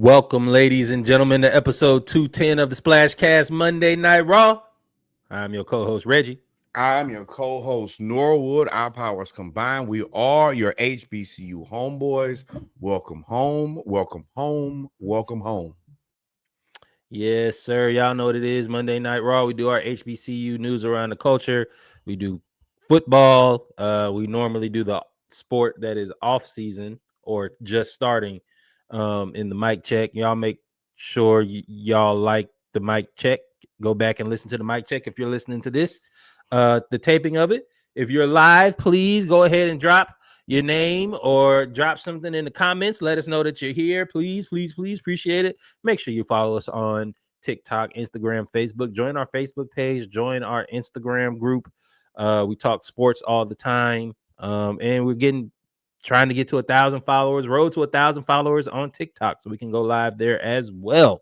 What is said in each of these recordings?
Welcome, ladies and gentlemen, to episode 210 of the SplashCast Monday Night Raw. I'm your co-host, Reggie. I'm your co-host, Norwood. Our powers combined. We are your HBCU homeboys. Welcome home. Welcome home. Welcome home. Yes, sir. Y'all know what it is. Monday Night Raw. We do our HBCU news around the culture. We do football. We normally do the sport that is off season or just starting in the mic check. Y'all make sure y'all like the mic check. Go back and listen to the mic check if you're listening to this, the taping of it. If you're live, please go ahead and drop your name or drop something in the comments. Let us know that you're here. Please, please, please. Appreciate it. Make sure you follow us on TikTok, Instagram, Facebook. Join our Facebook page. Join our Instagram group. We talk sports all the time. And we're trying to get to 1,000 followers, road to 1,000 followers on TikTok, so we can go live there as well.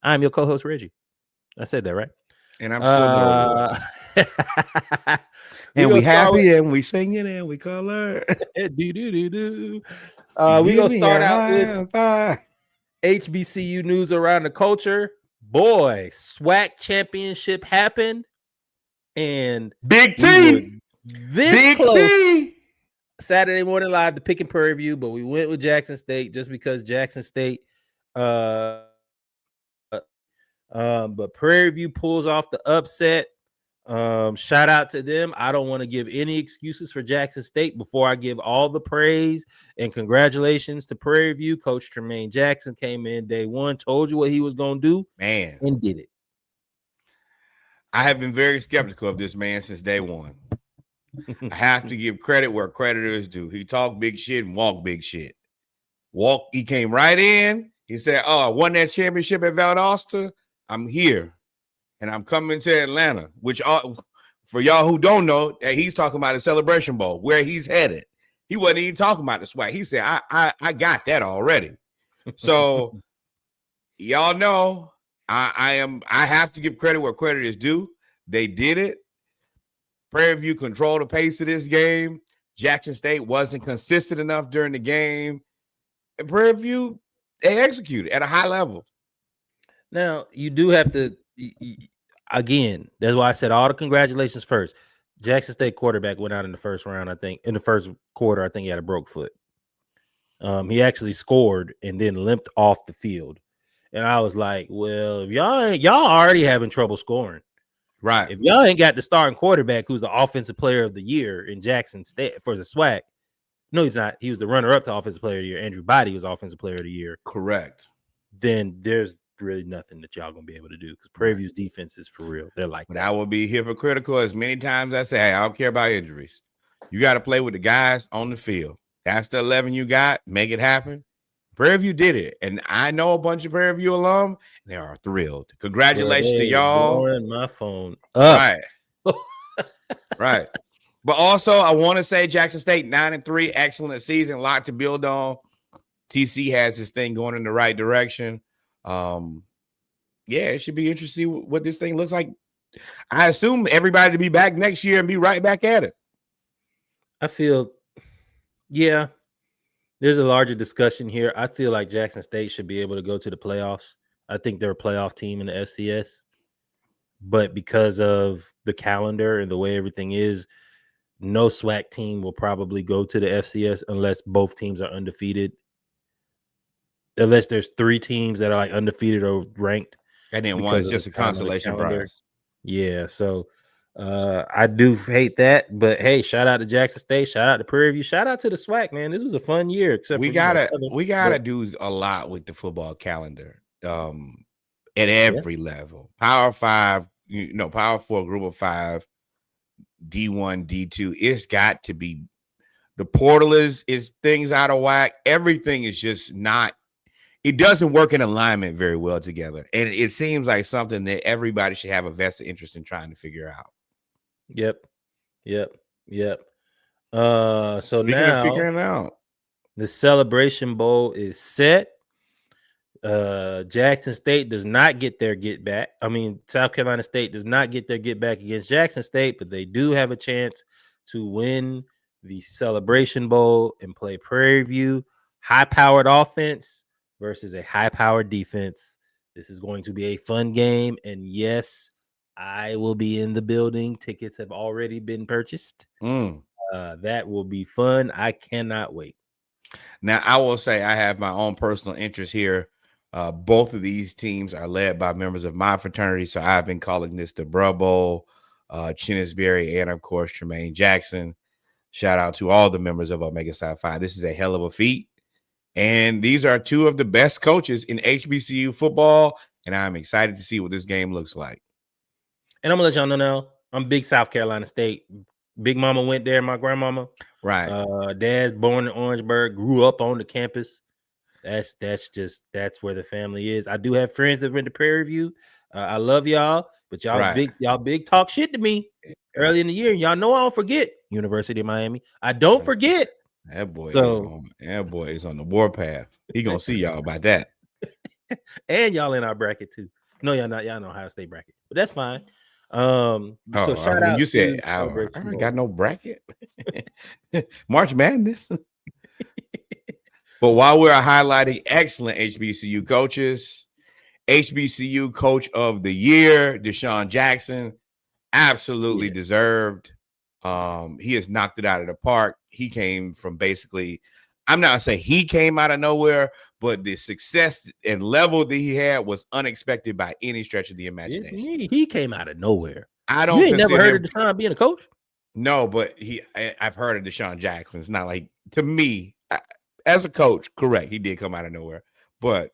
I'm your co-host, Reggie. I said that right. And I'm still and we happy and we singing and we color. We gonna start out with HBCU news around the culture. Boy, SWAC championship happened, and Big T this close. Saturday morning live to pick and Prairie View, but we went with Jackson State just because Jackson State. But Prairie View pulls off the upset. Shout out to them. I don't want to give any excuses for Jackson State before I give all the praise and congratulations to Prairie View. Coach Tremaine Jackson came in day one, told you what he was going to do, and did it. I have been very skeptical of this man since day one. I have to give credit where credit is due. He talked big shit and walked big shit. He came right in. He said, "Oh, I won that championship at Valdosta. I'm here, and I'm coming to Atlanta." Which, for y'all who don't know, that he's talking about the Celebration Bowl, where he's headed. He wasn't even talking about the SWAC. He said, "I got that already." So, y'all know, I have to give credit where credit is due. They did it. Prairie View controlled the pace of this game. Jackson State wasn't consistent enough during the game. And Prairie View, they executed at a high level. Now, you do have to, again, that's why I said all the congratulations first. Jackson State quarterback went out in the first round, I think. In the first quarter, I think he had a broke foot. He actually scored and then limped off the field. And I was like, well, if y'all already having trouble scoring. Right. If y'all ain't got the starting quarterback who's the offensive player of the year in Jackson State for the SWAC, no, he's not. He was the runner-up to offensive player of the year. Andrew Body was offensive player of the year. Correct. Then there's really nothing that y'all gonna be able to do because Prairie View's defense is for real. They're like that. I will be hypocritical as many times I say, hey, I don't care about injuries. You got to play with the guys on the field. That's the 11 you got. Make it happen. Prairie View did it, and I know a bunch of Prairie View alum. They are thrilled. Congratulations to y'all. My phone up. Right. Right. But also, I want to say Jackson State 9-3, excellent season, a lot to build on. TC has this thing going in the right direction. Yeah, it should be interesting to see what this thing looks like. I assume everybody to be back next year and be right back at it. I feel, yeah, there's a larger discussion here. I feel like Jackson State should be able to go to the playoffs. I think they're a playoff team in the FCS. But because of the calendar and the way everything is, no SWAC team will probably go to the FCS unless both teams are undefeated. Unless there's 3 teams that are like undefeated or ranked. And then one is just a consolation prize. Yeah, so I do hate that. But hey, shout out to Jackson State, shout out to Prairie View, shout out to the SWAC, man. This was a fun year. Except we gotta do a lot with the football calendar. At every level. Power 5, Power 4, Group of 5, D1, D2. It's got to be. The portal is things out of whack. Everything is just not. It doesn't work in alignment very well together. And it seems like something that everybody should have a vested interest in trying to figure out. Yep. So Speaking now of figuring out, the Celebration Bowl is set. Jackson State does not get their get back. I mean, South Carolina State does not get their get back against Jackson State, but they do have a chance to win the Celebration Bowl and play Prairie View. High-powered offense. versus a high-powered defense. This is going to be a fun game, and yes, I will be in the building. Tickets have already been purchased. That will be fun. I cannot wait. Now, I will say I have my own personal interest here. Both of these teams are led by members of my fraternity, so I've been calling this the Bro Bowl, Chinnisberry, and, of course, Tremaine Jackson. Shout out to all the members of Omega Psi Phi. This is a hell of a feat. And these are two of the best coaches in HBCU football, and I'm excited to see what this game looks like. And I'm going to let y'all know now, I'm big South Carolina State. Big mama went there, my grandmama. Right. Dad's born in Orangeburg, grew up on the campus. That's where the family is. I do have friends that went to Prairie View. I love y'all, but y'all big talk shit to me early in the year. Y'all know I don't forget. University of Miami. I don't forget. That boy is on the warpath. He gonna see y'all about that. And y'all in our bracket too. No, y'all not. Y'all know Ohio State bracket, but that's fine. So shout out. You said I got no bracket. March Madness. But while we're highlighting excellent HBCU coaches, HBCU Coach of the Year, Deshaun Jackson, absolutely deserved. He has knocked it out of the park. He came from basically, I'm not saying he came out of nowhere, but the success and level that he had was unexpected by any stretch of the imagination. He came out of nowhere. I don't. You ain't never heard of Deshaun being a coach? No, but I've heard of Deshaun Jackson. It's not like, to me, as a coach, correct, he did come out of nowhere. But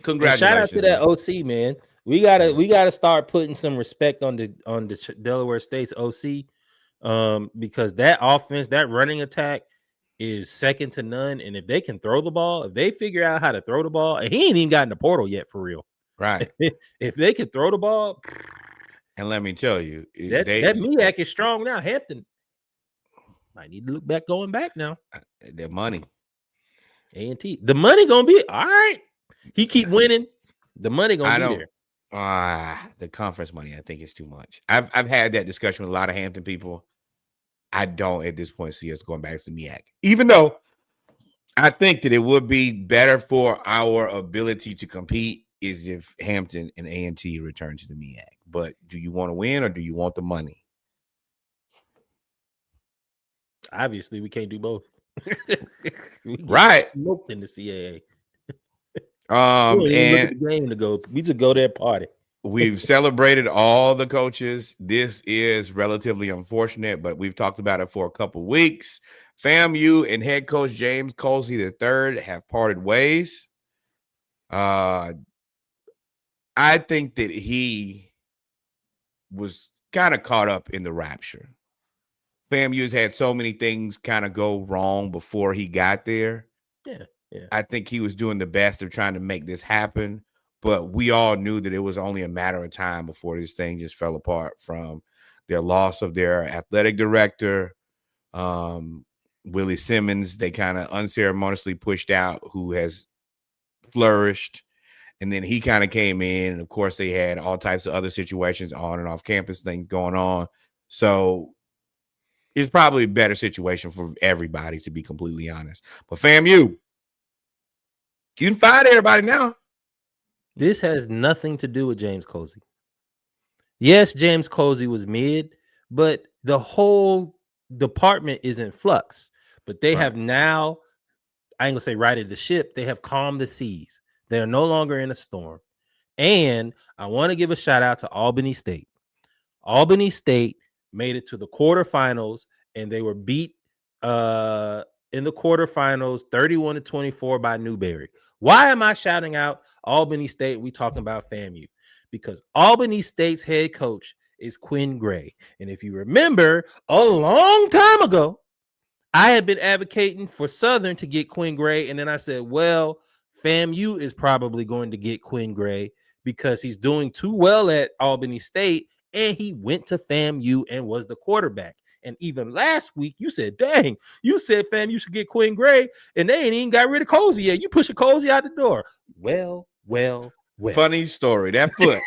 congratulations! And shout out to that OC, man. We gotta start putting some respect on the Delaware State's OC, because that offense, that running attack, is second to none. And if they can throw the ball, if they figure out how to throw the ball, and he ain't even gotten the portal yet for real, right? If they can throw the ball, and let me tell you, that MEAC is strong now. Hampton might need to look back, going back now. The money, A&T, the money gonna be all right. He keep winning, the money gonna be there. The conference money, I think, is too much. I've had that discussion with a lot of Hampton people. I don't at this point see us going back to MEAC, even though I think that it would be better for our ability to compete is if Hampton and A&T return to the MEAC. But do you want to win or do you want the money? Obviously, we can't do both. Right. Smoked in the CAA. And the game to go. We just go there party. We've celebrated all the coaches. This is relatively unfortunate, but we've talked about it for a couple weeks. FAMU and head coach James Colsey III have parted ways. I think that he was kind of caught up in the rapture. FAMU's had so many things kind of go wrong before he got there. Yeah. I think he was doing the best of trying to make this happen, but we all knew that it was only a matter of time before this thing just fell apart from their loss of their athletic director, Willie Simmons. They kind of unceremoniously pushed out, who has flourished. And then he kind of came in, and of course they had all types of other situations on and off campus things going on. So it's probably a better situation for everybody, to be completely honest. But FAMU, you can find everybody now. This has nothing to do with James Colsey. Yes, James Colsey was mid, but the whole department is in flux. But they have now, I ain't gonna say righted the ship, they have calmed the seas. They are no longer in a storm. And I want to give a shout out to Albany State. Albany State made it to the quarterfinals, and they were beat in the quarterfinals 31-24 by Newberry. Why am I shouting out Albany State? We talking about FAMU because Albany State's head coach is Quinn Gray. And if you remember, a long time ago, I had been advocating for Southern to get Quinn Gray. And then I said, well, FAMU is probably going to get Quinn Gray because he's doing too well at Albany State. And he went to FAMU and was the quarterback. And even last week, you said, dang, you said FAMU should get Quinn Gray, and they ain't even got rid of Colsey yet. You pushing Colsey out the door. Well. Funny story. That foot.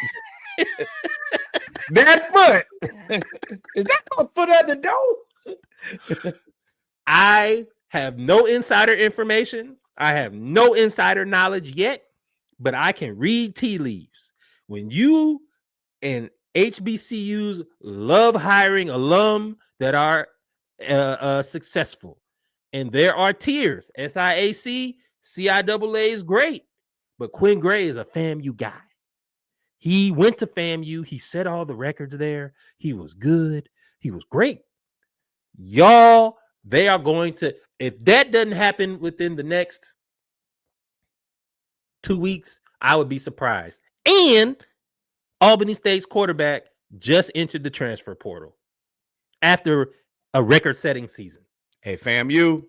That foot. Is that a foot at the door? I have no insider information. I have no insider knowledge yet, but I can read tea leaves. When you and HBCUs love hiring alum that are successful, and there are tiers. SIAC, CIAA is great, but Quinn Gray is a FAMU guy. He went to FAMU. He set all the records there. He was good. He was great. Y'all, they are going to, if that doesn't happen within the next 2 weeks, I would be surprised. And Albany State's quarterback just entered the transfer portal after a record-setting season. Hey, FAMU,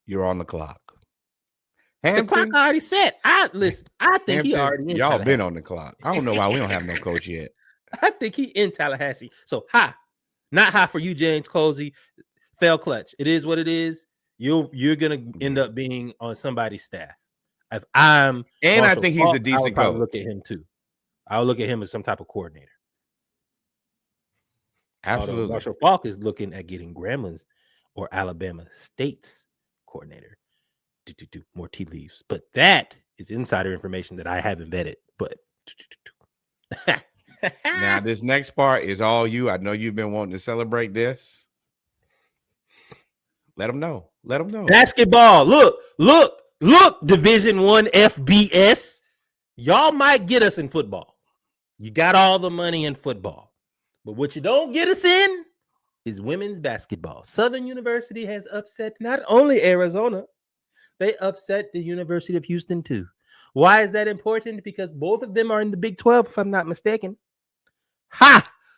you're on the clock. The clock already set. I think Hampton, he already in y'all been on the clock. I don't know why we don't have no coach yet. I think he in Tallahassee. So not high for you, James Cozy. Fell clutch. It is what it is. You're gonna end up being on somebody's staff. If I'm and Marshall I think Falk, he's a decent coach. Look at him too. I'll look at him as some type of coordinator. Absolutely. Although Marshall Falk is looking at getting Gramblin's or Alabama State's coordinator. Do more tea leaves, but that is insider information that I haven't vetted. But now this next part is all you. I know you've been wanting to celebrate this. Let them know. Let them know. Basketball. Look. Division I FBS. Y'all might get us in football. You got all the money in football, but what you don't get us in is women's basketball. Southern University has upset not only Arizona. They upset the University of Houston too. Why is that important? Because both of them are in the Big 12, if I'm not mistaken.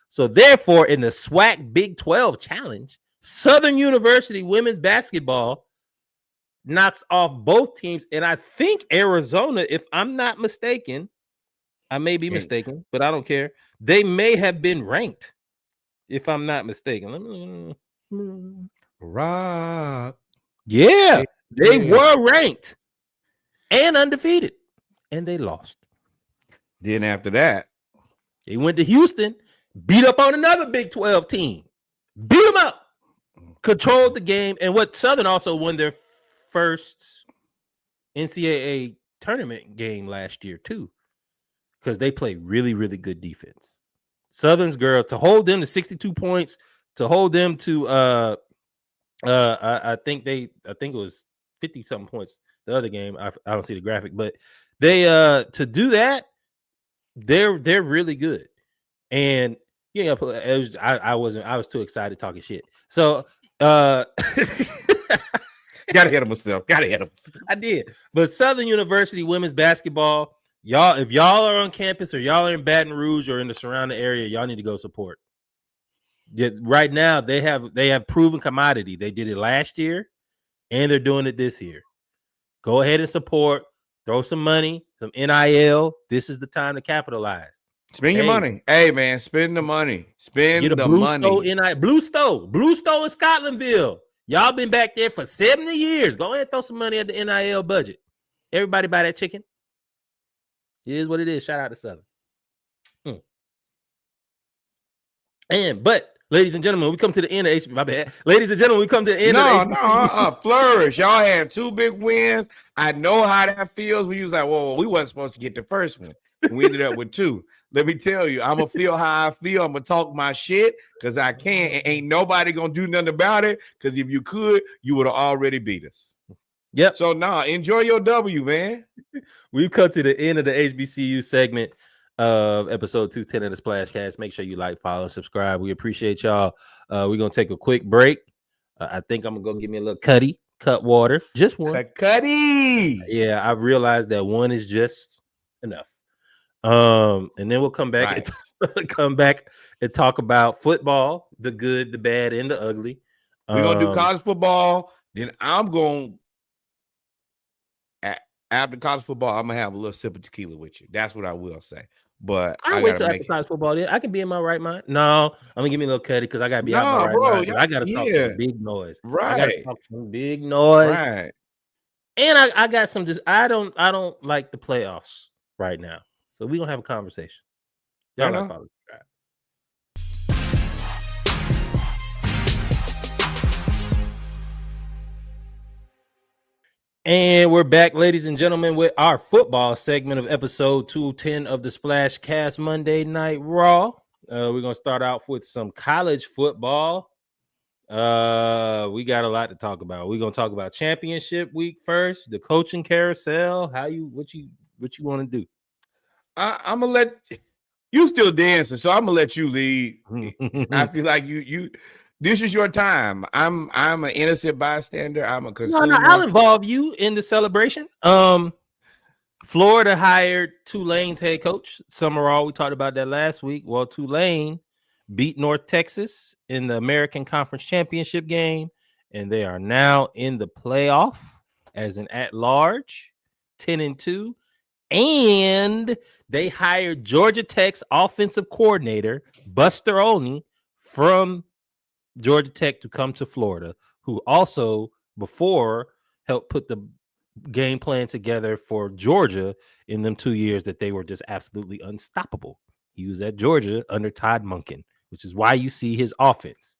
So therefore, in the SWAC Big 12 challenge, Southern University women's basketball knocks off both teams. And I think Arizona, if I'm not mistaken, I may be mistaken, but I don't care. They may have been ranked, if I'm not mistaken. Rock. Yeah. They were ranked and undefeated, and they lost. Then after that, they went to Houston, beat up on another Big 12 team, beat them up, controlled the game, and what Southern also won their first NCAA tournament game last year too, because they play really, really good defense. Southern's girl to hold them to 62 points, to hold them to I think it was 50 something points the other game. I don't see the graphic, but they to do that, they're really good. And yeah, I was too excited talking shit. So gotta hit himself. I did. But Southern University women's basketball, y'all, if y'all are on campus or y'all are in Baton Rouge or in the surrounding area, y'all need to go support. Right now, they have proven commodity. They did it last year, and they're doing it this year. Go ahead and support. Throw some money, some NIL. This is the time to capitalize. Spend your money. Hey, man, spend the money. Spend the money. Blue Stowe in Scotlandville. Y'all been back there for 70 years. Go ahead and throw some money at the NIL budget. Everybody buy that chicken. It is what it is. Shout out to Southern. But ladies and gentlemen, we come to the end of my bad. Ladies and gentlemen, we come to the end of Flourish. Y'all had 2 big wins. I know how that feels when you was like, whoa, we wasn't supposed to get the first one. We ended up with 2. Let me tell you, I'm going to feel how I feel. I'm going to talk my shit because I can. And ain't nobody going to do nothing about it because if you could, you would have already beat us. Yep. So, enjoy your W, man. We've come to the end of the HBCU segment of episode 210 of the SplashCast. Make sure you like, follow, subscribe. We appreciate y'all. We're going to take a quick break. I think I'm going to give me a little cut water. Just one. Cuddy. Yeah, I've realized that one is just enough. And then we'll come back and talk about football, the good, the bad, and the ugly. We're going to do college football. Then I'm going after college football, I'm going to have a little sip of tequila with you. That's what I will say. But I wait till after college football. Then I can be in my right mind. No, I'm gonna give me a little cutty because I gotta be out my right mind. I gotta talk some big noise. Right. I gotta talk some big noise. Right. And I got some I don't like the playoffs right now. So we're gonna have a conversation. Y'all like college. And we're back, ladies and gentlemen, with our football segment of episode 210 of the SplashCast Monday Night Raw. We're going to start off with some college football. We got a lot to talk about. We're going to talk about championship week first, the coaching carousel, what you want to do. I'm gonna let you still dancing, so I'm gonna let you lead. I feel like you this is your time. I'm an innocent bystander. I'm a consumer. No, I'll involve you in the celebration. Florida hired Tulane's head coach, Summerall. We talked about that last week. Well, Tulane beat North Texas in the American Conference Championship game, and they are now in the playoff as an at-large, 10-2. And they hired Georgia Tech's offensive coordinator, Buster Olney, from Georgia Tech to come to Florida, who also before helped put the game plan together for Georgia in them 2 years that they were just absolutely unstoppable. He was at Georgia under Todd Monken, which is why you see his offense.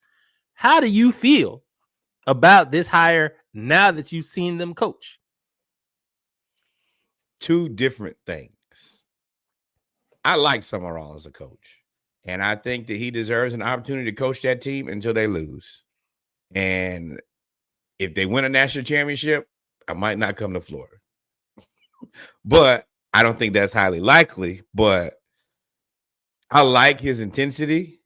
How do you feel about this hire now that you've seen them coach? Two different things. I like Summerall as a coach, and I think that he deserves an opportunity to coach that team until they lose. And if they win a national championship, I might not come to Florida. But I don't think that's highly likely. But I like his intensity.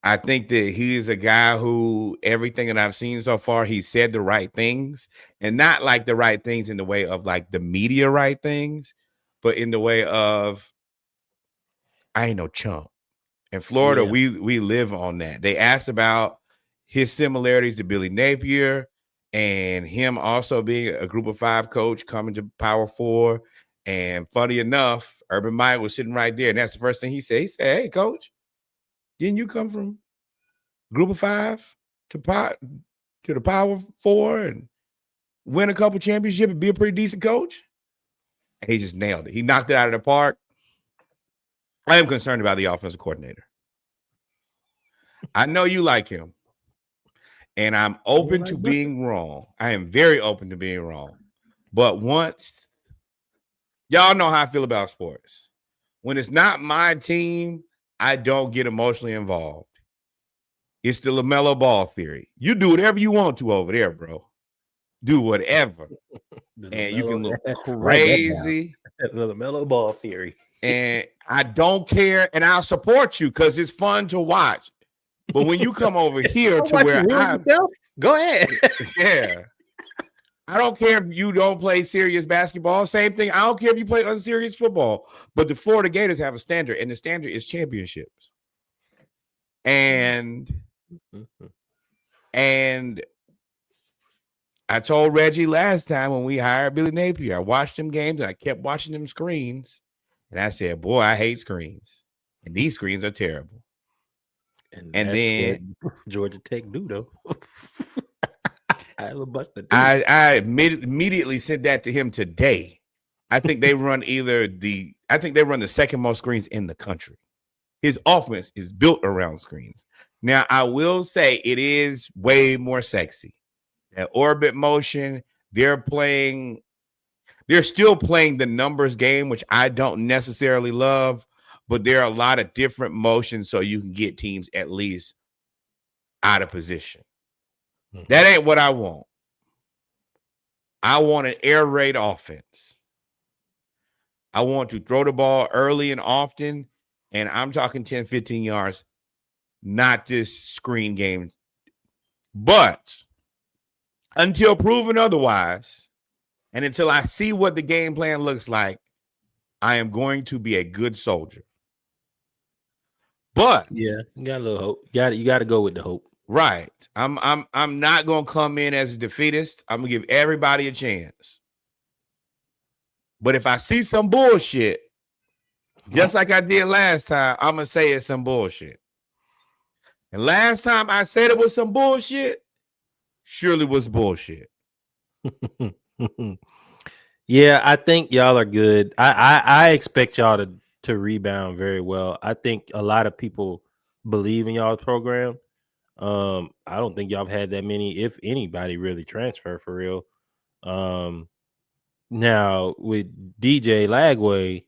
I think that he is a guy who everything that I've seen so far, he said the right things, and not like the right things in the way of like the media right things, but in the way of I ain't no chump. In Florida, we live on that. They asked about his similarities to Billy Napier and him also being a group of 5 coach coming to Power 4. And funny enough, Urban Meyer was sitting right there, and that's the first thing he said. He said, "Hey, coach, didn't you come from group of 5 to the Power 4 and win a couple championships and be a pretty decent coach?" And he just nailed it. He knocked it out of the park. I am concerned about the offensive coordinator. I know you like him, and I'm open to being wrong. I am very open to being wrong. But once, y'all know how I feel about sports. When it's not my team, I don't get emotionally involved. It's the LaMelo Ball theory. You do whatever you want to over there, bro. Do whatever. And you can look crazy. The LaMelo Ball theory. And I don't care, and I'll support you because it's fun to watch. But when you come over here to where I'm, go ahead. Yeah. I don't care if you don't play serious basketball. Same thing. I don't care if you play unserious football. But the Florida Gators have a standard, and the standard is championships. And I told Reggie last time when we hired Billy Napier, I watched them games and I kept watching them screens. And I said, boy, I hate screens. And these screens are terrible. And then Georgia Tech do though. I immediately sent that to him today. I think they run the second most screens in the country. His offense is built around screens. Now, I will say it is way more sexy. That orbit motion, they're still playing the numbers game, which I don't necessarily love, but there are a lot of different motions so you can get teams at least out of position. Mm-hmm. That ain't what I want. I want an air raid offense. I want to throw the ball early and often, and I'm talking 10, 15 yards, not this screen game. But until proven otherwise, and until I see what the game plan looks like, I am going to be a good soldier. But yeah, you got a little hope. You got to go with the hope. Right. I'm not going to come in as a defeatist. I'm going to give everybody a chance. But if I see some bullshit, just like I did last time, I'm going to say it's some bullshit. And last time I said it was some bullshit, surely was bullshit. Yeah, I think y'all are good. I expect y'all to rebound very well. I think a lot of people believe in y'all's program. I don't think y'all have had that many, if anybody, really transfer for real. Now with DJ Lagway,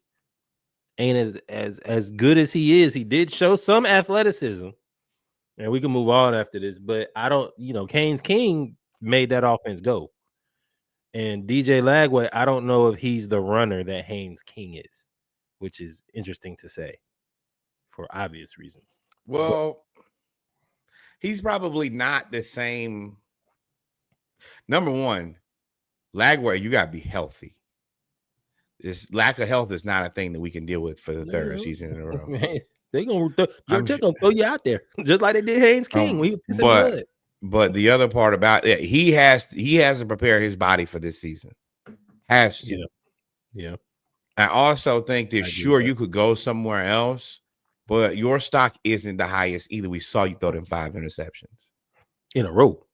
ain't as good as he is. He did show some athleticism, and we can move on after this. But I don't, Canes King made that offense go, and DJ Lagway, I don't know if he's the runner that Haynes King is, which is interesting to say for obvious reasons. Well, he's probably not the same. Number one, Lagway, you got to be healthy. This lack of health is not a thing that we can deal with for the third season in a row. Man, they're gonna throw you out there just like they did Haynes King when he was pissing blood. But the other part about it, he has to prepare his body for this season. Has to. Yeah. I also think that sure you could go somewhere else, but your stock isn't the highest either. We saw you throw them 5 interceptions in a row.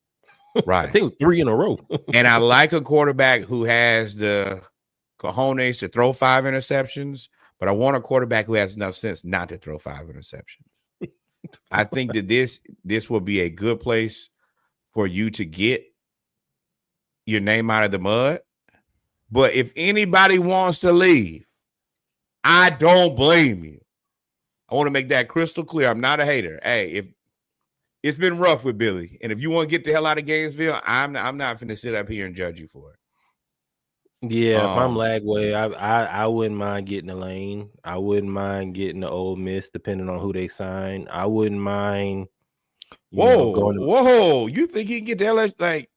Right. I think it was 3 in a row. And I like a quarterback who has the cojones to throw 5 interceptions, but I want a quarterback who has enough sense not to throw 5 interceptions. I think that this will be a good place for you to get your name out of the mud. But if anybody wants to leave, I don't blame you. I want to make that crystal clear. I'm not a hater. Hey, if it's been rough with Billy, and if you want to get the hell out of Gainesville, I'm not going to sit up here and judge you for it. Yeah, if I'm Lagway, I wouldn't mind getting a Lane. I wouldn't mind getting the Ole Miss, depending on who they sign. I wouldn't mind. Whoa! You think he can get the LS like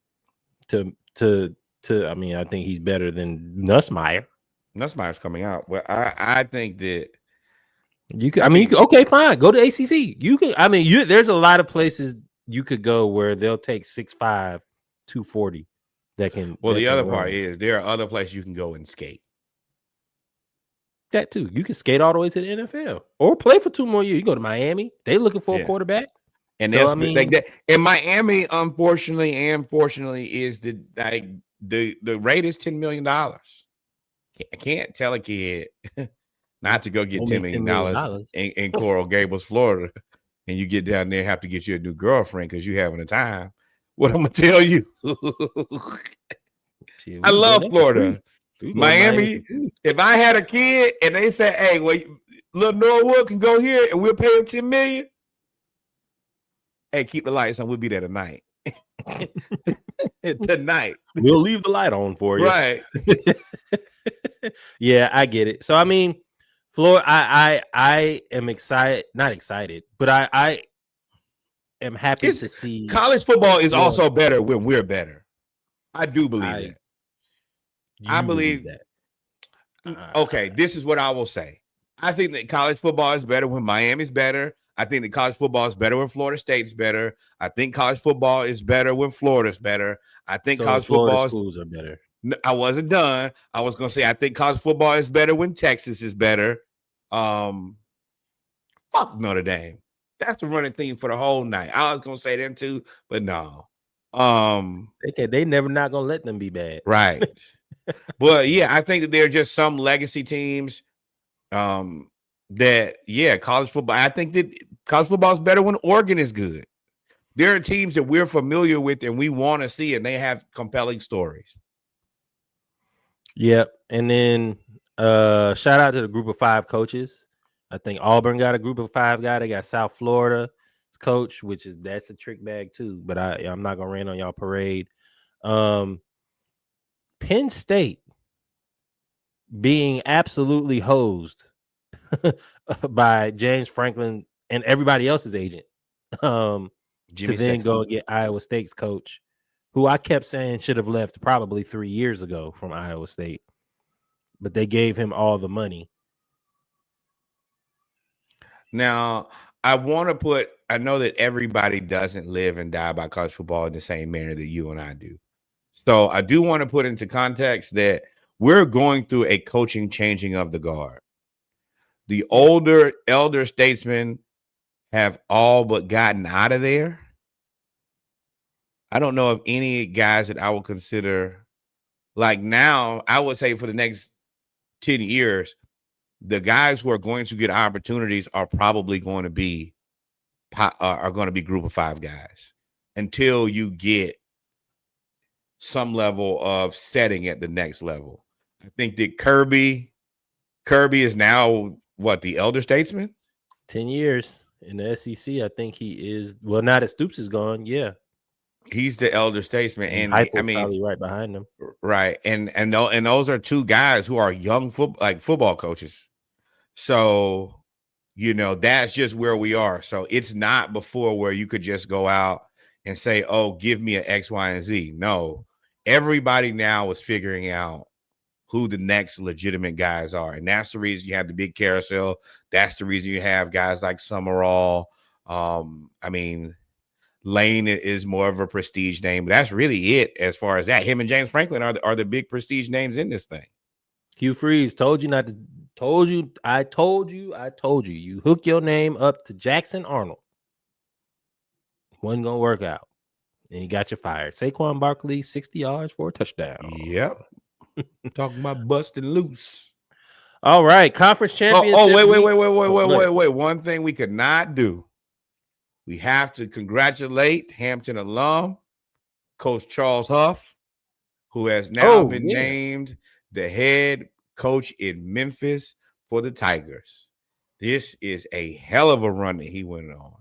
to? I mean, I think he's better than Nussmeier. Nussmeier's coming out, but I think that you could. I mean, okay, fine. Go to ACC. You can. I mean, there's a lot of places you could go where they'll take 6'5", 240. That can. Well, the other run. part is there are other places you can go and skate. That too. You can skate all the way to the NFL or play for 2 more years. You go to Miami. They looking for a quarterback. And so, that's and Miami, unfortunately and fortunately, is the rate is $10 million. I can't tell a kid not to go get $10 million in Coral Gables, Florida, and you get down there and have to get you a new girlfriend because you're having a time. What I'm gonna tell you, I love Florida, Miami. If I had a kid and they said, "Hey, well, little Norwood can go here and we'll pay him $10 million," hey, keep the lights on. We'll be there tonight. Tonight, we'll leave the light on for you. Right? Yeah, I get it. So I mean, Florida. I am excited. Not excited, but I am happy to see college football is also better when we're better. I do believe that. I believe that. Okay, this is what I will say. I think that college football is better when Miami's better. I think that college football is better when Florida State's better. I think college football is better when Florida's better. I think college football schools are better. I wasn't done. I was going to say I think college football is better when Texas is better. Fuck Notre Dame. That's the running theme for the whole night. I was going to say them too, but no. They never not going to let them be bad. Right. But yeah, I think that there are just some legacy teams that, college football. I think that college football is better when Oregon is good. There are teams that we're familiar with and we want to see, and they have compelling stories. Yep. And then shout out to the group of 5 coaches. I think Auburn got a group of 5 guy. They got South Florida coach, that's a trick bag too. But I'm not gonna rain on y'all parade. Penn State being absolutely hosed by James Franklin and everybody else's agent to then go and get Iowa State's coach, who I kept saying should have left probably 3 years ago from Iowa State, but they gave him all the money. Now, I know that everybody doesn't live and die by college football in the same manner that you and I do. So I do want to put into context that we're going through a coaching changing of the guard. The elder statesmen have all but gotten out of there. I don't know of any guys that I would consider like now. I would say for the next 10 years, the guys who are going to get opportunities are probably going to be group of 5 guys until you get some level of setting at the next level. I think that Kirby is now the elder statesman? 10 years in the SEC. I think he is. Well, now that Stoops is gone, yeah. He's the elder statesman, and Heupel's probably right behind him. Right, and those are two guys who are young football coaches. So, that's just where we are. So it's not before where you could just go out and say, "Oh, give me an X, Y, and Z." No, everybody now is figuring out who the next legitimate guys are, and that's the reason you have the big carousel. That's the reason you have guys like Summerall. Lane is more of a prestige name, but that's really it as far as that. Him and James Franklin are the big prestige names in this thing. Hugh Freeze told you not to. I told you. You hook your name up to Jackson Arnold. Wasn't gonna work out, and you got you fired. Saquon Barkley, 60 yards for a touchdown. Yep. Talking about busting loose. All right, conference championship. Wait. One thing we could not do. We have to congratulate Hampton alum, Coach Charles Huff, who has now been named the head coach in Memphis for the Tigers. This is a hell of a run that he went on.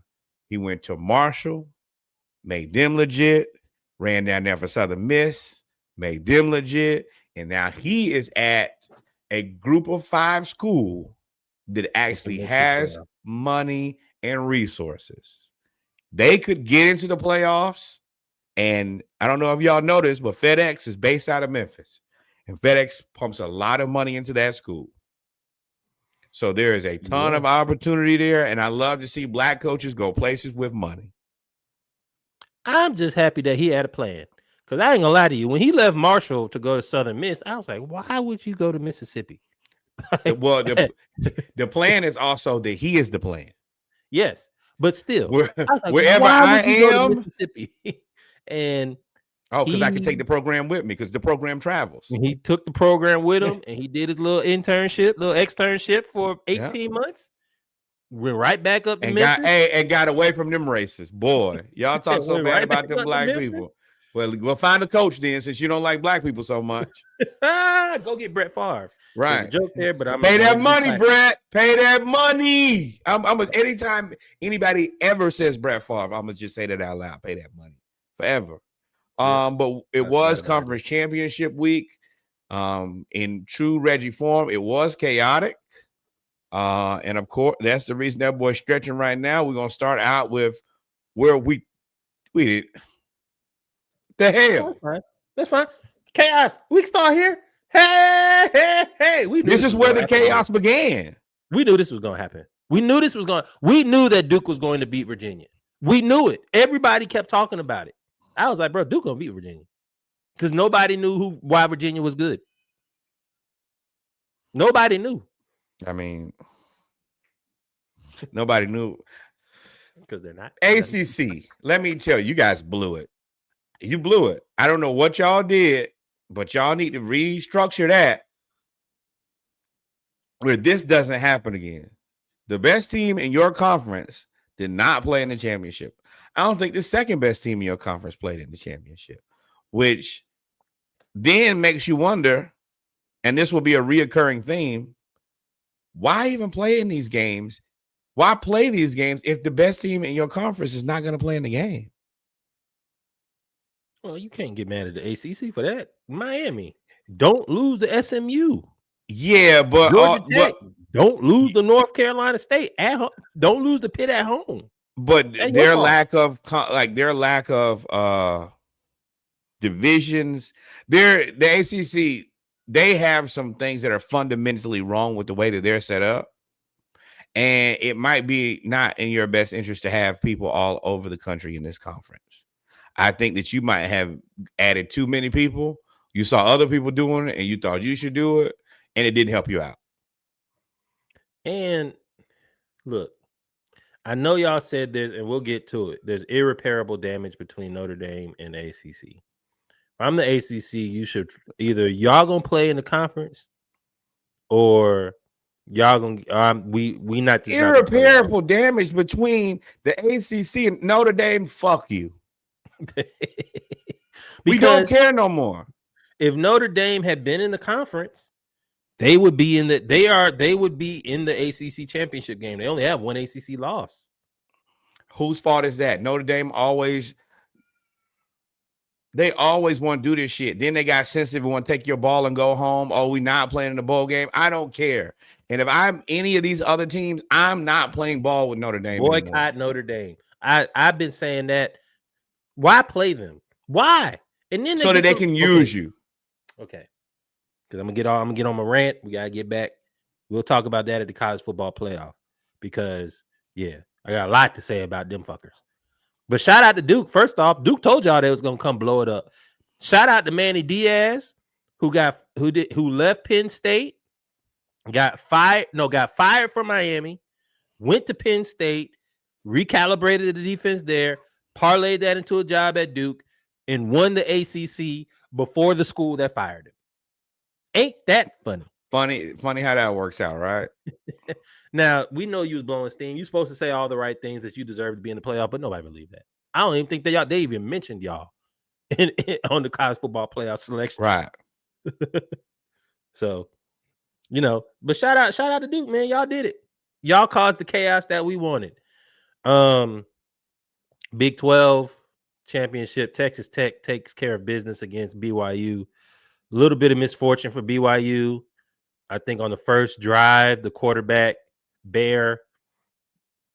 He went to Marshall, made them legit, ran down there for Southern Miss, made them legit, and now he is at a group of 5 school that actually has money and resources. They could get into the playoffs, and I don't know if y'all know this, but FedEx is based out of Memphis, and FedEx pumps a lot of money into that school. So there is a ton of opportunity there, and I love to see black coaches go places with money. I'm just happy that he had a plan, because I ain't gonna lie to you. When he left Marshall to go to Southern Miss, I was like, why would you go to Mississippi? Well, the plan is also that he is the plan. Yes. But still, wherever I am, Mississippi, and because I could take the program with me because the program travels. He took the program with him, and he did his little externship for 18 months. Went right back up to Memphis. And got away from them racists. Boy, y'all talk so bad about them black people. Well, we'll find a coach then, since you don't like black people so much. Go get Brett Favre. Right, joke there, but I'm pay that money, Brett. Pay that money. Anytime anybody ever says Brett Favre, I'm gonna just say that out loud. Pay that money forever. But it was conference championship week. In true Reggie form, it was chaotic. And of course, that's the reason that boy's stretching right now. We're gonna start out with where we did the hell. That's fine. Chaos. We can start here. Hey. This is where the chaos began. We knew this was going to happen. We knew that Duke was going to beat Virginia. We knew it. Everybody kept talking about it. I was like, bro, Duke going to beat Virginia. Because nobody knew why Virginia was good. Nobody knew. I mean, nobody knew. Because they're not. ACC, let me tell you, you guys blew it. You blew it. I don't know what y'all did, but y'all need to restructure that where this doesn't happen again. The best team in your conference did not play in the championship. I don't think the second best team in your conference played in the championship, which then makes you wonder, and this will be a reoccurring theme, why even play in these games? Why play these games if the best team in your conference is not going to play in the game? Well, you can't get mad at the ACC for that. Miami, don't lose the SMU. Yeah, but don't lose the North Carolina State at home. Don't lose the Pitt at home. But their lack of divisions, the ACC, they have some things that are fundamentally wrong with the way that they're set up. And it might be not in your best interest to have people all over the country in this conference. I think that you might have added too many people. You saw other people doing it and you thought you should do it, and it didn't help you out. And look, I know y'all said this, and we'll get to it. There's irreparable damage between Notre Dame and the ACC. If I'm the ACC, you should either y'all gonna play in the conference, or y'all gonna we not just irreparable damage between the ACC and Notre Dame. Fuck you. We don't care no more. If Notre Dame had been in the conference, they would be in the ACC championship game. They only have one ACC loss. Whose fault is that? Notre Dame always want to do this shit. Then they got sensitive and want to take your ball and go home. Oh, we not playing in the bowl game. I don't care. And if I'm any of these other teams, I'm not playing ball with Notre Dame. Boycott anymore. Notre Dame. I've been saying that. Why play them? Why? And then so that they can use you. Okay. Because I'm gonna get on my rant. We gotta get back. We'll talk about that at the college football playoff. Because I got a lot to say about them fuckers. But shout out to Duke. First off, Duke told y'all they was gonna come blow it up. Shout out to Manny Diaz, who left Penn State, got fired from Miami, went to Penn State, recalibrated the defense there, parlayed that into a job at Duke, and won the ACC before the school that fired him. Ain't that funny? Funny how that works out, right? Now, we know you was blowing steam. You're supposed to say all the right things that you deserve to be in the playoff, but nobody believed that. I don't even think they even mentioned y'all on the college football playoff selection. Right. So, but shout out to Duke, man. Y'all did it. Y'all caused the chaos that we wanted. Big 12 championship, Texas Tech takes care of business against BYU. A little bit of misfortune for BYU. I think on the first drive, the quarterback, Bear,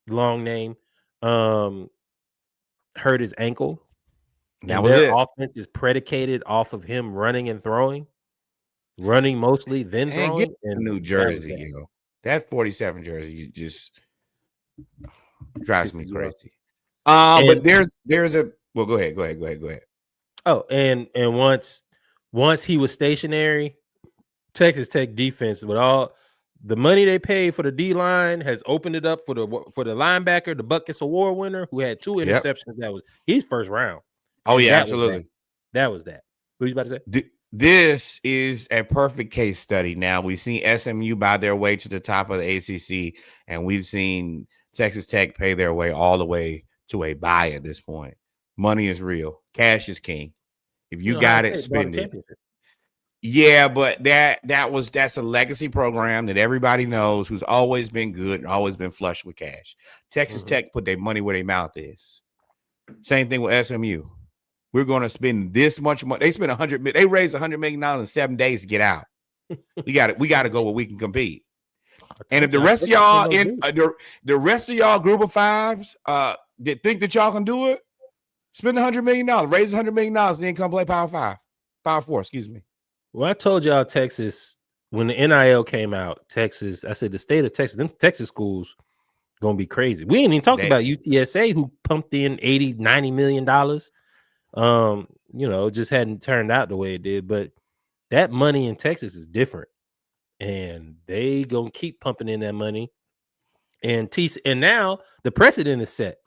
long name, hurt his ankle. That was their offense is predicated off of him running and throwing. Running mostly, then throwing. And New Jersey, that 47 jersey just drives me crazy. But there's a well, go ahead. Oh, and once he was stationary, Texas Tech defense with all the money they paid for the D line has opened it up for the linebacker, the Buckets Award winner, who had 2 interceptions. That was his first round. Oh yeah, absolutely. That was that. What were you about to say? This is a perfect case study. Now we've seen SMU buy their way to the top of the ACC, and we've seen Texas Tech pay their way all the way to a bye at this point. Money is real. Cash is king. If you got it, spend it. Yeah, but that's a legacy program that everybody knows, who's always been good and always been flush with cash. Texas Tech put their money where their mouth is. Same thing with SMU. We're going to spend this much money. They spent they raised $100 million in 7 days to get out. We got to go where we can compete. And if the rest of y'all the rest of y'all group of fives that think that y'all can do it, spend $100 million, raise $100 million, then come play Power 4, excuse me. Well, I told y'all Texas, when the NIL came out, Texas, I said the state of Texas, them Texas schools going to be crazy. We ain't even talked about UTSA, who pumped in $80-90 million. It just hadn't turned out the way it did. But that money in Texas is different. And they going to keep pumping in that money. And now the precedent is set.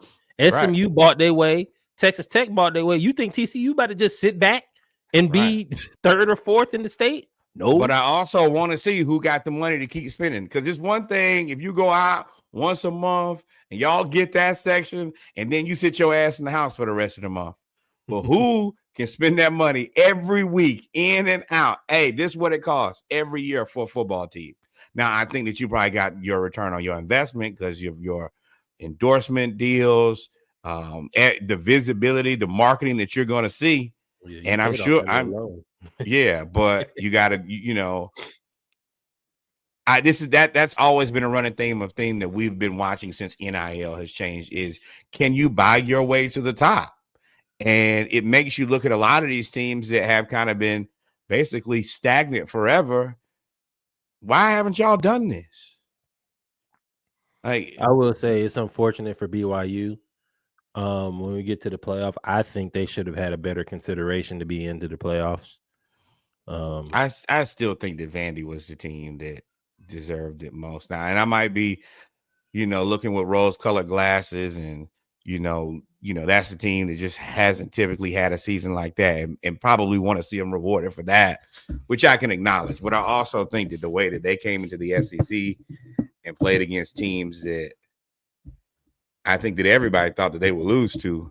SMU bought their way. Texas Tech bought their way. You think TCU about to just sit back and be third or fourth in the state? No. But I also want to see who got the money to keep spending. Because it's one thing if you go out once a month and y'all get that section and then you sit your ass in the house for the rest of the month. But who can spend that money every week in and out? Hey, this is what it costs every year for a football team. Now, I think that you probably got your return on your investment because of your endorsement deals, the visibility, the marketing that you're going to see. Yeah, and I'm sure but you got to, that's always been a running theme that we've been watching since NIL has changed is, can you buy your way to the top? And it makes you look at a lot of these teams that have kind of been basically stagnant forever. Why haven't y'all done this? I will say it's unfortunate for BYU. When we get to the playoff, I think they should have had a better consideration to be into the playoffs. I still think that Vandy was the team that deserved it most now. And I might be, looking with rose-colored glasses and, that's the team that just hasn't typically had a season like that and probably want to see them rewarded for that, which I can acknowledge. But I also think that the way that they came into the SEC and played against teams that I think that everybody thought that they would lose to,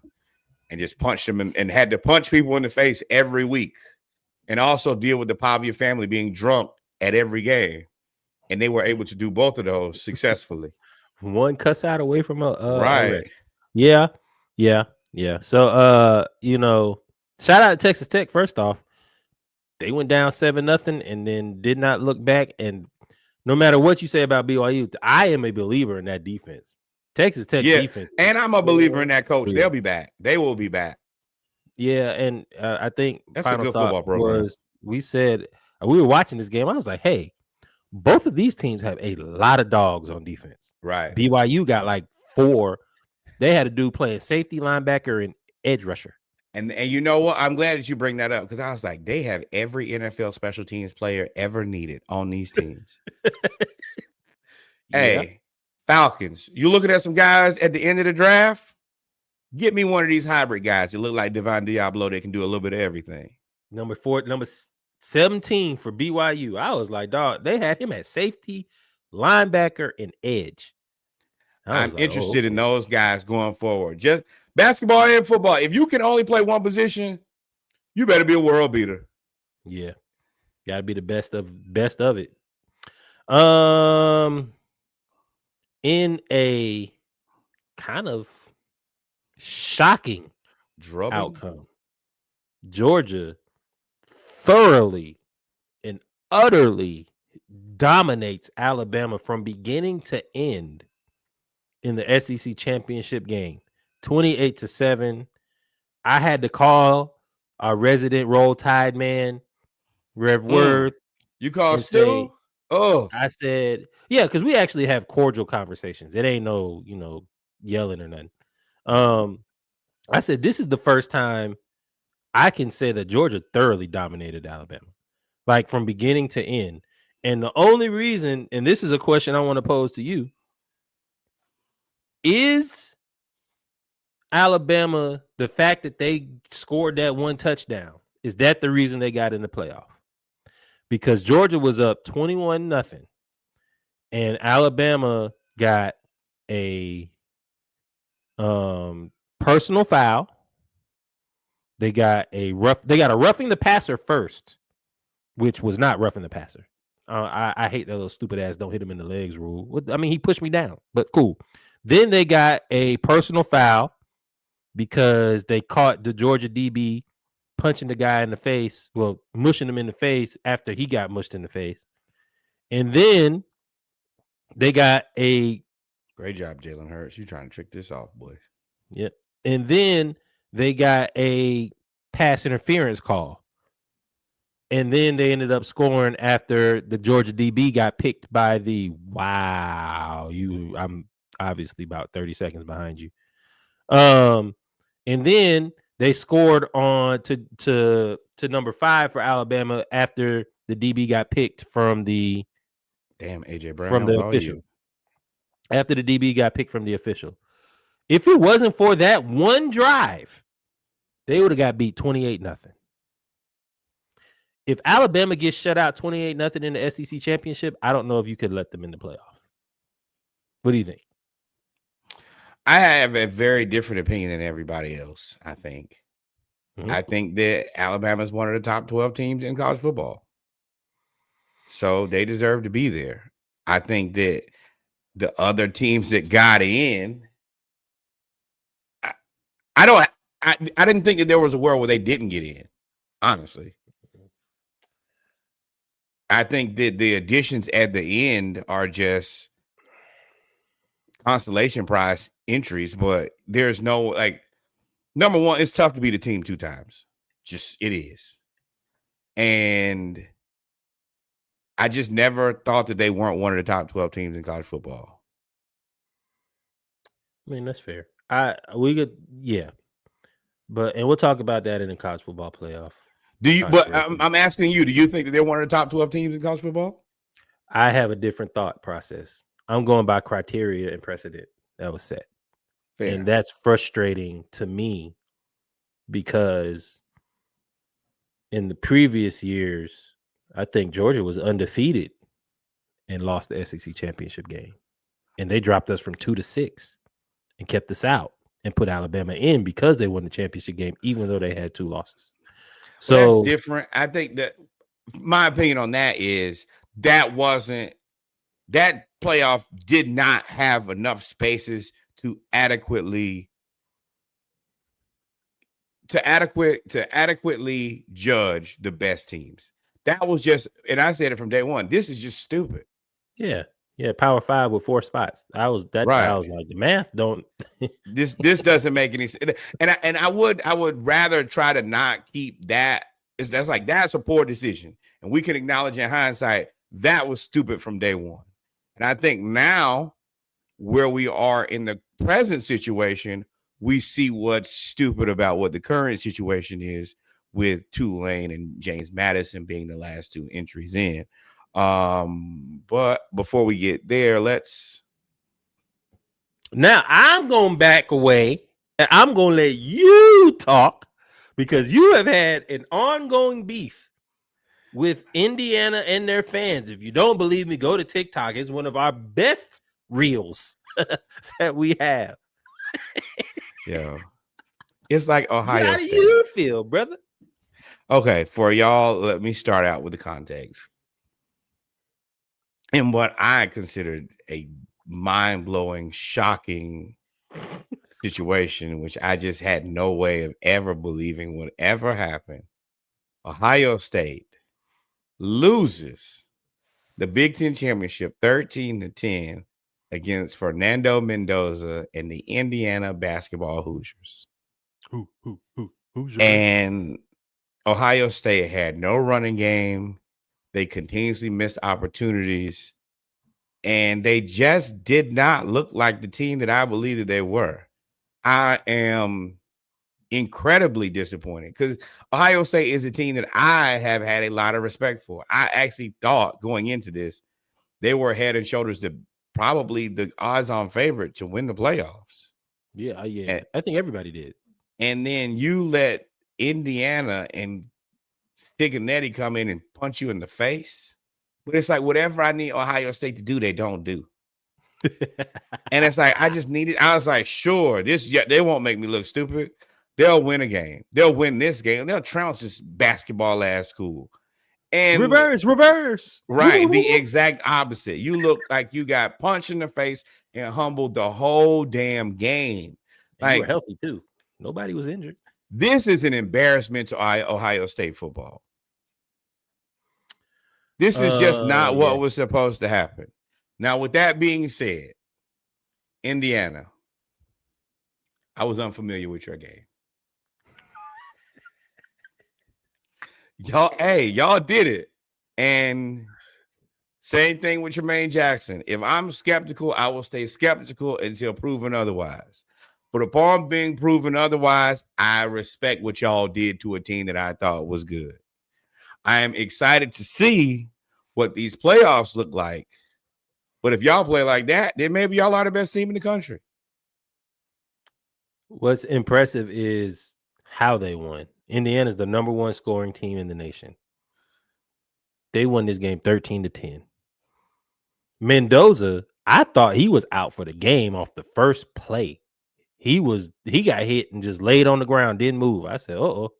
and just punched them and had to punch people in the face every week, and also deal with the Pavia family being drunk at every game. And they were able to do both of those successfully. One cuss out away from a Right. arrest. Yeah. So shout out to Texas Tech. First off, they went down 7-0 and then did not look back. And no matter what you say about BYU, I am a believer in that defense. Texas Tech defense. And I'm a believer in that coach. They'll be back. They will be back. Yeah, and I think that's final a good thought football program. Was we said we were watching this game. I was like, hey, both of these teams have a lot of dogs on defense. Right. BYU got like 4. They had a dude playing safety, linebacker, and edge rusher. And you know what? I'm glad that you bring that up because I was like, they have every NFL special teams player ever needed on these teams. Hey, Falcons, you looking at some guys at the end of the draft? Get me one of these hybrid guys that look like Devon Diablo that can do a little bit of everything. Number 17 for BYU. I was like, dog, they had him at safety, linebacker, and edge. I'm interested in those guys going forward. Just basketball and football. If you can only play one position, you better be a world beater. Yeah. Gotta be the best of it. In a kind of shocking outcome, Georgia thoroughly and utterly dominates Alabama from beginning to end in the SEC championship game, 28-7. I had to call our resident Roll Tide man, Rev Worth. You called still? I said, yeah, because we actually have cordial conversations. It ain't no, yelling or nothing. I said, this is the first time I can say that Georgia thoroughly dominated Alabama, like from beginning to end. And the only reason, and this is a question I want to pose to you, is Alabama, the fact that they scored that one touchdown, is that the reason they got in the playoff? Because Georgia was up 21-0, and Alabama got a personal foul. They got a roughing the passer first, which was not roughing the passer. I hate that little stupid ass don't hit him in the legs rule. I mean, he pushed me down, but cool. Then they got a personal foul because they caught the Georgia DB punching the guy in the face, well, mushing him in the face after he got mushed in the face. And then they got a great job, Jalen Hurts. You trying to trick this off, boy. Yeah. And then they got a pass interference call. And then they ended up scoring after the Georgia DB got picked by the I'm obviously about 30 seconds behind you. And then they scored on to number 5 for Alabama after the DB got picked from the AJ Brown from the official. After the DB got picked from the official. If it wasn't for that one drive, they would have got beat 28-0. If Alabama gets shut out 28-0 in the SEC championship, I don't know if you could let them in the playoff. What do you think? I have a very different opinion than everybody else, I think. Mm-hmm. I think that Alabama is one of the top 12 teams in college football. So they deserve to be there. I think that the other teams that got in, I didn't think that there was a world where they didn't get in, honestly. I think that the additions at the end are just consolation prize entries, but there's no, number one, it's tough to beat a team 2 times. Just, it is. And I just never thought that they weren't one of the top 12 teams in college football. I mean, that's fair. We could, yeah. And we'll talk about that in the college football playoff. I'm asking you, do you think that they're one of the top 12 teams in college football? I have a different thought process. I'm going by criteria and precedent that was set. Fair. And that's frustrating to me because in the previous years, I think Georgia was undefeated and lost the SEC championship game. And they dropped us from 2-6 and kept us out. and put Alabama in because they won the championship game, even though they had 2 losses. So well, that's different. I think that my opinion on that is that playoff did not have enough spaces to adequately judge the best teams. That was just, and I said it from day one, this is just stupid. Yeah. Power 5 with 4 spots. I was like, the math don't. this doesn't make any sense. And I would rather try to not keep that. That's a poor decision, and we can acknowledge in hindsight that was stupid from day one. And I think now, where we are in the present situation, we see what's stupid about what the current situation is with Tulane and James Madison being the last 2 entries in. But before we get there, now I'm going back away and I'm going to let you talk because you have had an ongoing beef with Indiana and their fans. If you don't believe me, go to TikTok. It's one of our best reels that we have. Yeah. It's like Ohio How State. do you feel, brother? Okay, for y'all, let me start out with the context. In what I considered a mind-blowing, shocking situation, which I just had no way of ever believing would ever happen. Ohio State loses the Big Ten championship 13-10 against Fernando Mendoza and the Indiana basketball Hoosiers. Hoosiers. And Ohio State had no running game. They continuously missed opportunities, and they just did not look like the team that I believe that they were. I am incredibly disappointed because Ohio State is a team that I have had a lot of respect for. I actually thought going into this, they were head and shoulders to probably the odds-on favorite to win the playoffs. Yeah. And I think everybody did. And then you let Indiana and Stiganetti come in and punch you in the face. But it's like whatever I need Ohio State to do, they don't do. And it's like I was like, sure, they won't make me look stupid. They'll win a game. They'll win this game. They'll trounce this basketball ass school. And reverse. Right. The exact opposite. You look like you got punched in the face and humbled the whole damn game. And you were healthy too. Nobody was injured. This is an embarrassment to Ohio State football. This is just not what was supposed to happen. Now, with that being said, Indiana, I was unfamiliar with your game. Y'all did it. And same thing with Jermaine Jackson. If I'm skeptical, I will stay skeptical until proven otherwise. But upon being proven otherwise, I respect what y'all did to a team that I thought was good. I am excited to see what these playoffs look like. But if y'all play like that, then maybe y'all are the best team in the country. What's impressive is how they won. Indiana is the number 1 scoring team in the nation. They won this game 13-10. Mendoza, I thought he was out for the game off the first play. He got hit and just laid on the ground, didn't move. I said, uh-oh.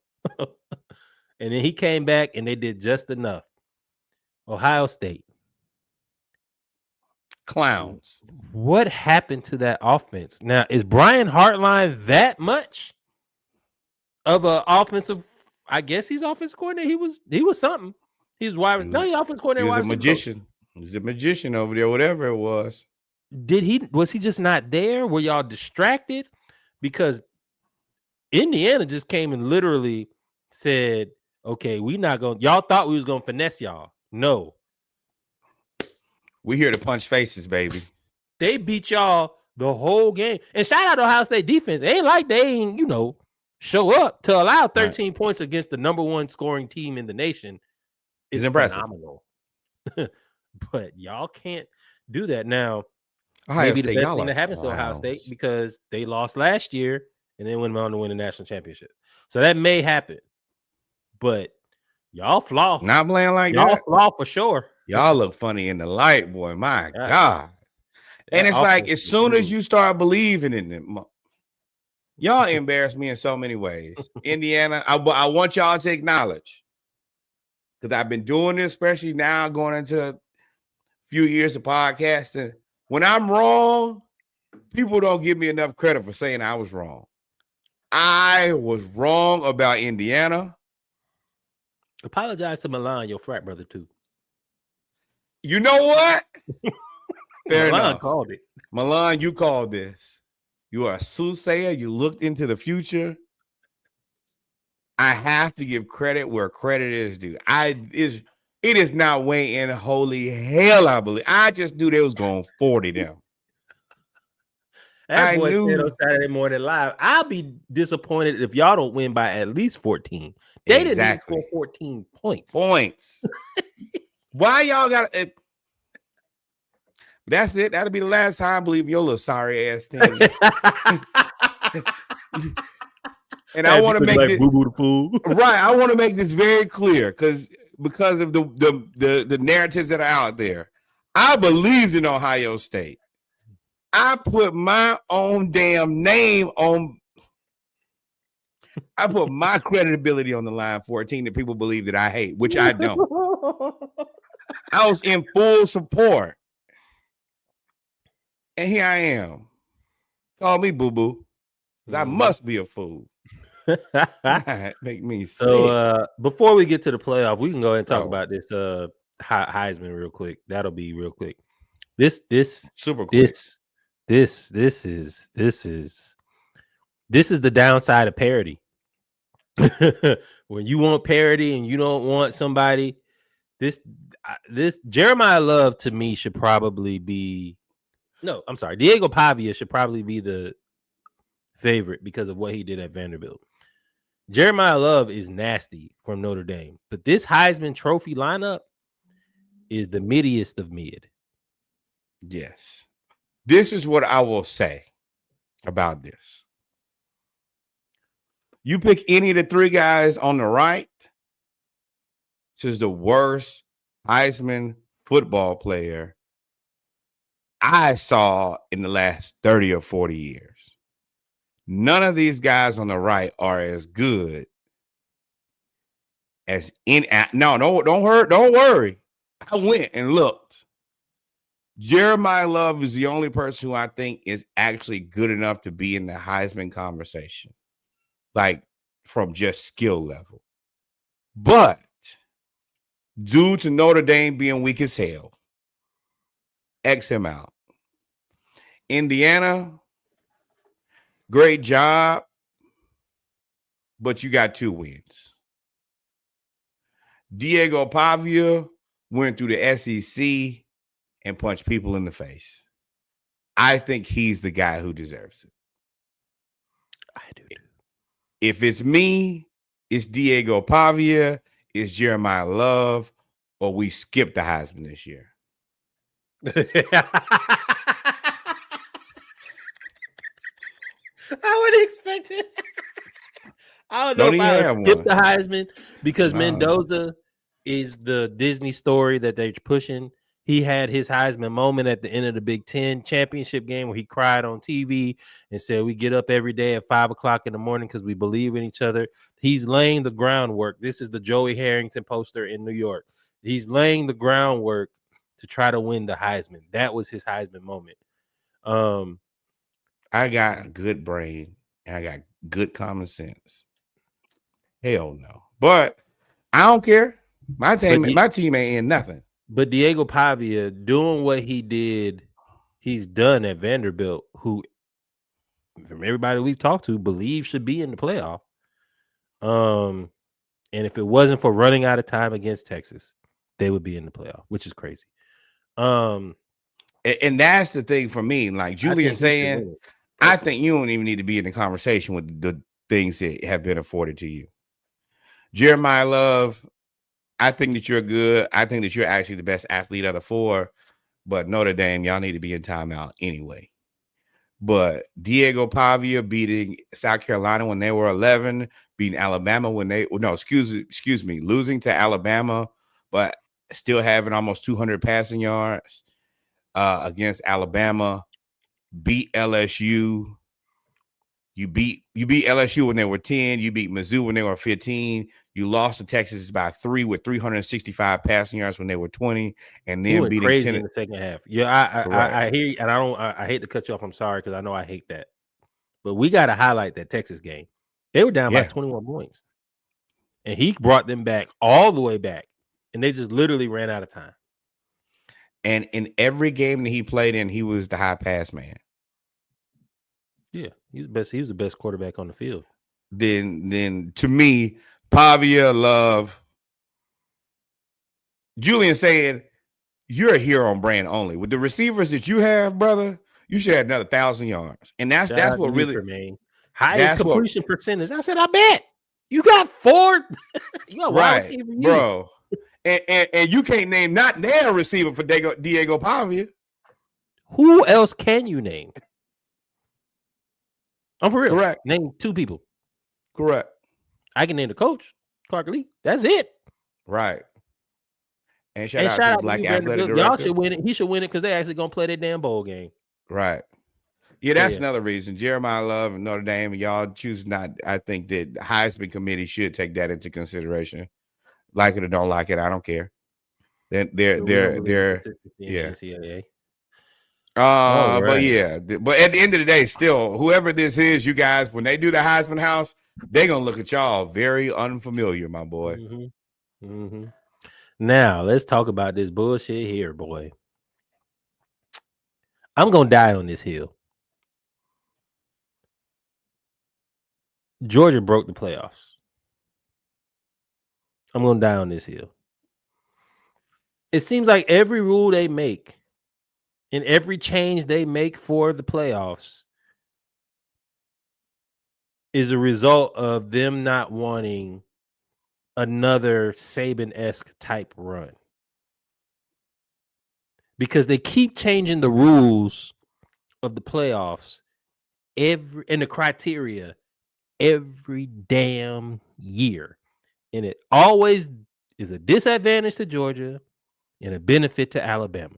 And then he came back and they did just enough. Ohio State. Clowns. What happened to that offense? Now, is Brian Hartline that much of an offensive? I guess he's offensive coordinator. He was something. He was wide. No, he's offensive coordinator. He was a magician. He was a magician over there, whatever it was. Was he just not there? Were y'all distracted? Because Indiana just came and literally said, okay, y'all thought we was going to finesse y'all. No. We here to punch faces, baby. They beat y'all the whole game. And shout out to Ohio State defense. It ain't like they ain't, show up to allow 13 points against the number 1 scoring team in the nation. Is impressive. Phenomenal. But y'all can't do that. Now, maybe the best thing that happens to Ohio State because they lost last year and then went on to win the national championship. So that may happen. But y'all flaw. Not playing like y'all that. Flaw for sure. Y'all look funny in the light, boy. My God. And it's like as soon as you start believing in them, Y'all embarrass me in so many ways. Indiana, I want y'all to acknowledge, because I've been doing this, especially now going into a few years of podcasting. When I'm wrong, people don't give me enough credit for saying I was wrong. I was wrong about Indiana. Apologize to Milan, your frat brother, too. You know what? Fair Milan enough. called it. Milan, you called this. You are a soothsayer. You looked into the future. I have to give credit where credit is due. It is not weighing holy hell, I believe. I just knew they was going 40 them. That boy said on Saturday Morning Live, I'll be disappointed if y'all don't win by at least 14. They didn't even score 14 points. Why y'all got it? That's it. That'll be the last time I believe your little sorry ass team. And I want to make like boo-boo the fool. Right. I want to make this very clear because of the narratives that are out there. I believed in Ohio State. I put my own damn name on. I put my credibility on the line for a team that people believe that I hate, which I don't. I was in full support. And here I am. Call me boo-boo. I must be a fool. Make me sick. So before we get to the playoff, we can go ahead and talk about this Heisman real quick. That'll be real quick. This super quick. This is the downside of parity. When you want parity and you don't want somebody, this Jeremiah Love to me should probably be Diego Pavia should probably be the favorite because of what he did at Vanderbilt. Jeremiah Love is nasty from Notre Dame, but this Heisman Trophy lineup is the middiest of mid. Yes. This is what I will say about this. You pick any of the three guys on the right, this is the worst Heisman football player I saw in the last 30 or 40 years. None of these guys on the right are as good as don't worry. I went and looked. Jeremiah Love is the only person who I think is actually good enough to be in the Heisman conversation, like from just skill level. But due to Notre Dame being weak as hell, X him out. Indiana, great job, but you got 2 wins. Diego Pavia went through the SEC and punched people in the face. I think he's the guy who deserves it. I do. If it's me, it's Diego Pavia, it's Jeremiah Love, or we skip the Heisman this year. I would expect it. I don't know if I would skip the Heisman because Mendoza is the Disney story that they're pushing. He had his Heisman moment at the end of the Big Ten championship game where he cried on TV and said, we get up every day at 5 o'clock in the morning because we believe in each other. He's laying the groundwork. This is the Joey Harrington poster in New York. He's laying the groundwork to try to win the Heisman. That was his Heisman moment. I got a good brain and I got good common sense. Hell no. But I don't care. My team ain't in nothing. But Diego Pavia doing what he did, he's done at Vanderbilt, who from everybody we've talked to believes should be in the playoff. And if it wasn't for running out of time against Texas, they would be in the playoff, which is crazy. And that's the thing for me. Like Julian saying, I think you don't even need to be in the conversation with the things that have been afforded to you. Jeremiah Love, I think that you're good. I think that you're actually the best athlete of the 4. But Notre Dame, y'all need to be in timeout anyway. But Diego Pavia beating South Carolina when they were 11, beating Alabama losing to Alabama, but still having almost 200 passing yards against Alabama, beat LSU. You beat LSU when they were 10. You beat Mizzou when they were 15. You lost to Texas by 3 with 365 passing yards when they were 20, and You then went beating crazy 10. in the second half. Yeah, Correct. I hear you, and I hate to cut you off. I'm sorry because I know I hate that, but we got to highlight that Texas game. They were down by 21 points, and he brought them back all the way back, and they just literally ran out of time. And in every game that he played in, he was the high pass man. Yeah, he was best. He was the best quarterback on the field. Then to me, Pavia, Love, Julian said, "You're a hero on brand only. With the receivers that you have, brother, you should have another 1,000 yards." And that's what really highest completion percentage. I said, I bet you got 4. You got wide receiver, bro. And you can't name not their receiver for Diego Pavia. Who else can you name? I'm for real. Correct. Name 2 people. Correct. I can name the coach, Clark Lee. That's it. Right. And shout out to the Black Athletic Director. Y'all should win it. He should win it because they actually gonna play their damn bowl game. Right. Yeah, that's another reason. Jeremiah Love and Notre Dame, y'all choose not. I think that the Heisman committee should take that into consideration. Like it or don't like it, I don't care. They're NCAA. But yeah, but at the end of the day, still, whoever this is, you guys, when they do the Heisman House, they're gonna look at y'all very unfamiliar, my boy. Mm-hmm. Mm-hmm. Now let's talk about this bullshit here, boy. I'm gonna die on this hill. Georgia broke the playoffs. I'm gonna die on this hill. It seems like every rule they make and every change they make for the playoffs is a result of them not wanting another Saban-esque type run. Because they keep changing the rules of the playoffs and the criteria every damn year. And it always is a disadvantage to Georgia and a benefit to Alabama.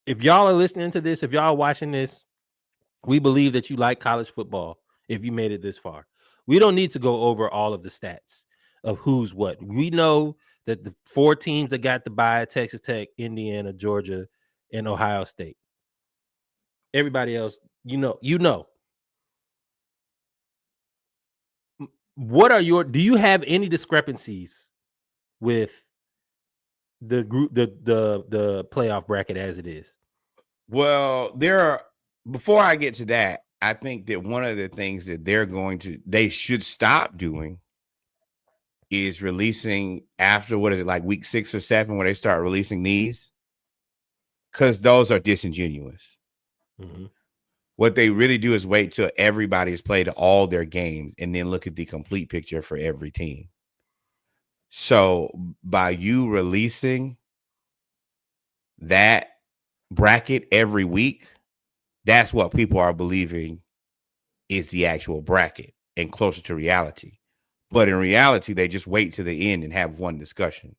If y'all are listening to this, if y'all are watching this, we believe that you like college football if you made it this far. We don't need to go over all of the stats of who's what. We know that the 4 teams that got the bye, Texas Tech, Indiana, Georgia, and Ohio State. Everybody else, you know. What are do you have any discrepancies with the group, the playoff bracket as it is? Well, before I get to that, I think that one of the things that they should stop doing is releasing after, like week 6 or 7, where they start releasing these, because those are disingenuous. Mm-hmm. What they really do is wait till everybody's played all their games and then look at the complete picture for every team. So by you releasing that bracket every week, that's what people are believing is the actual bracket and closer to reality. But in reality, they just wait to the end and have one discussion.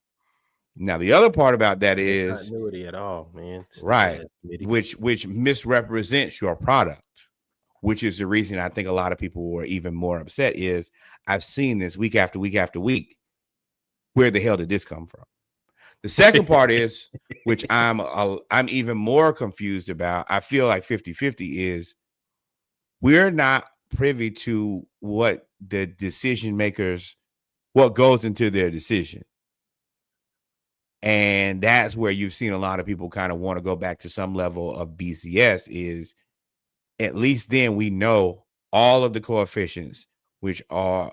Now, the other part about that is continuity at all, man. Right, which misrepresents your product, which is the reason I think a lot of people were even more upset. Is I've seen this week after week after week. Where the hell did this come from? The second part is, which I'm even more confused about. I feel like 50-50 is we're not privy to what the decision makers, what goes into their decision. And that's where you've seen a lot of people kind of want to go back to some level of BCS, is at least then we know all of the coefficients, which are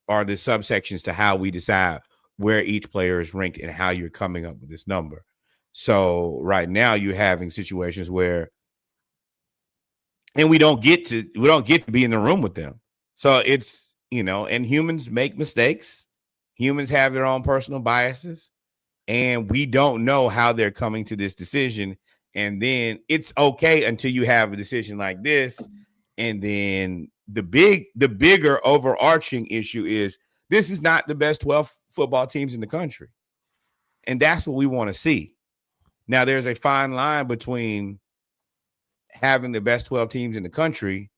the subsections to how we decide where each player is ranked and how you're coming up with this number. So right now you're having situations where, and we don't get to be in the room with them. So it's, and humans make mistakes. Humans have their own personal biases, and we don't know how they're coming to this decision. And then it's okay until you have a decision like this. And then the bigger overarching issue is this is not the best 12 football teams in the country. And that's what we want to see. Now, there's a fine line between having the best 12 teams in the country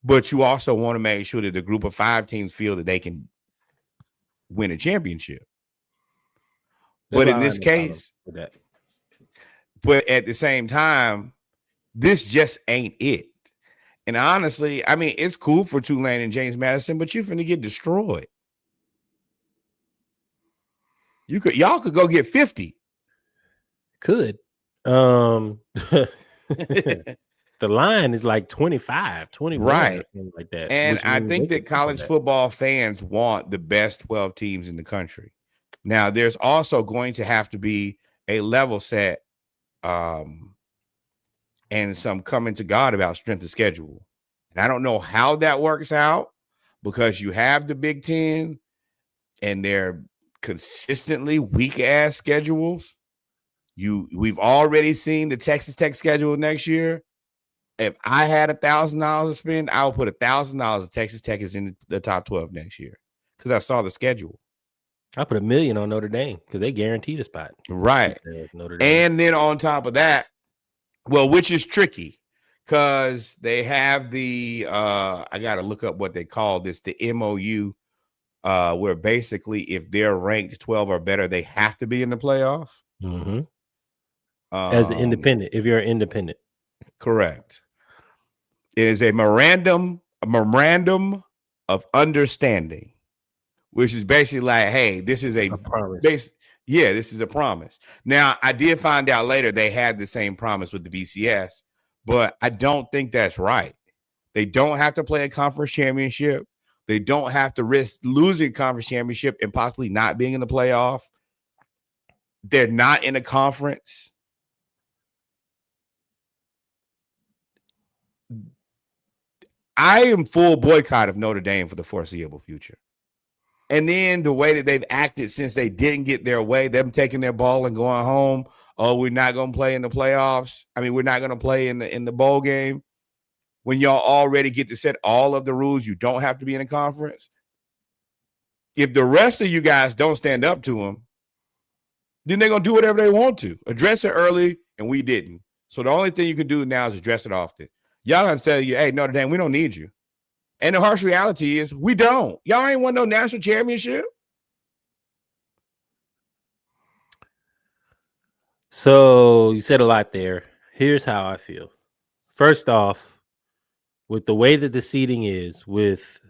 but you also want to make sure that the group of 5 teams feel that they can win a championship. But in this case, but at the same time, this just ain't it. And honestly, I mean, it's cool for Tulane and James Madison, but you're finna get destroyed. Y'all could go get 50. Could. The line is like 25, 21, right? Or something like that. And I think that college football fans want the best 12 teams in the country. Now, there's also going to have to be a level set and some coming to God about strength of schedule. And I don't know how that works out because you have the Big Ten and their consistently weak ass schedules. We've already seen the Texas Tech schedule next year. If I had $1,000 to spend, I would put $1,000. Texas Tech is in the top 12 next year because I saw the schedule. I put $1 million on Notre Dame because they guaranteed a spot. Right. And then on top of that, well, which is tricky because they have the I got to look up what they call this, the MOU, where basically if they're ranked 12 or better, they have to be in the playoff. Mm-hmm. As an independent, if you're an independent. Correct. It is a memorandum of understanding, which is basically like, hey, this is a promise. This is a promise. Now, I did find out later they had the same promise with the BCS, but I don't think that's right. They don't have to play a conference championship. They don't have to risk losing conference championship and possibly not being in the playoff. They're not in a conference. I am full boycott of Notre Dame for the foreseeable future. And then the way that they've acted since they didn't get their way, them taking their ball and going home. Oh, we're not going to play in the playoffs. I mean, we're not going to play in the bowl game. When y'all already get to set all of the rules, you don't have to be in a conference. If the rest of you guys don't stand up to them, then they're going to do whatever they want to. Address it early, and we didn't. So the only thing you can do now is address it often. Y'all gonna tell you, hey, Notre Dame, we don't need you. And the harsh reality is we don't. Y'all ain't won no national championship. So you said a lot there. Here's how I feel. First off, with the way that the seeding is, with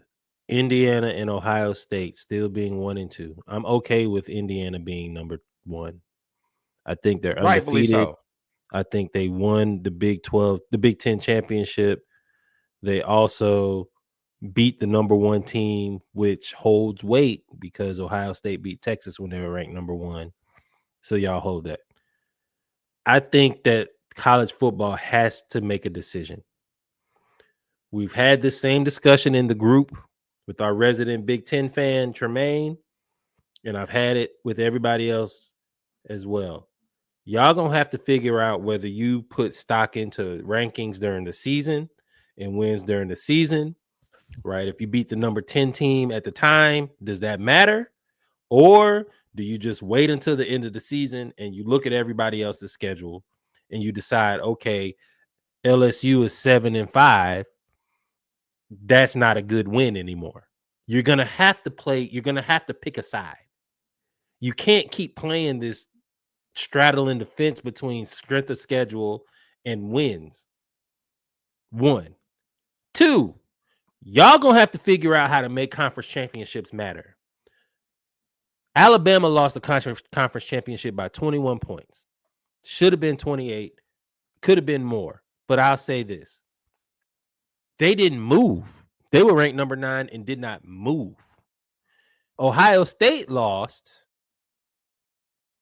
Indiana and Ohio State still being 1 and 2, I'm okay with Indiana being number 1. I think they're undefeated. Rightfully so. I think they won the Big 12, the Big 10 championship. They also beat the number 1 team, which holds weight because Ohio State beat Texas when they were ranked number 1. So y'all hold that. I think that college football has to make a decision. We've had this same discussion in the group with our resident Big 10 fan, Tremaine, and I've had it with everybody else as well. Y'all gonna have to figure out whether you put stock into rankings during the season and wins during the season, right? If you beat the number 10 team at the time, does that matter? Or do you just wait until the end of the season and you look at everybody else's schedule and you decide, okay, LSU is 7-5. That's not a good win anymore. You're gonna have to pick a side. You can't keep playing this straddling the fence between strength of schedule and wins. 1. 2, y'all gonna have to figure out how to make conference championships matter. Alabama lost the conference championship by 21 points. Should have been 28. Could have been more. But I'll say this. They didn't move. They were ranked number 9 and did not move. Ohio State lost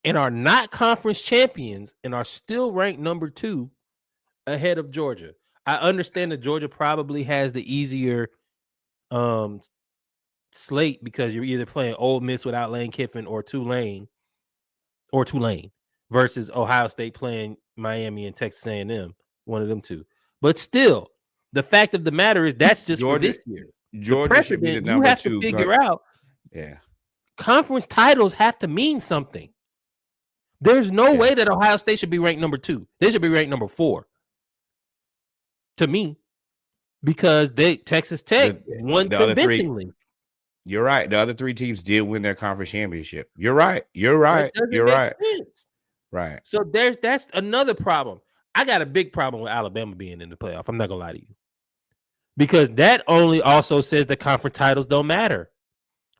and are not conference champions and are still ranked number 2 ahead of Georgia. I understand that Georgia probably has the easier slate because you're either playing Ole Miss without Lane Kiffin or Tulane versus Ohio State playing Miami and Texas A&M, one of them two. But still, the fact of the matter is that's just Georgia, for this year. Georgia should be the number 2. You have to figure out. Yeah. Conference titles have to mean something. There's no way that Ohio State should be ranked number 2. They should be ranked number 4. To me. because Texas Tech won the other three. convincingly. You're right. The other 3 teams did win their conference championship. You're right. You're right. That doesn't You're make right. sense. Right. So that's another problem. I got a big problem with Alabama being in the playoff. I'm not gonna lie to you, because that only also says the conference titles don't matter.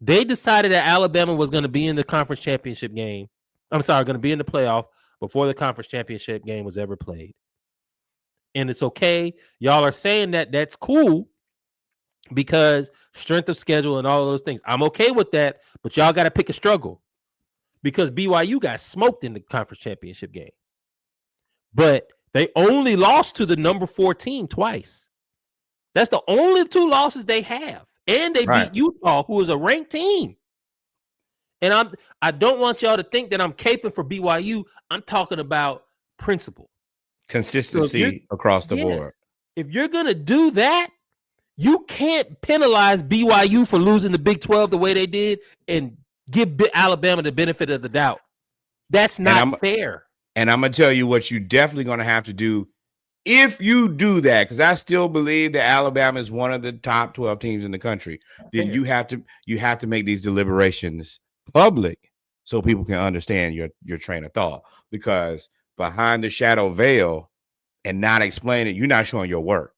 They decided that Alabama was going to be in the conference championship game. I'm sorry, going to be in the playoff before the conference championship game was ever played. And it's okay. Y'all are saying that that's cool because strength of schedule and all of those things. I'm okay with that, but y'all got to pick a struggle because BYU got smoked in the conference championship game. But they only lost to the number 4 team twice. That's the only 2 losses they have. And they beat Utah, who is a ranked team. And I don't want y'all to think that I'm caping for BYU. I'm talking about principle. Consistency across the board. If you're going to do that, you can't penalize BYU for losing the Big 12 the way they did and give Alabama the benefit of the doubt. That's not fair. And I'm going to tell you what you're definitely going to have to do if you do that, because I still believe that Alabama is one of the top 12 teams in the country. Then you have to make these deliberations public so people can understand your train of thought. Because behind the shadow veil and not explaining it, you're not showing your work.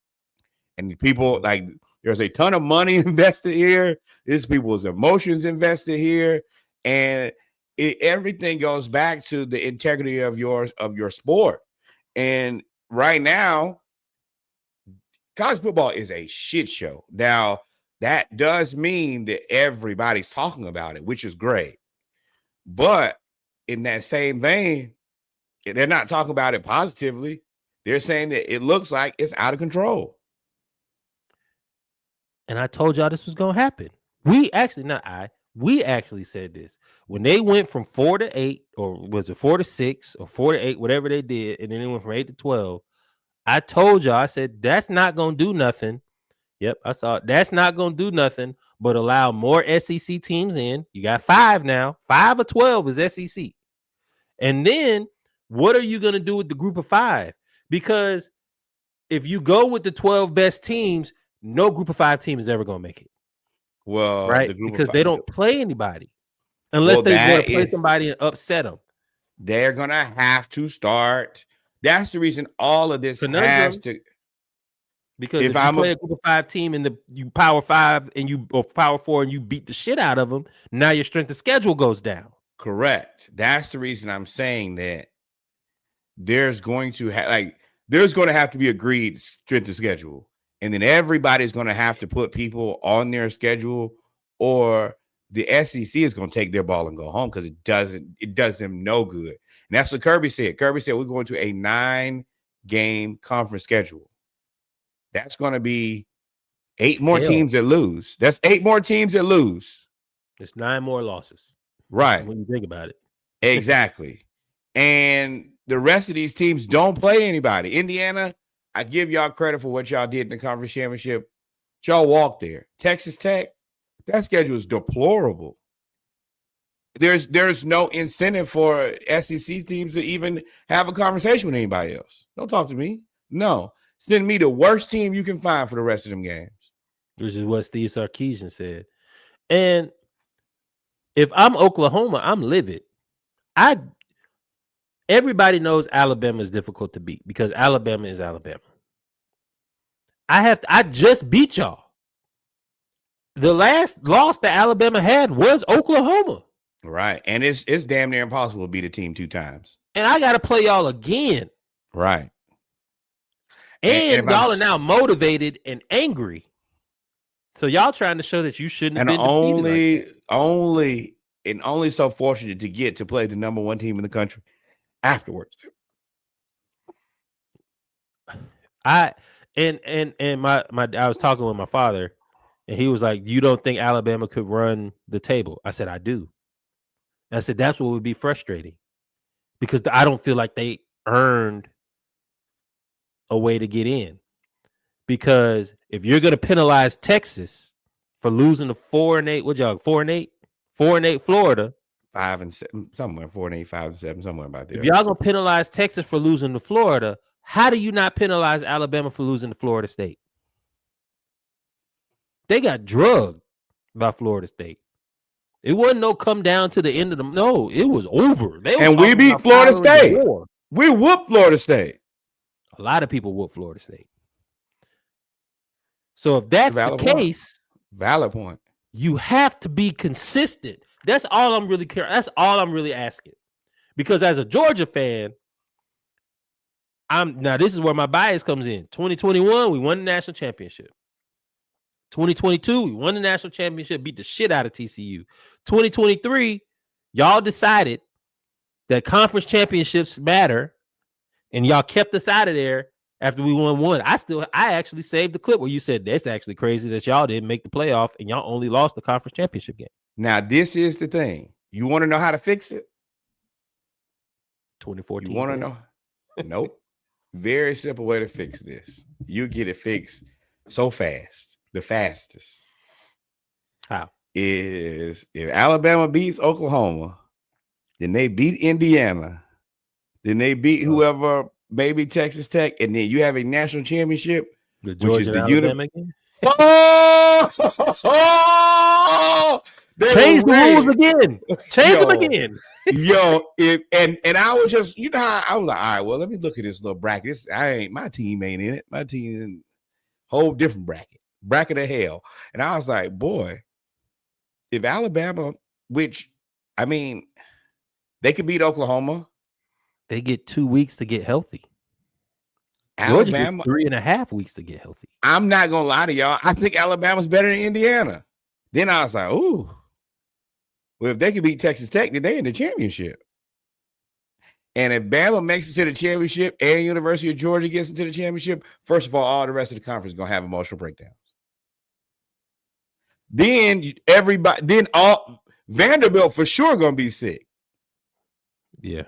And people, like, there's a ton of money invested here. There's people's emotions invested here, and everything goes back to the integrity of your sport. And right now, college football is a shit show. Now, that does mean that everybody's talking about it, which is great. But in that same vein, they're not talking about it positively. They're saying that it looks like it's out of control. And I told y'all this was going to happen. We actually said this. When they went from 4 to 8, or was it 4 to 6 or 4 to 8, whatever they did, and then they went from 8 to 12, I told y'all, I said, that's not going to do nothing. Yep, I saw it. That's not going to do nothing but allow more SEC teams in. You got 5 now. 5 of 12 is SEC. And then what are you going to do with the group of 5? Because if you go with the 12 best teams, no group of 5 team is ever going to make it. Well, right? Because they don't play anybody unless they want to play somebody and upset them. They're going to have to start. That's the reason all of this has to. Because if you play a group of 5 team and you power 5 and you or power 4 and you beat the shit out of them, now your strength of schedule goes down. Correct. That's the reason I'm saying that there's going to have to be agreed strength of schedule. And then everybody's going to have to put people on their schedule, or the SEC is going to take their ball and go home because it does them no good. And that's what Kirby said. Kirby said we're going to a 9-game conference schedule. That's going to be 8 more teams that lose. That's 8 more teams that lose. It's 9 more losses. Right. When you think about it. Exactly. And the rest of these teams don't play anybody. Indiana, I give y'all credit for what y'all did in the conference championship. Y'all walked there. Texas Tech, that schedule is deplorable. There's no incentive for SEC teams to even have a conversation with anybody else. Don't talk to me. No. Send me the worst team you can find for the rest of them games. Which is what Steve Sarkisian said. And if I'm Oklahoma, I'm livid. Everybody knows Alabama is difficult to beat because Alabama is Alabama. I just beat y'all. The last loss that Alabama had was Oklahoma. Right. And it's damn near impossible to beat a team 2 times. And I got to play y'all again. Right. And y'all are now motivated and angry. So y'all trying to show that you shouldn't have been only so fortunate to get to play the number 1 team in the country afterwards. I was talking with my father, and he was like, "You don't think Alabama could run the table?" I said, "I do." And I said, "That's what would be frustrating because I don't feel like they earned a way to get in. Because if you're going to penalize Texas for losing to 4-8, what y'all 4-8, 4-8 Florida, 5-7, somewhere 4-8, 5-7, somewhere about there. If y'all gonna penalize Texas for losing to Florida, how do you not penalize Alabama for losing to Florida State? They got drugged by Florida State. It wasn't no come down to the end of the. No, it was over. They were And we beat Florida State. We whooped Florida State. A lot of people whooped Florida State. So if that's the case, valid point. You have to be consistent. That's all I'm really caring. That's all I'm really asking. Because as a Georgia fan, now this is where my bias comes in. 2021, we won the national championship. 2022, we won the national championship, beat the shit out of TCU. 2023, y'all decided that conference championships matter, and y'all kept us out of there after we won one. I actually saved the clip where you said that's actually crazy that y'all didn't make the playoff and y'all only lost the conference championship game. Now, this is the thing. You want to know how to fix it? 2014. You want to know? Nope. Very simple way to fix this. You get it fixed so fast. The fastest. How? Is if Alabama beats Oklahoma, then they beat Indiana, then they beat whoever, maybe Texas Tech, and then you have a national championship, which is the Alabama game. Change the rules again. Change them again. And I was just, you know how I was like, all right, well, let me look at this little bracket. My team ain't in it. My team in a whole different bracket of hell. And I was like, boy, if Alabama, which I mean, they could beat Oklahoma. They get 2 weeks to get healthy. Alabama Georgia gets 3.5 weeks to get healthy. I'm not gonna lie to y'all. I think Alabama's better than Indiana. Then I was like, ooh. Well, if they could beat Texas Tech, then they in the championship. And if Bama makes it to the championship and University of Georgia gets into the championship, first of all the rest of the conference is gonna have emotional breakdowns. Then Vanderbilt for sure gonna be sick. Yeah.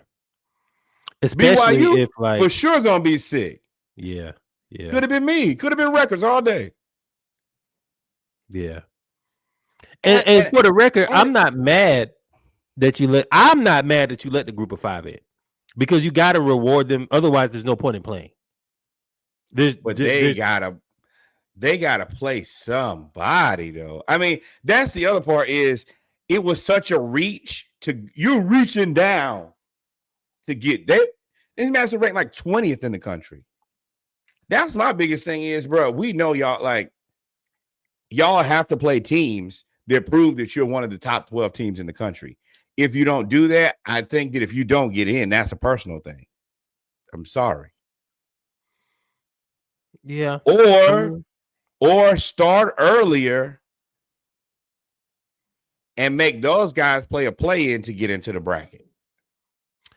Especially BYU if for sure gonna be sick. Yeah. Could have been me. Could have been records all day. Yeah. And for the record, I'm not mad that you let the group of 5 in, because you got to reward them. Otherwise, there's no point in playing. They gotta play somebody though. I mean, that's the other part is it was such a reach to you reaching down to get that. This man's ranked like 20th in the country. That's my biggest thing is, bro. We know y'all have to play teams that prove that you're one of the top 12 teams in the country. If you don't do that, I think that if you don't get in, that's a personal thing. I'm sorry. Yeah. Or start earlier and make those guys play a play-in to get into the bracket.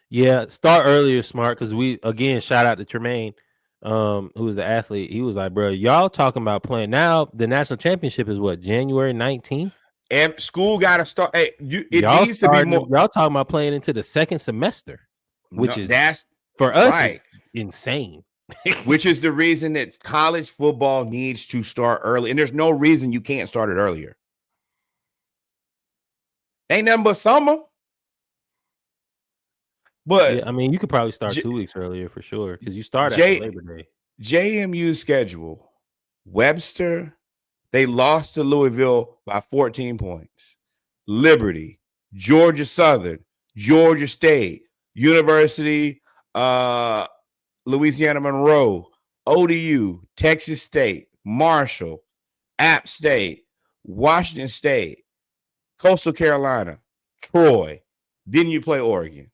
Yeah, start earlier, smart, because we, again, shout out to Tremaine, who was the athlete. He was like, bro, y'all talking about playing. Now, the national championship is what, January 19th? And school got to start. Hey, y'all needs to be more. Y'all talking about playing into the second semester, which that's for us right. Is insane. Which is the reason that college football needs to start early. And there's no reason you can't start it earlier. Ain't nothing but summer. But yeah, I mean, you could probably start 2 weeks earlier for sure, because you start after Labor Day. JMU's schedule, Webster, they lost to Louisville by 14 points. Liberty, Georgia Southern, Georgia State, University, Louisiana Monroe, ODU, Texas State, Marshall, App State, Washington State, Coastal Carolina, Troy. Then you play Oregon.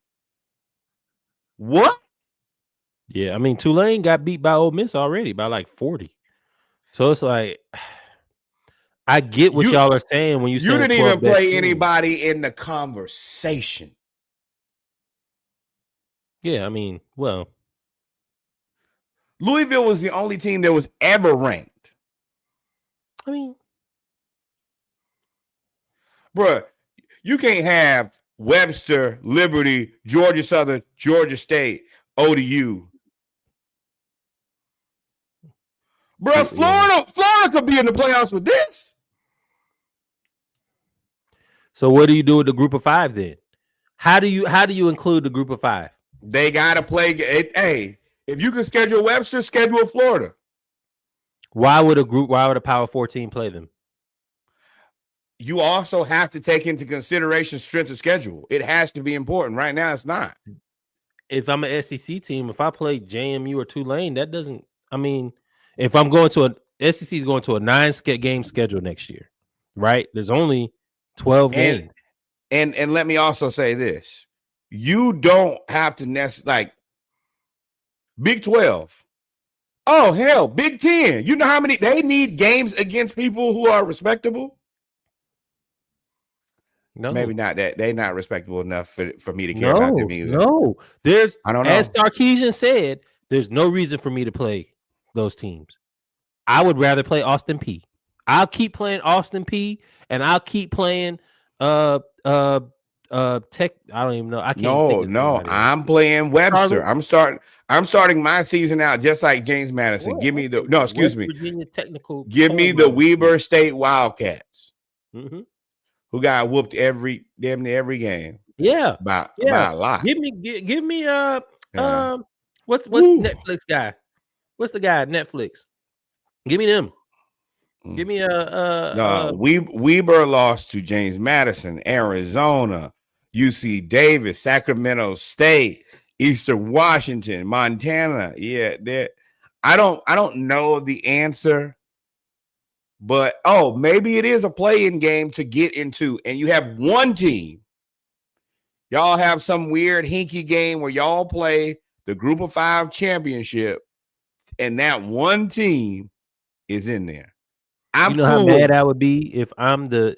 What? Yeah, I mean, Tulane got beat by Ole Miss already by like 40. So it's like, I get what y'all are saying when you say you didn't even play anybody in the conversation. Yeah, I mean, well, Louisville was the only team that was ever ranked. I mean, bro, you can't have Webster, Liberty, Georgia Southern, Georgia State, ODU. Bro, Florida could be in the playoffs with this. So what do you do with the group of 5 then? How do you include the group of 5? They gotta play. Hey, if you can schedule Webster, schedule Florida. Why would a Power 4 team play them? you also have to take into consideration strength of schedule. It has to be important. Right now, it's not. If I'm an SEC team, if I play JMU or Tulane, that doesn't. I mean, if I'm going to SEC is going to a 9-game schedule next year, right? There's only 12 games. And let me also say this: you don't have to like Big 12. Oh hell, Big 10. You know how many they need games against people who are respectable? No, maybe not that they're not respectable enough for me to care about them either. No, I don't know. As Sarkisian said, there's no reason for me to play those teams. I would rather play Austin P. I'll keep playing Austin P, and I'll keep playing Tech. I don't even know. I can't. No. I'm playing Webster. Charlotte? I'm starting my season out just like James Madison. What? Give me the no. Excuse me. Virginia Technical. Give me the Weber State Wildcats, who got whooped every damn near every game. Yeah, by a lot. Give me what's Netflix guy? What's the guy at Netflix? Give me them. Give me Weber lost to James Madison, Arizona, UC Davis, Sacramento State, Eastern Washington, Montana. Yeah, I don't know the answer, but maybe it is a play-in game to get into, and you have one team. Y'all have some weird hinky game where y'all play the Group of 5 championship, and that one team is in there. You know how mad I would be if I'm the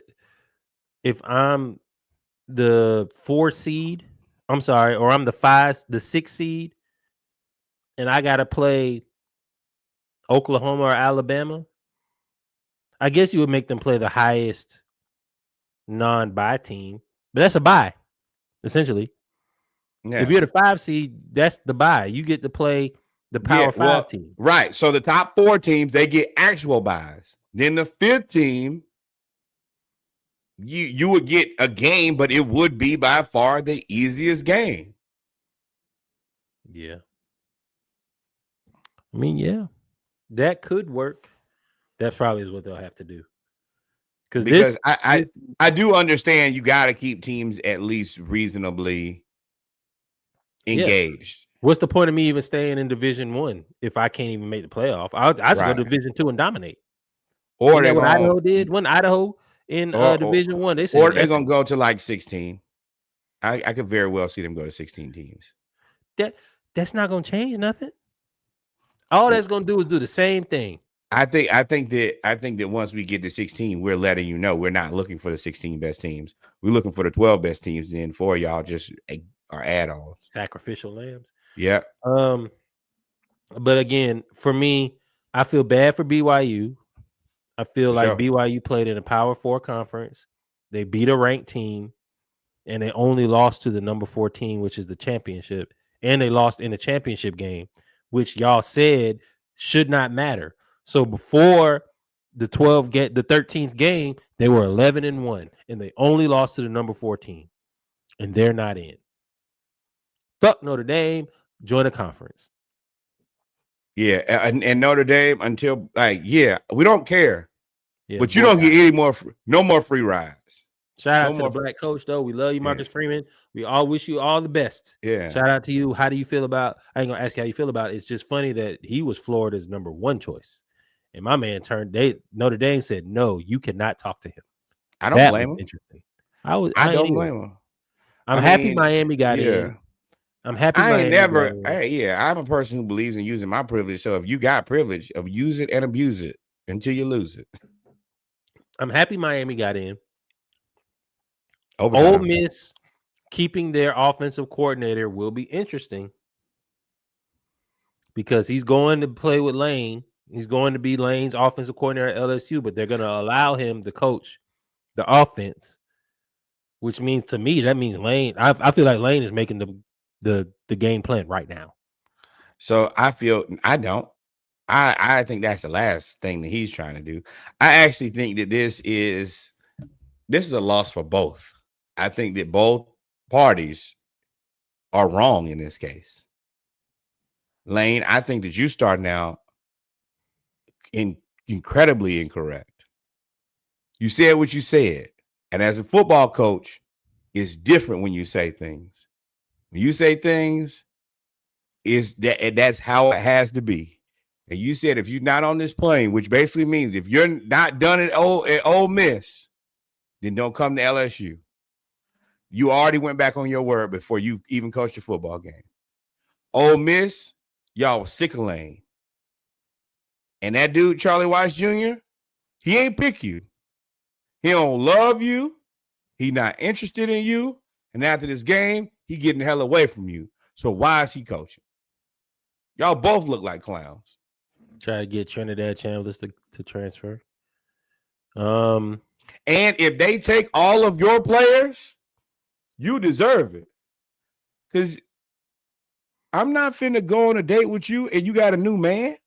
4 seed. I'm sorry, or I'm the 6 seed, and I gotta play Oklahoma or Alabama. I guess you would make them play the highest non-bye team, but that's a bye, essentially. Yeah. If you're the 5 seed, that's the bye. You get to play the Power 5 team. Right. So the top 4 teams, they get actual byes. Then the 5th team, you would get a game, but it would be by far the easiest game. Yeah. I mean, yeah, that could work. That probably is what they'll have to do. Because I do understand you got to keep teams at least reasonably engaged. Yeah. What's the point of me even staying in Division 1 if I can't even make the playoff? I'll just go to Division 2 and dominate. Or what Idaho did when Idaho in Division 1, they said, or they're gonna go to like 16. I could very well see them go to 16 teams. That's not gonna change nothing. All that's gonna do is do the same thing. I think that once we get to 16, we're letting you know we're not looking for the 16 best teams. We're looking for the 12 best teams. And then 4 y'all just are add-ons, sacrificial lambs. Yeah. But again, for me, I feel bad for BYU. I feel like BYU played in a Power 4 conference. They beat a ranked team, and they only lost to the number 14, which is the championship. And they lost in the championship game, which y'all said should not matter. So before the 13th game, they were 11-1, and they only lost to the number 14, and they're not in. Fuck Notre Dame, join a conference. Yeah, and Notre Dame until we don't care. Yeah, but you don't get no more free rides. Shout out to the black coach, though. We love you, Marcus Freeman. We all wish you all the best. Yeah. Shout out to you. How do you feel about? I ain't gonna ask you how you feel about it. It's just funny that he was Florida's number 1 choice, and my man Notre Dame said, "No, you cannot talk to him." I don't blame him. Interesting. I don't blame him. I'm happy Miami got in. I'm happy. I'm a person who believes in using my privilege. So if you got privilege, use it and abuse it until you lose it. I'm happy Miami got in. Ole Miss keeping their offensive coordinator will be interesting because he's going to play with Lane. He's going to be Lane's offensive coordinator at LSU, but they're going to allow him to coach the offense, which means to me, that means Lane. I feel like Lane is making the game plan right now. So I think that's the last thing that he's trying to do. I actually think that this is a loss for both. I think that both parties are wrong in this case. Lane, I think that you starting out incredibly incorrect. You said what you said. And as a football coach, it's different when you say things. When you say things, that's how it has to be. And you said if you're not on this plane, which basically means if you're not done at Ole Miss, then don't come to LSU. You already went back on your word before you even coached your football game. Ole Miss, y'all was sick of Lane. And that dude, Charlie Weiss Jr., he ain't pick you. He don't love you. He not interested in you. And after this game, he getting the hell away from you. So why is he coaching? Y'all both look like clowns. Try to get Trinidad Chambliss to transfer. And if they take all of your players, you deserve it. Because I'm not finna go on a date with you and you got a new man.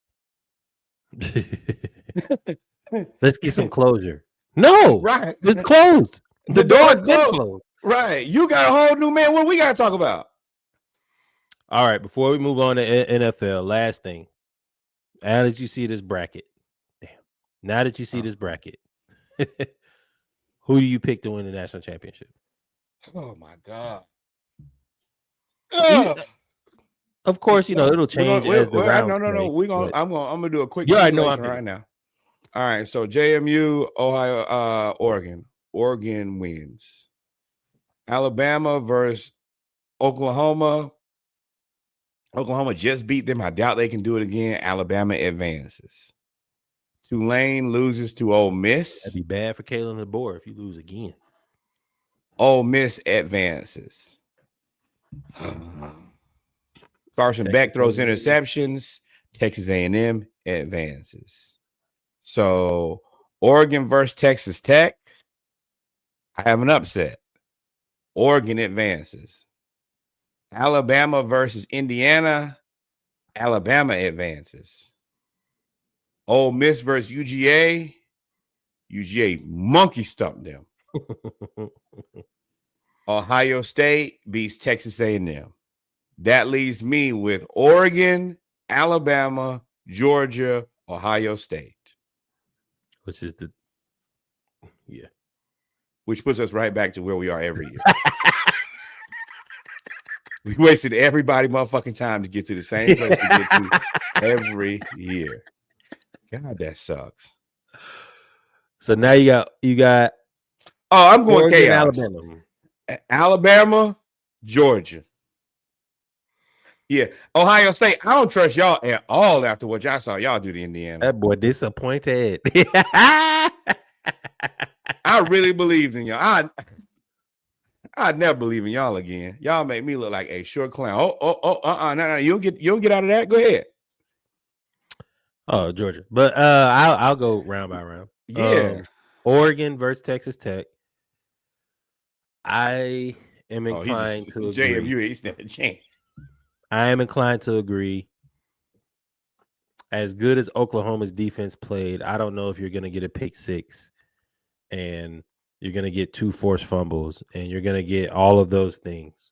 Let's get some closure. No, right. It's closed. The door's been closed. Right. You got a whole new man. What we got to talk about? All right. Before we move on to NFL, last thing. Now that you see this bracket, now that you see this bracket, who do you pick to win the national championship? Oh my God! Of course, it'll change as the rounds No. I'm gonna do a quick simulation right now. All right, so JMU, Ohio, Oregon. Oregon wins. Alabama versus Oklahoma. Oklahoma just beat them. I doubt they can do it again. Alabama advances. Tulane loses to Ole Miss. That'd be bad for Kalen DeBoer if you lose again. Ole Miss advances. Carson Beck throws interceptions. Texas A&M advances. So Oregon versus Texas Tech. I have an upset. Oregon advances. Alabama versus Indiana. Alabama advances. Ole Miss versus UGA. UGA monkey stumped them. Ohio State beats Texas A&M. That leaves me with Oregon, Alabama, Georgia, Ohio State. Which is which puts us right back to where we are every year. We wasted everybody motherfucking time to get to the same place we get to every year. God, that sucks. So now you got. Oh, I'm going Oregon, chaos. Alabama, Georgia. Yeah, Ohio State. I don't trust y'all at all after what y'all saw y'all do to Indiana. That boy disappointed. I really believed in y'all. I'd never believe in y'all again. Y'all make me look like a short clown. No. You don't get out of that. Go ahead. Oh, Georgia. But I'll go round by round. Yeah. Oregon versus Texas Tech. I am inclined to agree. JMU, he's never changed. I am inclined to agree. As good as Oklahoma's defense played, I don't know if you're going to get a pick six and you're going to get 2 forced fumbles and you're going to get all of those things.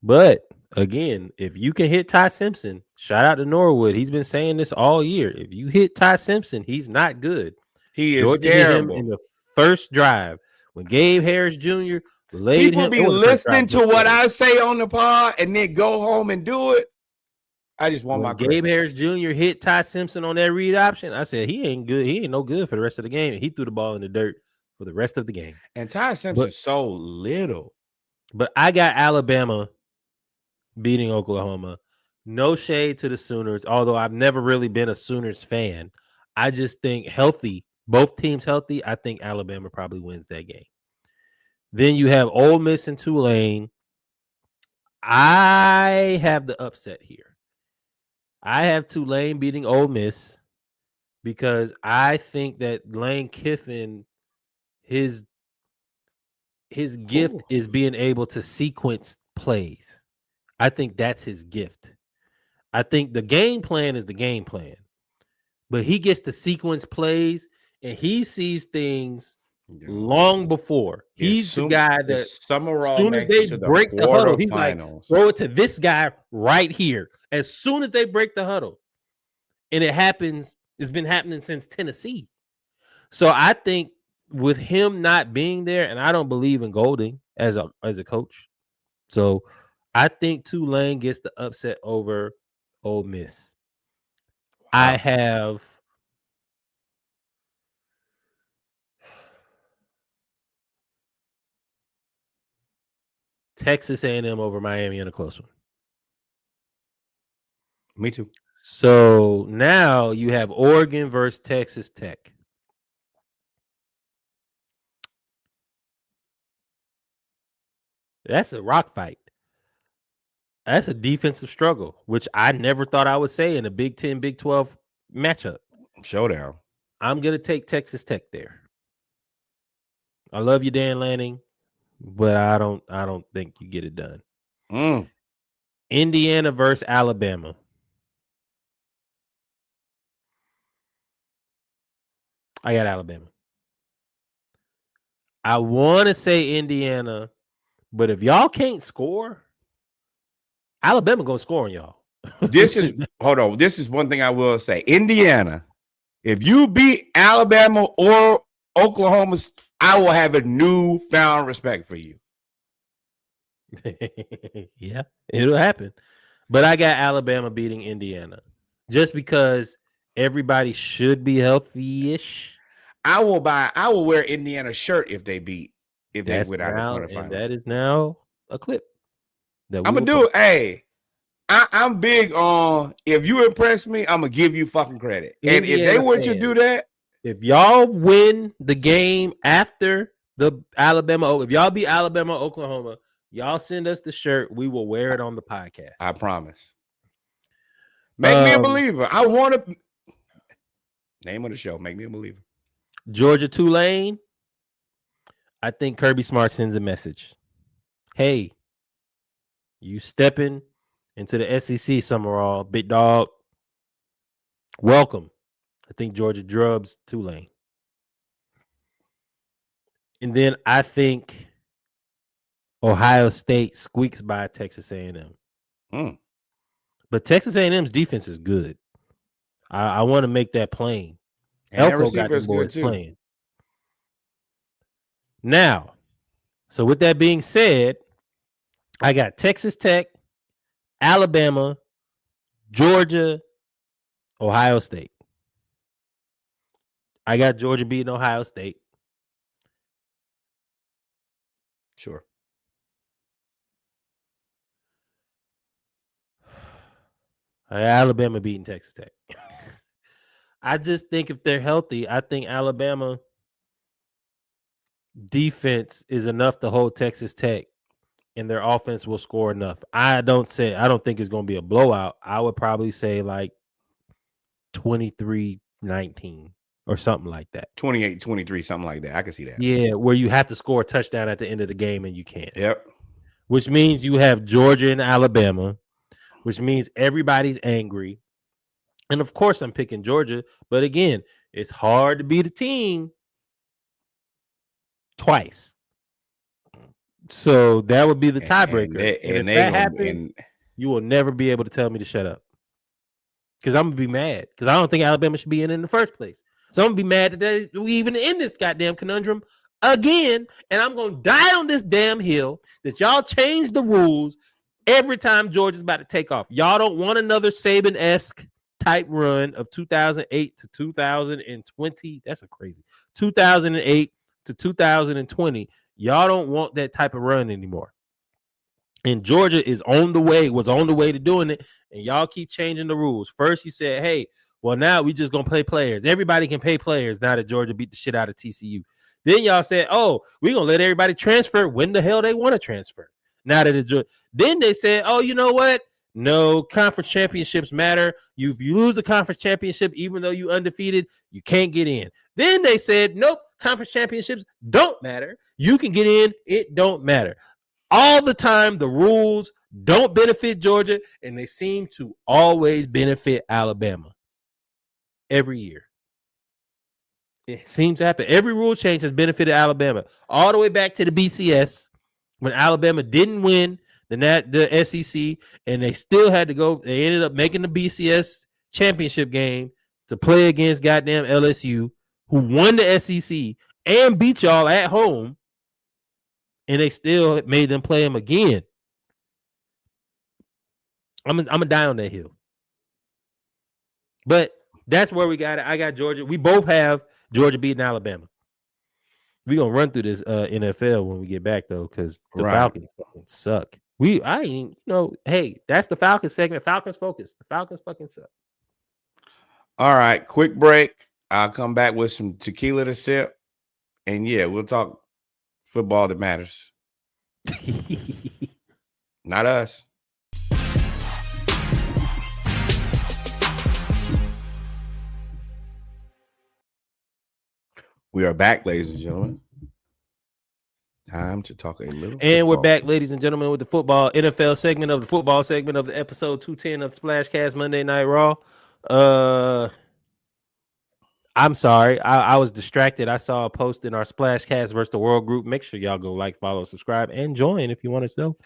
But again, if you can hit Ty Simpson, shout out to Norwood. He's been saying this all year. If you hit Ty Simpson, he's not good. He is Georgia terrible. Hit him in the first drive when Gabe Harris Jr. laid People him. People be listening to what I say on the pod and then go home and do it. I just want my Gabe Harris Jr. hit Ty Simpson on that read option. I said he ain't good. He ain't no good for the rest of the game. And he threw the ball in the dirt for the rest of the game. And Ty Simpson's so little. But I got Alabama beating Oklahoma. No shade to the Sooners, although I've never really been a Sooners fan. I just think healthy, both teams healthy, I think Alabama probably wins that game. Then you have Ole Miss and Tulane. I have the upset here. I have Tulane beating Ole Miss because I think that Lane Kiffin, his gift is being able to sequence plays. I think that's his gift. I think the game plan is the game plan, but he gets to sequence plays and he sees things long before. He's the guy that as soon as they break the huddle, he's like, throw it to this guy right here. As soon as they break the huddle, and it happens, it's been happening since Tennessee. So I think with him not being there, and I don't believe in Golding as a coach. So I think Tulane gets the upset over Ole Miss. Wow. I have Texas A&M over Miami in a close one. Me too. So now you have Oregon versus Texas Tech. That's a rock fight. That's a defensive struggle, which I never thought I would say in a Big 10, Big 12 matchup. Showdown. I'm going to take Texas Tech there. I love you, Dan Lanning, but I don't think you get it done. Indiana versus Alabama. I got Alabama. I want to say Indiana, but if y'all can't score, Alabama going to score on y'all. This is one thing I will say. Indiana, if you beat Alabama or Oklahoma, I will have a newfound respect for you. Yeah, it'll happen. But I got Alabama beating Indiana just because everybody should be healthy-ish. I will wear Indiana shirt if they win out of the quarterfinals. And that is now a clip. I'm gonna do it. Hey, I'm big on if you impress me, I'm gonna give you fucking credit. And if they were to do that, if y'all win the game after the Alabama, if y'all beat Alabama, Oklahoma, y'all send us the shirt. We will wear it on the podcast. I promise. Make me a believer. I want to. Name of the show. Make me a believer. Georgia Tulane. I think Kirby Smart sends a message. Hey, you stepping into the SEC, Summerall, big dog. Welcome. I think Georgia drubs Tulane. And then I think Ohio State squeaks by Texas A&M. But Texas A&M's defense is good. I want to make that plain. Elko got the boys playing. Now, so with that being said, I got Texas Tech, Alabama, Georgia, Ohio State. I got Georgia beating Ohio State. Sure. Alabama beating Texas Tech. I just think if they're healthy, I think Alabama defense is enough to hold Texas Tech, and their offense will score enough. I don't think it's going to be a blowout. I would probably say like 23-19 or something like that. 28-23, something like that. I can see that. Yeah, where you have to score a touchdown at the end of the game, and you can't. Yep. Which means you have Georgia and Alabama, which means everybody's angry. And of course, I'm picking Georgia. But again, it's hard to beat a team twice. So that would be the tiebreaker. And if that happens, you will never be able to tell me to shut up. Because I'm going to be mad. Because I don't think Alabama should be in the first place. So I'm going to be mad that we even in this goddamn conundrum again. And I'm going to die on this damn hill that y'all change the rules every time Georgia's about to take off. Y'all don't want another Saban-esque type run of 2008 to 2020. That's a crazy 2008 to 2020. Y'all don't want that type of run anymore. And Georgia was on the way to doing it. And y'all keep changing the rules. First, you said, hey, well, now we just going to play players. Everybody can pay players now that Georgia beat the shit out of TCU. Then y'all said, oh, we're going to let everybody transfer when the hell they want to transfer. Now that it's Georgia. Then they said, oh, you know what? No, conference championships matter. If you lose a conference championship, even though you undefeated, you can't get in. Then they said, nope, conference championships don't matter. You can get in. It don't matter. All the time, the rules don't benefit Georgia, and they seem to always benefit Alabama. Every year. It seems to happen. Every rule change has benefited Alabama. All the way back to the BCS, when Alabama didn't win the SEC, and they still had to go. They ended up making the BCS championship game to play against goddamn LSU, who won the SEC and beat y'all at home, and they still made them play them again. I'm gonna die on that hill. But that's where we got it. I got Georgia. We both have Georgia beating Alabama. We're gonna run through this NFL when we get back though, because the Falcons fucking suck. Hey, that's the Falcons segment. Falcons Focus. The Falcons fucking suck. All right, quick break. I'll come back with some tequila to sip. And yeah, we'll talk football that matters. Not us. We are back, ladies and gentlemen. Time to talk a little. And we're back, ladies and gentlemen, with the football NFL segment of the football segment of the episode 210 of the SplashCast Monday Night Raw. I'm sorry. I was distracted. I saw a post in our SplashCast versus the World group. Make sure y'all go like, follow, subscribe, and join if you want to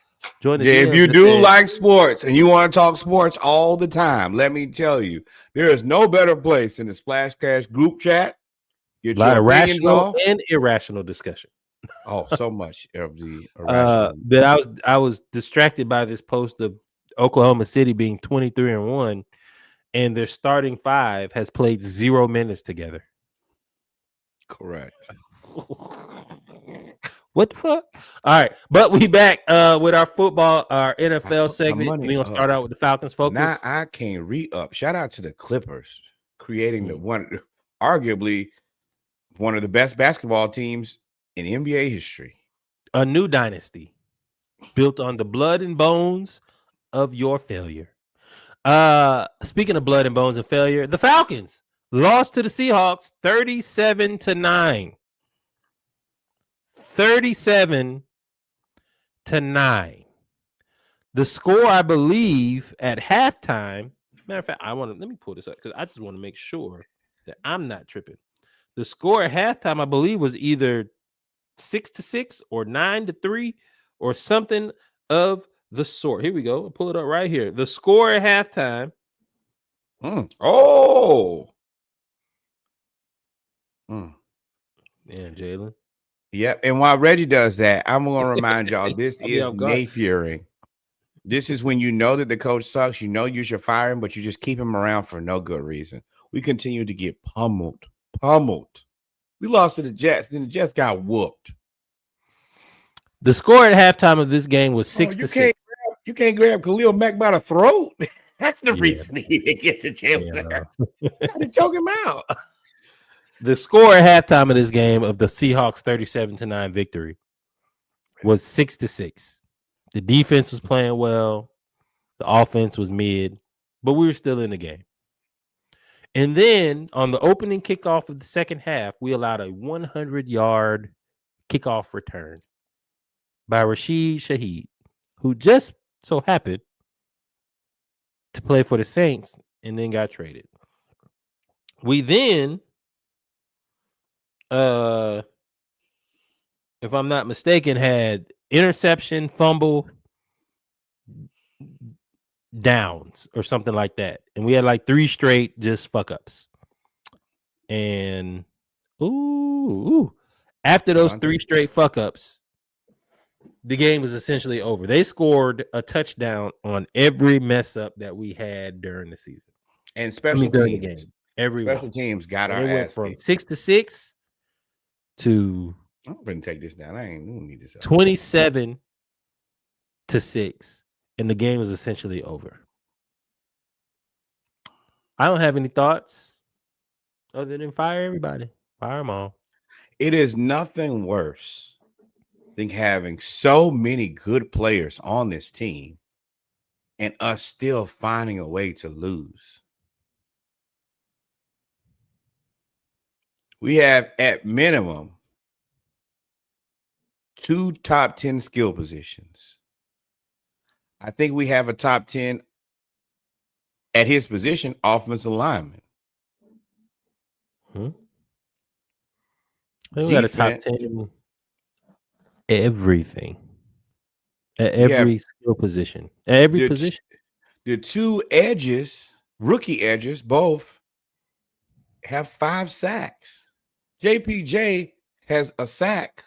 join the if you do like sports and you want to talk sports all the time, let me tell you, there is no better place than the SplashCast group chat. Get a lot of rational and irrational discussion. Oh, so much of the irrational. But I was distracted by this post of Oklahoma City being 23-1. And their starting five has played 0 minutes together. Correct. What the fuck? All right, but we back with our football, our NFL segment. We're gonna start out with the Falcons Focus. Now I can't re-up. Shout out to the Clippers creating arguably one of the best basketball teams in NBA history. A new dynasty built on the blood and bones of your failure. Speaking of blood and bones and failure, the Falcons lost to the Seahawks 37-9. 37-9. The score, I believe, at halftime. Matter of fact, let me pull this up because I just want to make sure that I'm not tripping. The score at halftime, I believe, was either 6-6 or 9-3 or something of the sort. Here we go. I'll pull it up right here. The score at halftime. Oh. Yeah, Jalen. Yep. And while Reggie does that, I'm going to remind y'all, this is Napiering. This is when you know that the coach sucks. You know you should fire him, but you just keep him around for no good reason. We continue to get pummeled. We lost to the Jets. Then the Jets got whooped. The score at halftime of this game was 6-6. You can't grab Khalil Mack by the throat. That's the reason he didn't get the chance. Got to choke him out. The score at halftime of this game of the Seahawks 37-9 victory was 6-6. The defense was playing well. The offense was mid, but we were still in the game. And then on the opening kickoff of the second half, we allowed a 100-yard kickoff return by Rashid Shaheed, who just so happened to play for the Saints and then got traded. We then, if I'm not mistaken, had interception, fumble, downs or something like that. And we had like 3 straight just fuck ups. And after those 3 straight fuck ups, the game was essentially over. They scored a touchdown on every mess up that we had during the season. And special teams. Game. Special teams got our ass from 6-6 to I'm gonna take this down. I don't need this. 27-6, and the game was essentially over. I don't have any thoughts other than fire everybody. Fire them all. It is nothing worse than having so many good players on this team and us still finding a way to lose. We have at minimum 2 top 10 skill positions. I think we have a top 10 at his position, offensive lineman. We got a top 10 everything. At every skill position. At every position. The 2 edges, rookie edges, both have 5 sacks. JPJ has a sack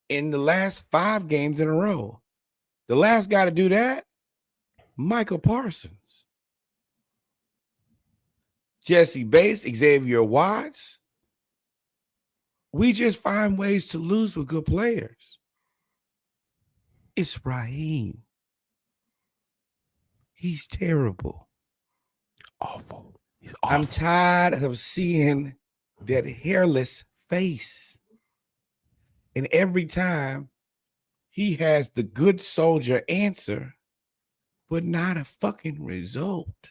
in the last 5 games in a row. The last guy to do that, Michael Parsons. Jesse Bates, Xavier Watts. We just find ways to lose with good players. It's Raheem. He's terrible. Awful. He's awful. I'm tired of seeing that hairless face. And every time he has the good soldier answer, but not a fucking result.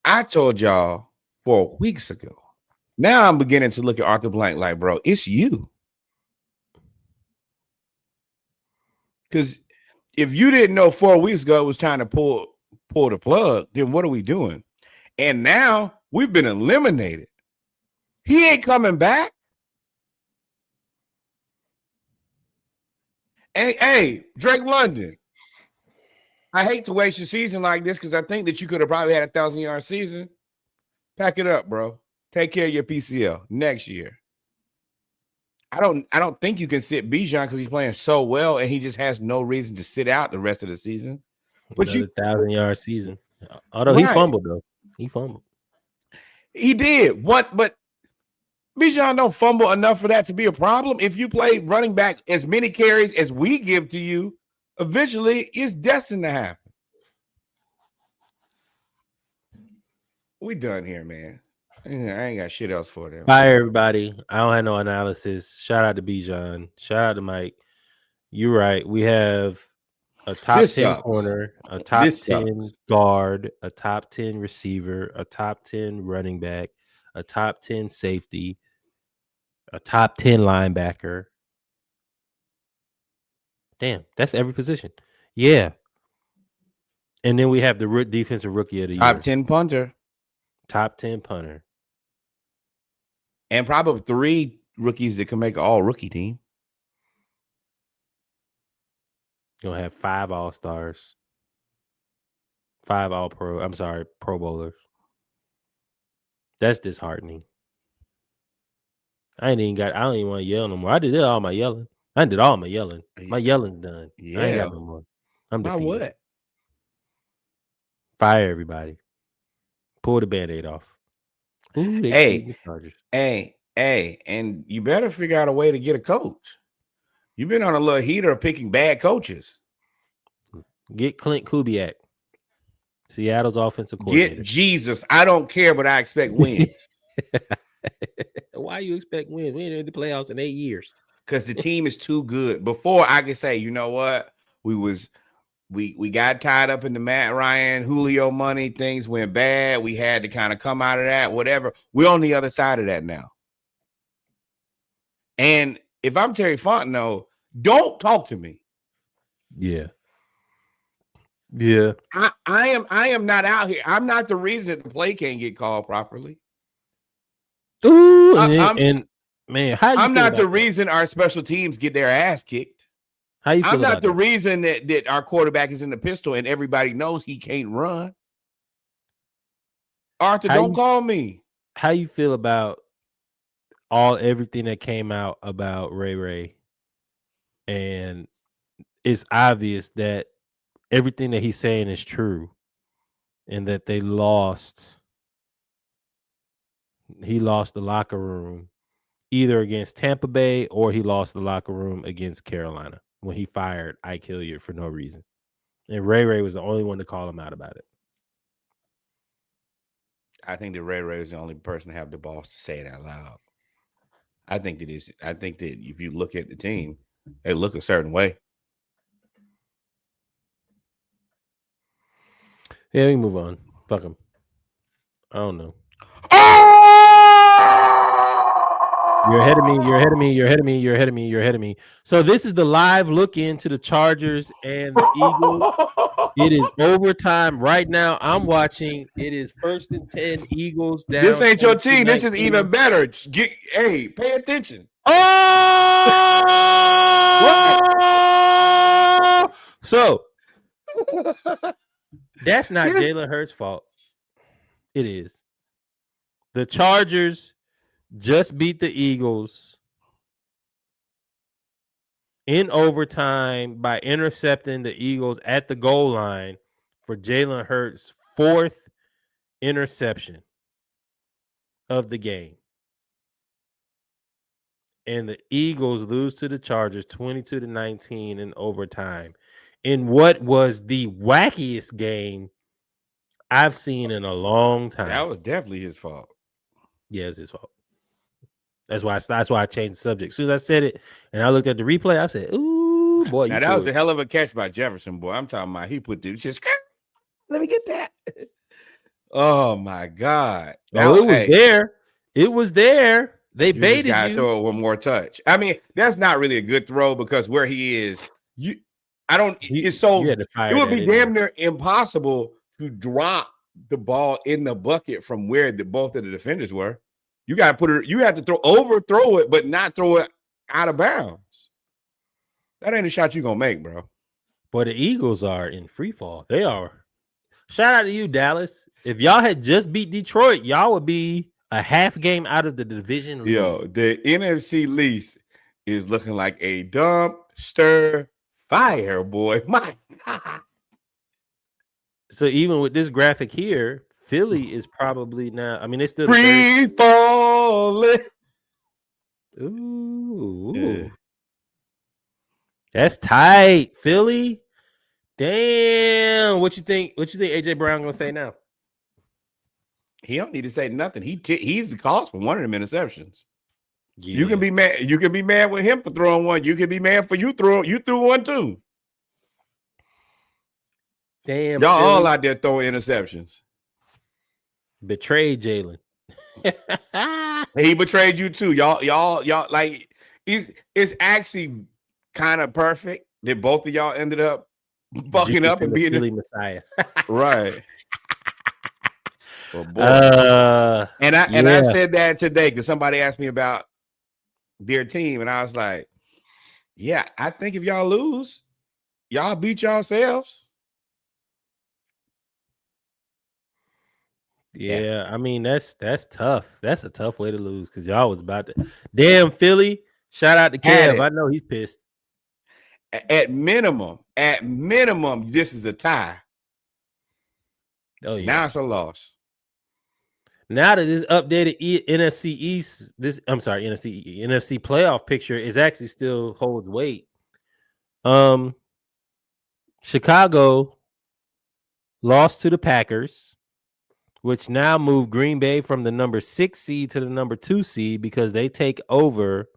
I told y'all 4 weeks ago. Now I'm beginning to look at Arthur Blank like, bro, it's you. Because if you didn't know 4 weeks ago it was time to pull the plug, then what are we doing? And now we've been eliminated. He ain't coming back. Hey, Drake London. I hate to waste your season like this because I think that you could have probably had 1,000-yard season. Pack it up, bro. Take care of your PCL next year. I don't think you can sit Bijan because he's playing so well and he just has no reason to sit out the rest of the season. But you 1,000-yard season. Although he fumbled though. He fumbled. He did. But Bijan don't fumble enough for that to be a problem. If you play running back as many carries as we give to you, eventually it's destined to happen. We done here, man. I ain't got shit else for them. Bye, everybody. I don't have no analysis. Shout out to Bijan. Shout out to Mike. You're right. We have a top 10 corner, a top 10 guard, a top 10 receiver, a top 10 running back, a top 10 safety, a top 10 linebacker. Damn, that's every position. Yeah. And then we have the defensive rookie of the year. Top 10 punter. Top 10 punter. And probably 3 rookies that can make an all-rookie team. You'll have 5 all-stars. 5 all-pro. I'm sorry, pro bowlers. That's disheartening. I don't even want to yell no more. I did all my yelling. I did all my yelling. My yelling's done. Yeah. I ain't got no more. I'm defeated. By what? Fire everybody. Pull the Band-Aid off. Ooh, hey, and you better figure out a way to get a coach. You've been on a little heater of picking bad coaches. Get Clint Kubiak, Seattle's offensive coordinator. Get Jesus. I don't care, but I expect wins. Why you expect wins? We ain't in the playoffs in 8 years. Because the team is too good. Before I could say, you know what? We got tied up in the Matt Ryan, Julio money. Things went bad. We had to kind of come out of that, whatever. We're on the other side of that now. And if I'm Terry Fontenot, don't talk to me. Yeah. Yeah. I am not out here. I'm not the reason that the play can't get called properly. Ooh, man, I'm not the reason our special teams get their ass kicked. How you feel I'm not the that? reason that our quarterback is in the pistol and everybody knows he can't run. Arthur, don't call me. How you feel about everything that came out about Ray? And it's obvious that everything that he's saying is true and that he lost the locker room either against Tampa Bay or he lost the locker room against Carolina when he fired Ike Hilliard for no reason. And Ray was the only one to call him out about it. I think that Ray is the only person to have the balls to say it out loud. I think that if you look at the team, they look a certain way. Yeah, we can move on. Fuck him. I don't know. You're ahead of me. So this is the live look into the Chargers and the Eagles. It is overtime right now. I'm watching. It is 1st and 10 Eagles down. This ain't your team. This is even better. Pay attention. Oh! So that's not Jalen Hurts' fault. It is. The Chargers just beat the Eagles in overtime by intercepting the Eagles at the goal line for Jalen Hurts' 4th interception of the game. And the Eagles lose to the Chargers 22-19 in overtime in what was the wackiest game I've seen in a long time. That was definitely his fault. Yeah, it's his fault. That's why I changed the subject. As soon as I said it and I looked at the replay, I said, ooh, boy. Now, that was a hell of a catch by Jefferson, boy. I'm talking about he put the just let me get that. Oh, my God. It was there. It was there. They baited you. Gotta throw it one more touch. I mean, that's not really a good throw because where he is, it would be damn near impossible to drop the ball in the bucket from where both of the defenders were. You got to put it, you have to overthrow it, but not throw it out of bounds. That ain't a shot you're going to make, bro. But the Eagles are in free fall. They are. Shout out to you, Dallas. If y'all had just beat Detroit, y'all would be a half game out of the division lead. Yo, the NFC lease is looking like a dumpster fire, boy. My God. So even with this graphic here, Philly is probably now. I mean, it's still free falling. Ooh, yeah. That's tight, Philly. Damn, what you think? What you think AJ Brown gonna say now? He don't need to say nothing. He's the cause for one of them interceptions. Yeah. You can be mad. You can be mad with him for throwing one. You can be mad for you threw one too. Damn, y'all all out there throwing interceptions. Betrayed Jalen. He betrayed you too. Y'all like it's actually kind of perfect that both of y'all ended up fucking up and being the Messiah. Right. Well, boy. I said that today because somebody asked me about their team, and I was like, yeah, I think if y'all lose, y'all beat yourselves. Yeah, I mean that's tough. That's a tough way to lose because y'all was about to. Damn, Philly! Shout out to Kev. I know he's pissed. At minimum, this is a tie. Oh yeah. Now it's a loss. Now that this updated NFC East, NFC playoff picture is actually still holds weight. Chicago lost to the Packers, which now moved Green Bay from the number 6 seed to the number 2 seed because they take over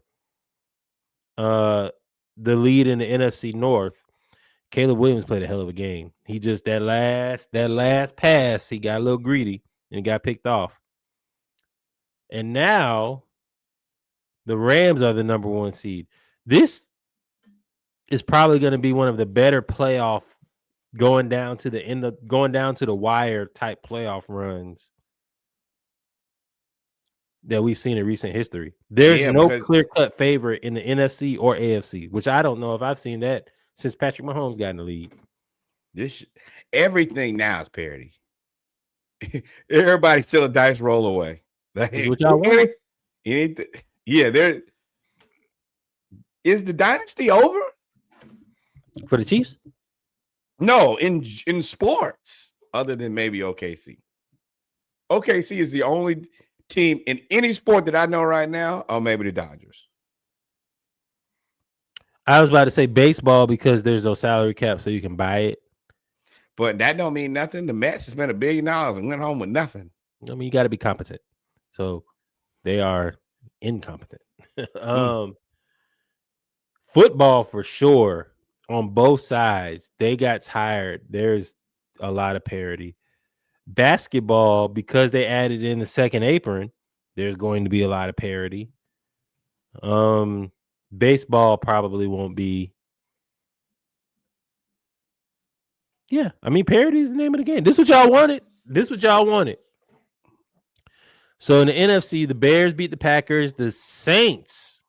the lead in the NFC North. Caleb Williams played a hell of a game. He just that last pass, he got a little greedy and got picked off. And now the Rams are the number 1 seed. This is probably going to be one of the better playoff going down to the wire type playoff runs that we've seen in recent history. There's no clear-cut favorite in the NFC or AFC, which I don't know if I've seen that since Patrick Mahomes got in the league. Everything now is parity. Everybody's still a dice roll away. That's what y'all want. There is the dynasty over for the Chiefs. No, in sports, other than maybe OKC. OKC is the only team in any sport that I know right now, or maybe the Dodgers. I was about to say baseball because there's no salary cap, so you can buy it. But that don't mean nothing. The Mets spent $1 billion and went home with nothing. I mean, you got to be competent. So they are incompetent. Football for sure. On both sides, they got tired. There's a lot of parity. Basketball, because they added in the second apron, there's going to be a lot of parity. Baseball probably won't be. Yeah, I mean, parity is the name of the game. This is what y'all wanted. So in the NFC, the Bears beat the Packers. The Saints.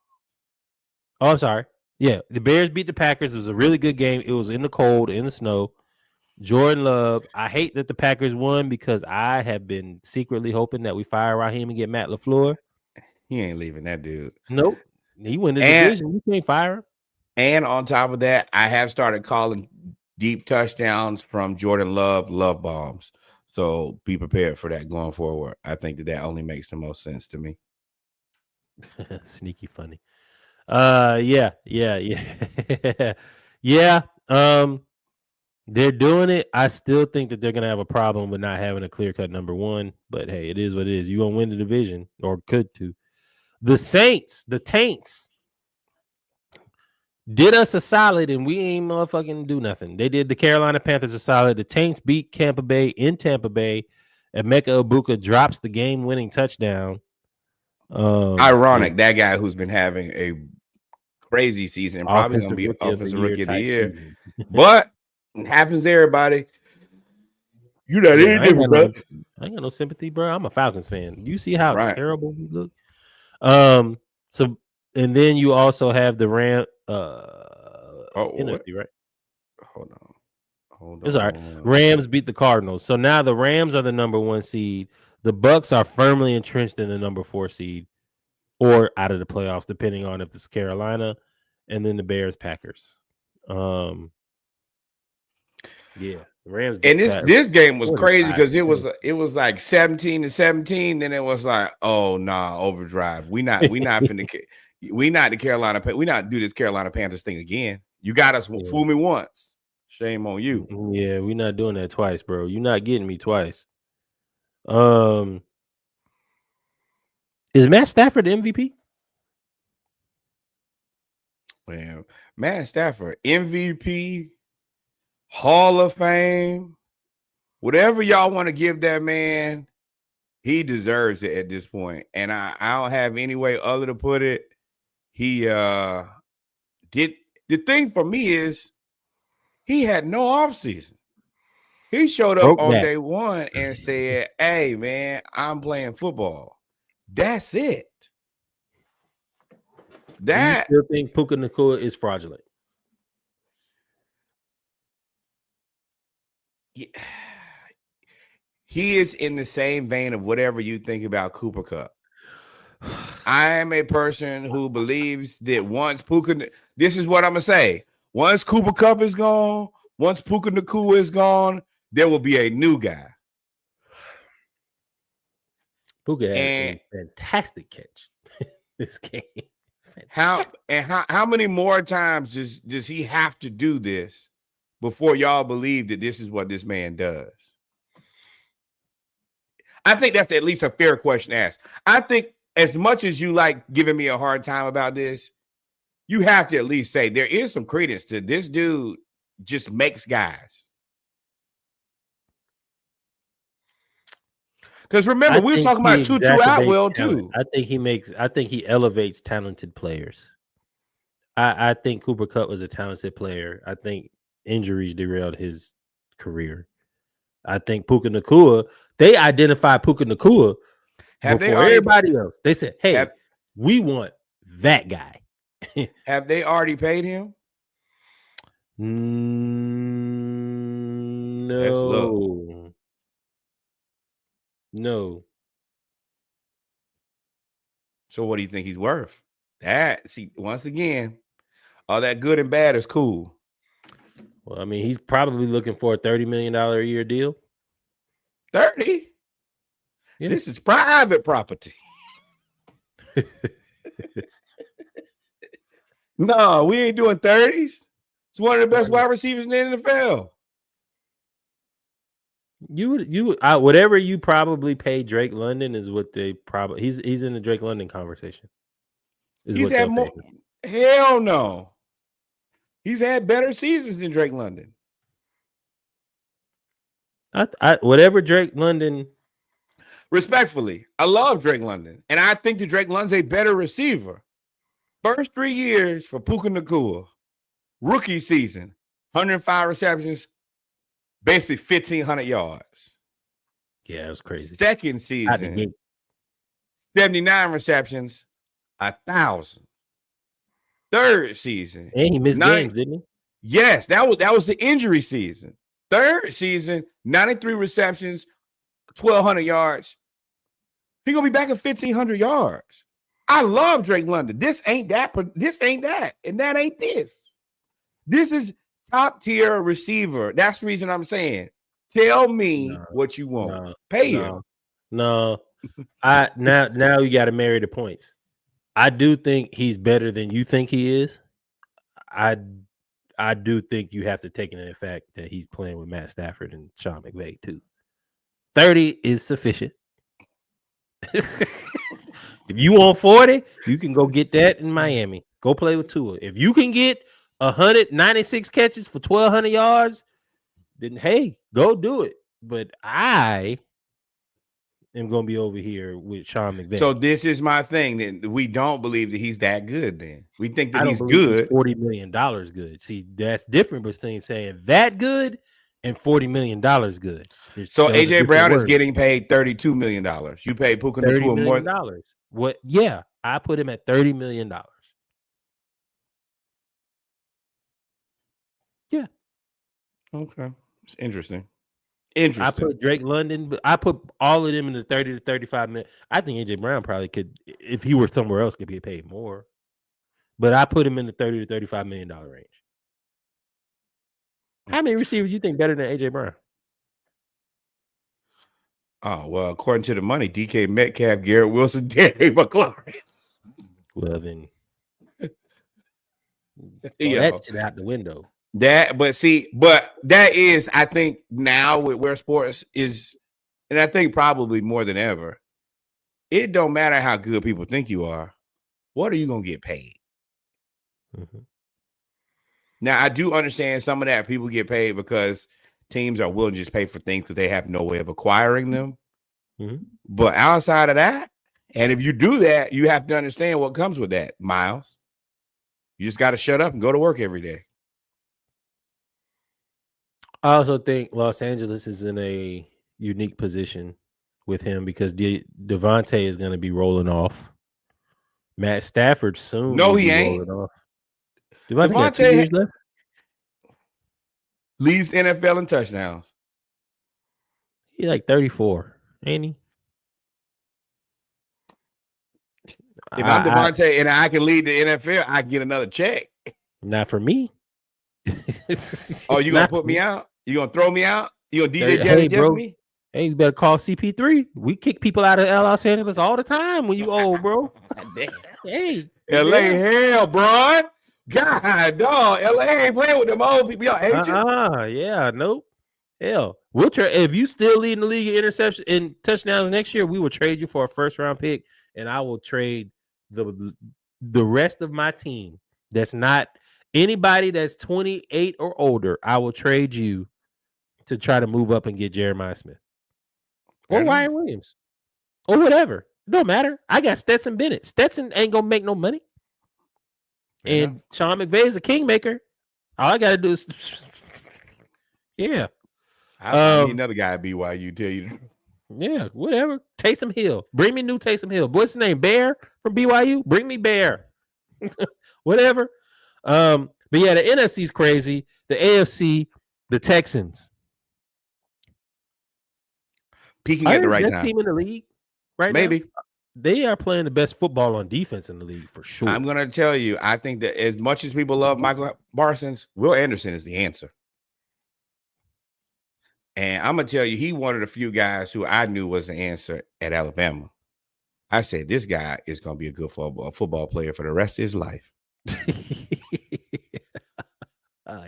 Oh, I'm sorry. Yeah, the Bears beat the Packers. It was a really good game. It was in the cold, in the snow. Jordan Love. I hate that the Packers won because I have been secretly hoping that we fire Raheem and get Matt LaFleur. He ain't leaving that dude. Nope. He went to the division. You can't fire him. And on top of that, I have started calling deep touchdowns from Jordan love bombs. So be prepared for that going forward. I think that only makes the most sense to me. Sneaky funny. Yeah. Yeah. They're doing it. I still think that they're gonna have a problem with not having a clear-cut number one. But hey, it is what it is. You gonna win the division, or could too. The Saints, the Taints, did us a solid, and we ain't motherfucking do nothing. They did the Carolina Panthers a solid. The Taints beat Tampa Bay in Tampa Bay. Emeka Egbuka drops the game-winning touchdown. Ironic, that guy who's been having a crazy season, probably going to be offensive rookie of the year. But it happens to everybody. You're not any different, bro. I ain't got no sympathy, bro. I'm a Falcons fan. You see how terrible we look? So, and then you also have the NFC, right? Hold on. It's all right. Rams beat the Cardinals. So now the Rams are the number 1 seed. The Bucks are firmly entrenched in the number 4 seed or out of the playoffs, depending on if it's Carolina, and then the Bears, Packers. Yeah, the Rams. And this game was crazy because it was like 17-17. Then it was like, oh nah, overdrive. We not finna we not the Carolina. We not do this Carolina Panthers thing again. You got us fool me once. Shame on you. Yeah, we're not doing that twice, bro. You're not getting me twice. Is Matt Stafford the MVP? Man, Matt Stafford, MVP, Hall of Fame, whatever y'all want to give that man, he deserves it at this point. And I don't have any way other to put it. He did. The thing for me is he had no offseason. He showed up on day one and said, hey, man, I'm playing football. That's it. You still think Puka Nacua is fraudulent? Yeah. He is in the same vein of whatever you think about Cooper Kupp. I am a person who believes that once Puka, this is what I'm going to say. Once Cooper Kupp is gone, once Puka Nacua is gone, there will be a new guy. Puka had a fantastic catch this game. How many more times does he have to do this before y'all believe that this is what this man does? I think that's at least a fair question to ask. I think as much as you like giving me a hard time about this, you have to at least say there is some credence to this dude just makes guys. Because remember, we were talking about Tutu Atwell too. I think he elevates talented players. I think Cooper Kupp was a talented player. I think injuries derailed his career. I think Puka Nacua, they identified Puka Nacua before everybody else. They said, hey, we want that guy. Have they already paid him? No. No. So what do you think he's worth? Once again, all that good and bad is cool. Well, I mean, he's probably looking for a $30 million a year deal. 30? Yeah. This is private property. No, we ain't doing 30s. It's one of the best wide receivers in the NFL. Whatever you probably pay Drake London is what they probably he's in the Drake London conversation. He's had more. Hell no. He's had better seasons than Drake London. Whatever Drake London. Respectfully, I love Drake London, and I think that Drake London's a better receiver. First 3 years for Puka Nacua, rookie season, 105 receptions, basically 1,500 yards. Yeah, it was crazy. Second season, 79 receptions, 1,000. Third season, and he missed games, didn't he? Yes, that was the injury season. Third season, 93 receptions, 1,200 yards. He's gonna be back at 1,500 yards. I love Drake London. This ain't that, and that ain't this. This is top tier receiver. That's the reason I'm saying. Tell me what you want. Pay him. No. Now you got to marry the points. I do think he's better than you think he is. I do think you have to take into the fact that he's playing with Matt Stafford and Sean McVay too. 30 is sufficient. If you want 40, you can go get that in Miami. Go play with Tua. If you can get 196 catches for 1,200 yards, then hey, go do it. But I am going to be over here with Sean McVay. So this is my thing. Then we don't believe that he's that good. Then we think that he's good. He's $40 million good. See, that's different between saying that good and $40 million good. So AJ Brown is getting paid $32 million. You pay Puka Nacua more than what? Yeah, I put him at $30 million. Yeah. Okay. It's interesting. I put Drake London, but I put all of them in the 30 to 35 million. I think AJ Brown probably could, if he were somewhere else, could get paid more. But I put him in the 30 to $35 million range. How many receivers you think better than AJ Brown? Oh, well, according to the money, DK Metcalf, Garrett Wilson, Terry McLaurin. Well, then that shit out the window. But that is, I think, now with where sports is, and I think probably more than ever, it don't matter how good people think you are. What are you going to get paid? Mm-hmm. Now, I do understand some of that people get paid because teams are willing to just pay for things because they have no way of acquiring them. Mm-hmm. But outside of that, and if you do that, you have to understand what comes with that, Miles. You just got to shut up and go to work every day. I also think Los Angeles is in a unique position with him because Devontae is going to be rolling off. Matt Stafford soon. No, he ain't. Off. Devontae got 2 years left. Leads NFL in touchdowns. He's like 34, ain't he? If I'm Devontae and I can lead the NFL, I can get another check. Not for me. Oh, you gonna put me out? You gonna throw me out? You gonna DJ Jeff me? Hey, you better call CP3. We kick people out of Los Angeles all the time when you old, bro. Hey, LA hell, bro. God, dog. LA ain't playing with them old people. Y'all ages. Yeah, nope. Hell, we'll trade if you still leading the league in interception and touchdowns next year. We will trade you for a first round pick, and I will trade the rest of my team. That's not anybody that's 28 or older. I will trade you to try to move up and get Jeremiah Smith or Ryan Williams or whatever. It don't matter. I got Stetson Bennett. Stetson ain't gonna make no money. And Sean McVay is a kingmaker. All I gotta do is, yeah. I need another guy at BYU. Tell you, yeah, whatever. Taysom Hill, bring me new Taysom Hill. What's his name? Bear from BYU. Bring me Bear. Whatever. But yeah, the NFC's crazy. The AFC, the Texans, peaking at the right time. Team in the league, right? Maybe. Now? They are playing the best football on defense in the league for sure. I'm going to tell you, I think that as much as people love Michael Parsons, Will Anderson is the answer. And I'm going to tell you, he one of the few guys who I knew was the answer at Alabama. I said, this guy is going to be a good football player for the rest of his life.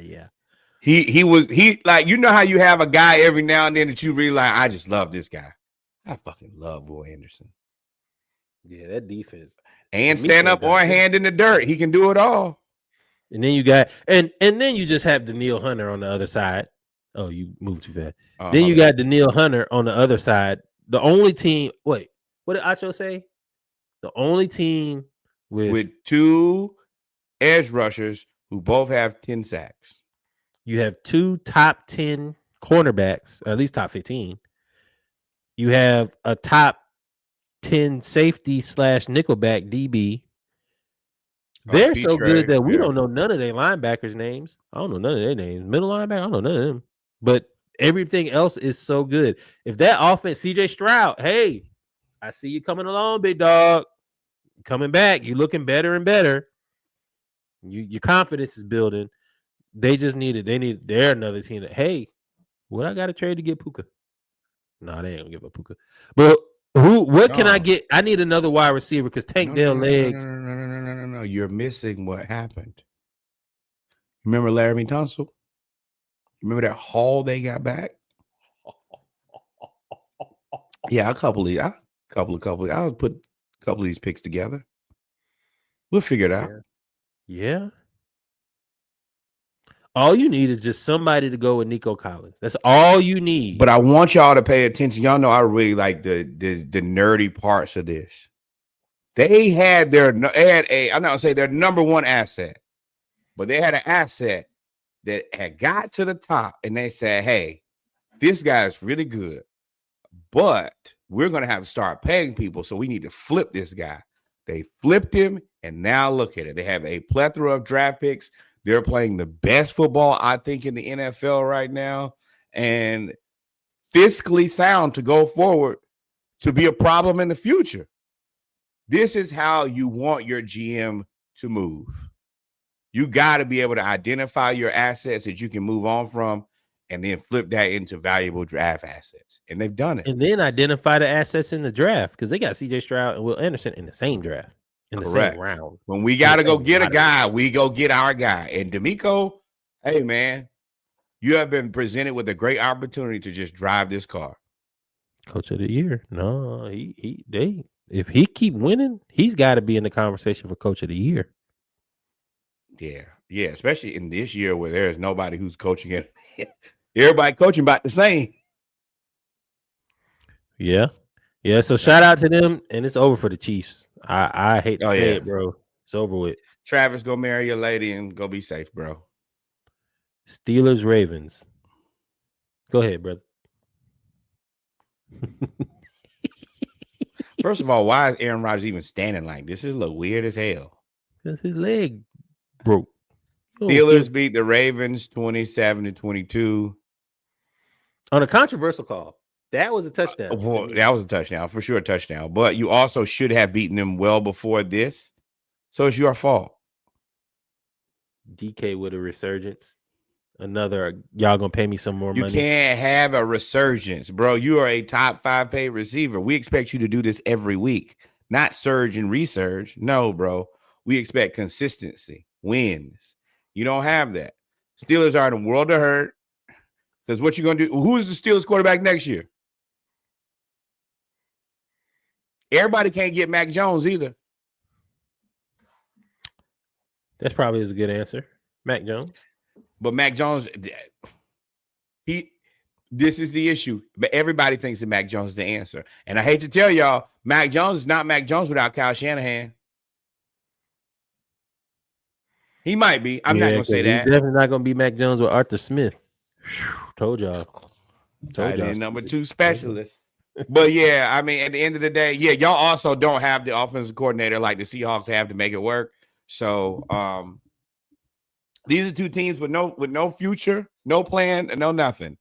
Yeah. He like, you know how you have a guy every now and then that you really like, I just love this guy. I fucking love Will Anderson. Yeah, that defense. And stand up or hand in the dirt. He can do it all. And then you got and then you just have Danielle Hunter on the other side. Oh, you moved too fast. Then you got Danielle Hunter on the other side. The only team, wait, what did Acho say? The only team with two edge rushers who both have 10 sacks. You have two top 10 cornerbacks, or at least top 15. You have a top 10 safety / nickelback DB. They're so good that we don't know none of their linebackers' names. I don't know none of their names. Middle linebacker, I don't know none of them. But everything else is so good. If that offense, CJ Stroud, hey, I see you coming along, big dog. coming back. You're looking better and better. Your confidence is building. They're another team that, hey, what I got to trade to get Puka? No, they ain't gonna give up Puka. But what can I get? I need another wide receiver because Tank Dell legs. No. You're missing what happened. Remember Laramie Tunsil? Remember that haul they got back? Yeah, I'll put a couple of these picks together. We'll figure it out. Yeah. All you need is just somebody to go with Nico Collins. That's all you need. But I want y'all to pay attention. Y'all know I really like the nerdy parts of this. They had their number one asset, but they had an asset that had got to the top, and they said, "Hey, this guy's really good, but we're going to have to start paying people, so we need to flip this guy." They flipped him, and now look at it. They have a plethora of draft picks. They're playing the best football, I think, in the NFL right now, and fiscally sound to go forward to be a problem in the future. This is how you want your GM to move. You got to be able to identify your assets that you can move on from and then flip that into valuable draft assets. And they've done it. And then identify the assets in the draft because they got CJ Stroud and Will Anderson in the same draft, in the same round. When we got to go get a guy, we go get our guy. And D'Amico, hey, man, you have been presented with a great opportunity to just drive this car. Coach of the year. No, if he keep winning, he's got to be in the conversation for coach of the year. Yeah, especially in this year where there is nobody who's coaching it. Everybody coaching about the same. Yeah. So shout out to them, and it's over for the Chiefs. I hate to say it, bro. It's over with. Travis, go marry your lady and go be safe, bro. Steelers, Ravens. Go ahead, brother. First of all, why is Aaron Rodgers even standing like this? This look weird as hell. Because his leg broke. Steelers beat the Ravens 27-22. On a controversial call. That was a touchdown. That was a touchdown, for sure a touchdown. But you also should have beaten them well before this. So it's your fault. DK with a resurgence. Another, y'all gonna pay me some more money. You can't have a resurgence, bro. You are a top 5 paid receiver. We expect you to do this every week, not surge and resurge. No, bro. We expect consistency, wins. You don't have that. Steelers are in a world of hurt. Because what you gonna do? Who is the Steelers quarterback next year? Everybody can't get Mac Jones either. That's probably is a good answer. Mac Jones. But Mac Jones, this is the issue. But everybody thinks that Mac Jones is the answer. And I hate to tell y'all, Mac Jones is not Mac Jones without Kyle Shanahan. He might be. I'm not going to say that. He's definitely not going to be Mac Jones with Arthur Smith. Told y'all. Number 2 specialist. But yeah, I mean, at the end of the day, yeah, y'all also don't have the offensive coordinator like the Seahawks have to make it work. So these are 2 teams with no future, no plan, no nothing.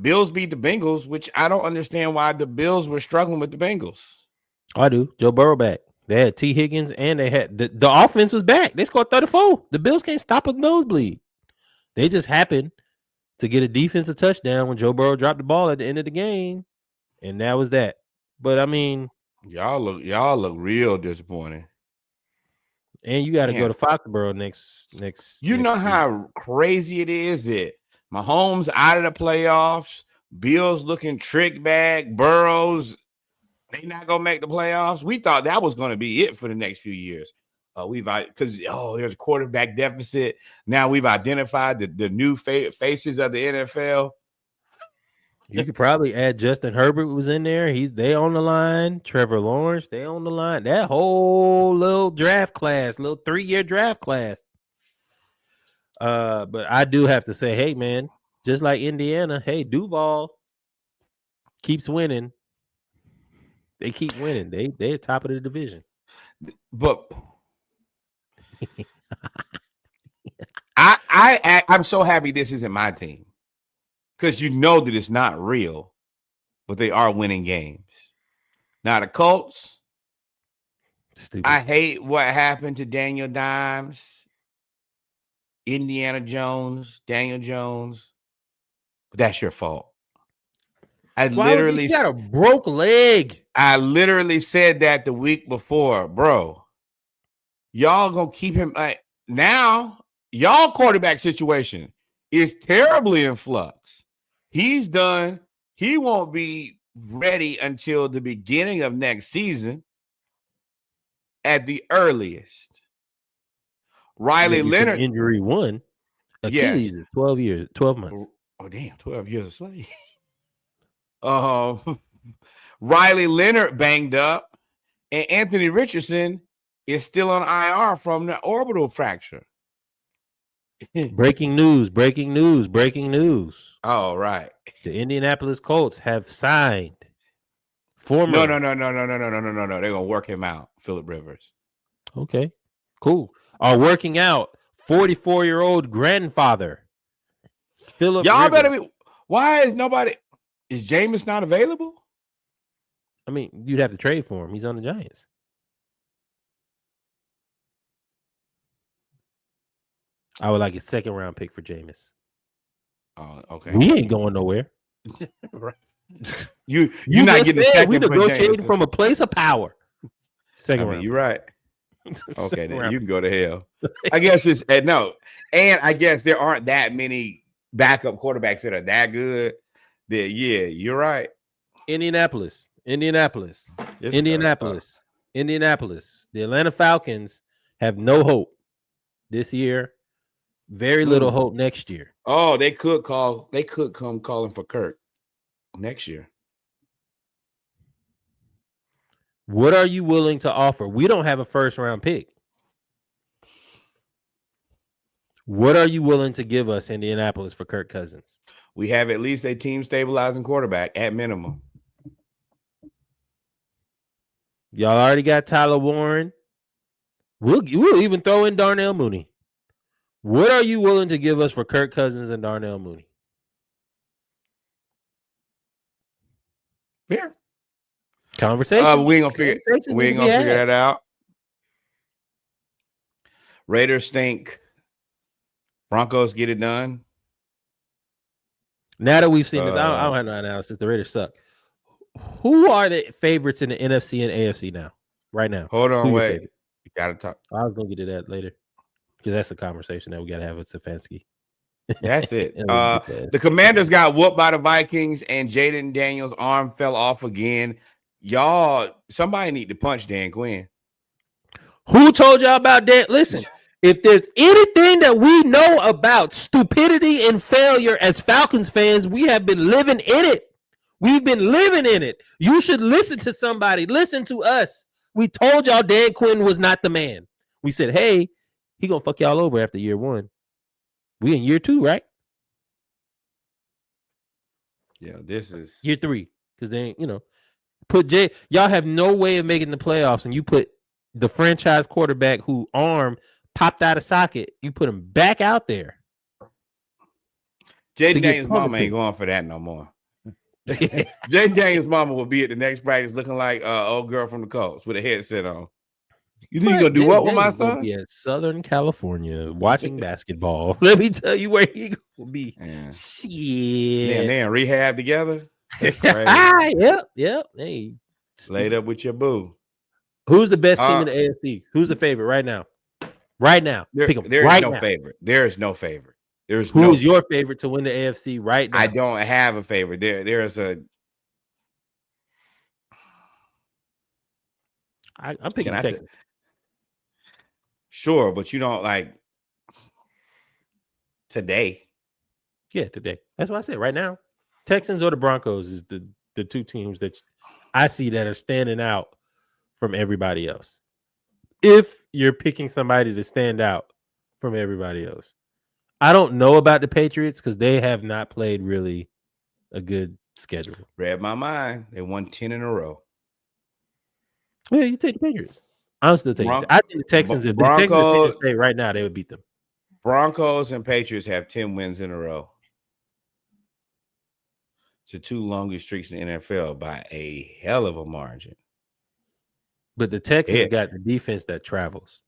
Bills beat the Bengals, which I don't understand why the Bills were struggling with the Bengals. I do. Joe Burrow back. They had T. Higgins and they had the offense was back. They scored 34. The Bills can't stop a nosebleed. They just happened to get a defensive touchdown when Joe Burrow dropped the ball at the end of the game, and that was that. But I mean, y'all look real disappointing. And you got to go to Foxborough next. You know how crazy it is that Mahomes out of the playoffs, Bills looking trick bag, Burrows, they not gonna make the playoffs. We thought that was gonna be it for the next few years. There's a quarterback deficit. Now we've identified the new faces of the NFL. You could probably add Justin Herbert was in there. They on the line. Trevor Lawrence, they on the line. That whole little draft class, little 3-year draft class. But I do have to say, hey man, just like Indiana, hey, Duval keeps winning. They keep winning. They're top of the division. But I'm so happy this isn't my team. Because you know that it's not real. but they are winning games. Now the Colts, Stupid. I hate what happened to Daniel Dimes, Indiana Jones, Daniel Jones, but that's your fault. He got a broke leg. I literally said that the week before, bro. Y'all gonna keep him now? Y'all quarterback situation is terribly in flux. He's done. He won't be ready until the beginning of next season at the earliest. Riley Leonard injury 1. Achilles is 12 months. Oh damn, 12 years a slave. Riley Leonard banged up, and Anthony Richardson is still on IR from the orbital fracture. Breaking news. Oh, right. The Indianapolis Colts have signed former. No. They're gonna work him out, Phillip Rivers. Okay, cool. Are working out 44-year-old grandfather Phillip Y'all Rivers. better be. Why is nobody? Is Jameis not available? I mean, you'd have to trade for him. He's on the Giants. I would like a 2nd-round pick for Jameis. Oh, okay. We ain't going nowhere. Right. You're not getting a second. We negotiating from a place of power. 2nd round. You're right. Okay, then you can go to hell. I guess it's no, and I guess there aren't that many backup quarterbacks that are that good. That you're right. Indianapolis. Indianapolis. The Atlanta Falcons have no hope this year. Very little hope next year. Oh, they could come calling for Kirk next year. What are you willing to offer? We don't have a 1st-round pick. What are you willing to give us, Indianapolis, for Kirk Cousins? We have at least a team stabilizing quarterback at minimum. Y'all already got Tyler Warren. We'll even throw in Darnell Mooney. What are you willing to give us for Kirk Cousins and Darnell Mooney? Fair conversation. We ain't gonna figure that out. Raiders stink. Broncos get it done. Now that we've seen this, I don't have no analysis. The Raiders suck. Who are the favorites in the NFC and AFC now? Right now. Hold on, wait. You gotta talk. I was gonna get to that later because that's the conversation that we gotta have with Stefanski. That's it. The Commanders got whooped by the Vikings, and Jaden Daniels' arm fell off again. Y'all, somebody need to punch Dan Quinn. Who told y'all about that? Listen, if there's anything that we know about stupidity and failure as Falcons fans, we have been living in it. We've been living in it. You should listen to somebody. Listen to us. We told y'all Dan Quinn was not the man. We said, hey, he gonna fuck y'all over after year 1. We in year 2, right? Yeah, this is year 3. Because they, y'all have no way of making the playoffs, and you put the franchise quarterback who arm popped out of socket, you put him back out there. Jaden Daniels' mama ain't going for that no more. Jaden Daniels' mama will be at the next practice looking like old girl from the Colts with a headset on. You think you're going to do what with my son? Be at Southern California watching basketball. Let me tell you where he will be. Yeah. Shit. Man, they in rehab together? That's crazy. Yep. Hey. Laid up with your boo. Who's the best team in the AFC? Who's the favorite right now? Right now. There is no favorite. There is no favorite. Who is your favorite to win the AFC right now? I don't have a favorite. I'm picking Texas. Sure, but you don't like today. Yeah, today. That's what I said. Right now, Texans or the Broncos is the 2 teams that I see that are standing out from everybody else. If you're picking somebody to stand out from everybody else. I don't know about the Patriots because they have not played really a good schedule. Read my mind. They won 10 in a row. Yeah, you take the Patriots. I'm still taking it. I think the Texans, if the Texans stay right now, they would beat them. Broncos and Patriots have 10 wins in a row. to 2 longest streaks in the NFL by a hell of a margin. But the Texans got the defense that travels,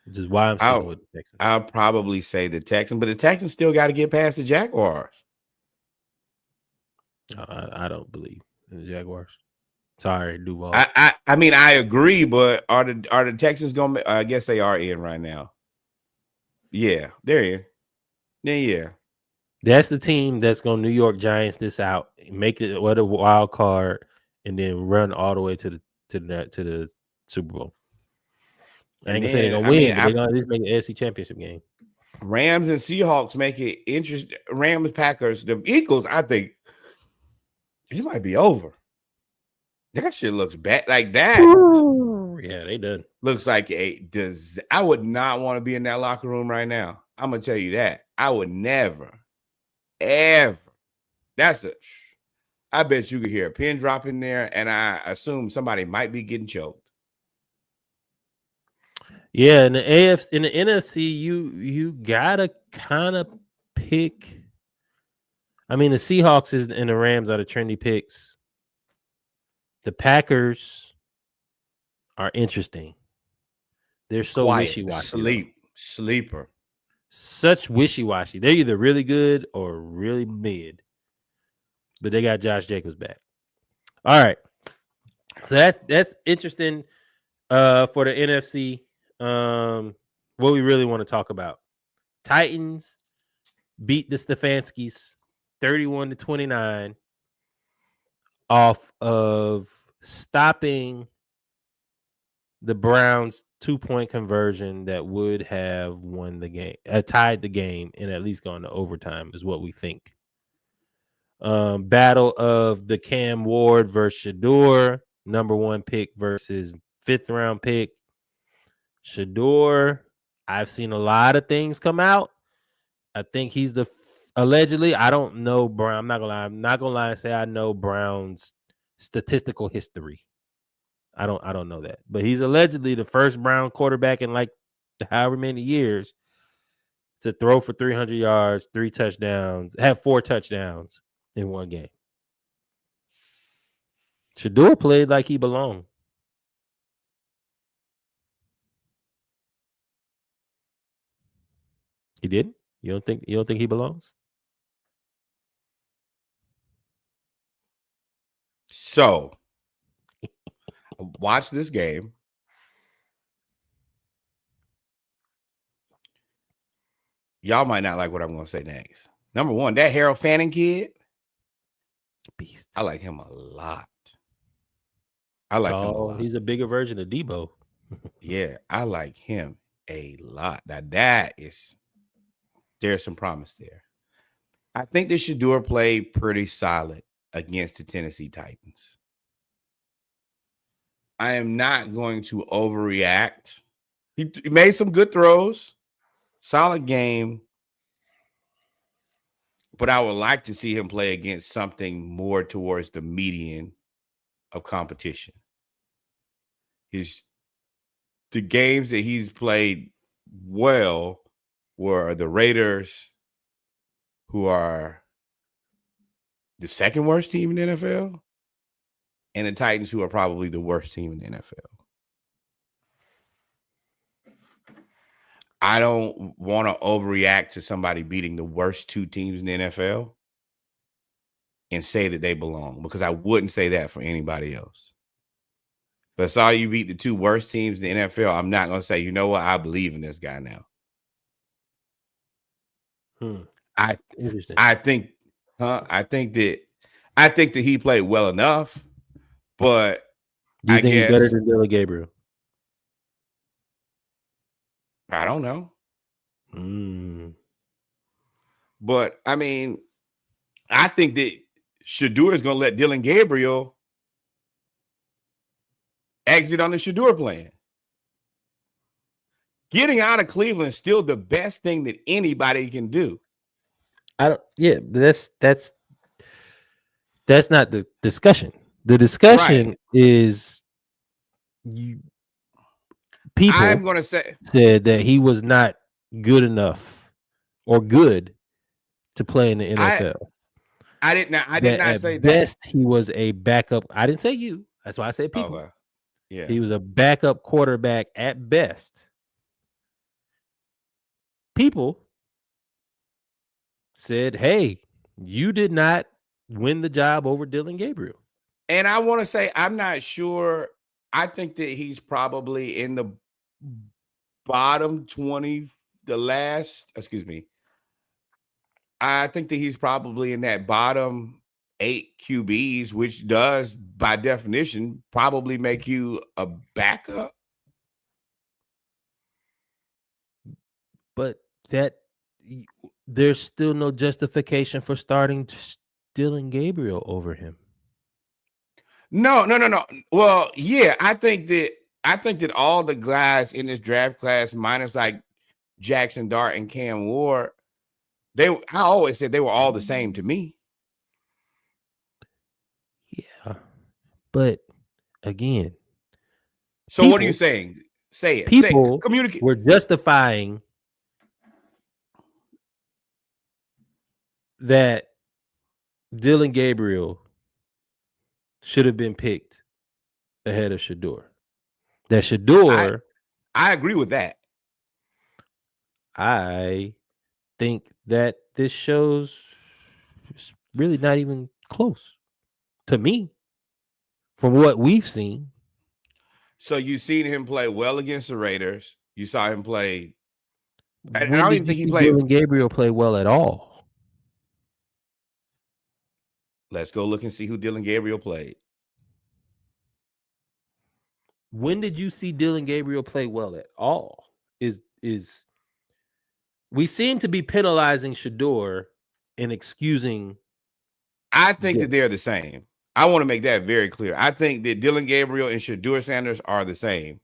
which is why I'm sticking with the Texans. I'll probably say the Texans, but the Texans still got to get past the Jaguars. I don't believe in the Jaguars. Sorry, Duval. I mean, I agree, but are the Texans going to – I guess they are in right now. Yeah, they're in. Yeah. That's the team that's going to New York Giants this out, make it what a wild card, and then run all the way to the Super Bowl. I ain't gonna say they're gonna win, but they're gonna at least make an AFC Championship game. Rams and Seahawks make it interesting. Rams, Packers, the Eagles. I think it might be over. That shit looks bad like that. Ooh, yeah, they done. Looks like I would not want to be in that locker room right now. I'm gonna tell you that. I would never, ever. I bet you could hear a pin drop in there, and I assume somebody might be getting choked. Yeah, in the NFC, you gotta kind of pick. I mean, the Seahawks and the Rams are the trendy picks. The Packers are interesting. They're so wishy-washy. Sleeper. Such wishy-washy. They're either really good or really mid. But they got Josh Jacobs back. All right. So that's interesting for the NFC. What we really want to talk about. Titans beat the Stefanskis 31-29 off of stopping the Browns 2-point conversion that would have won the game, tied the game, and at least gone to overtime is what we think. Battle of the Cam Ward versus Shedeur, number 1 pick versus 5th round pick. Shedeur, I've seen a lot of things come out. I think he's allegedly. I don't know Brown. I'm not gonna lie and say I know Brown's statistical history. I don't know that, but he's allegedly the first Brown quarterback in like however many years to throw for 300 yards, 3 touchdowns, have 4 touchdowns in one game. Shedeur played like he belonged. He didn't? You don't think he belongs? So, watch this game. Y'all might not like what I'm going to say next. Number 1, that Harold Fanning kid, beast. I like him a lot. I like him a lot. He's a bigger version of Debo. Yeah, I like him a lot. Now, there's some promise there. I think that Shedeur played pretty solid against the Tennessee Titans. I am not going to overreact. He made some good throws, solid game, but I would like to see him play against something more towards the median of competition. The games that he's played well were the Raiders, who are the second worst team in the NFL, and the Titans, who are probably the worst team in the NFL. I don't want to overreact to somebody beating the worst 2 teams in the NFL and say that they belong, because I wouldn't say that for anybody else. If I saw you beat the 2 worst teams in the NFL, I'm not going to say, you know what, I believe in this guy now. I think that he played well enough, but do you think he's better than Dylan Gabriel? I don't know. But I mean, I think that Shedeur is going to let Dylan Gabriel exit on the Shedeur plan. Getting out of Cleveland is still the best thing that anybody can do. That's not the discussion. The discussion is people I'm going to say said that he was not good enough or good to play in the NFL. I did not at say that. best he was a backup. I didn't say you. That's why I said people. Okay. Yeah. He was a backup quarterback at best. People said, hey, you did not win the job over Dylan Gabriel. And I want to say, I'm not sure. I think that he's probably in the bottom 20, I think that he's probably in that bottom 8 QBs, which does, by definition, probably make you a backup. But there's still no justification for starting Dylan Gabriel over him. No. Well, yeah, I think that all the guys in this draft class, minus like Jackson Dart and Cam Ward, I always said they were all the same to me. Yeah, but again, so what are you saying? Say it. People communicate. We're justifying that Dylan Gabriel should have been picked ahead of Shedeur. That Shedeur, I agree with that. I think that this shows it's really not even close to me from what we've seen. So you've seen him play well against the Raiders. You saw him play. I When don't did even think you he see played. Dylan Gabriel play well at all? Let's go look and see who Dylan Gabriel played. When did you see Dylan Gabriel play well at all? Is we seem to be penalizing Shedeur and excusing. I think that they're the same. I want to make that very clear. I think that Dylan Gabriel and Shedeur Sanders are the same.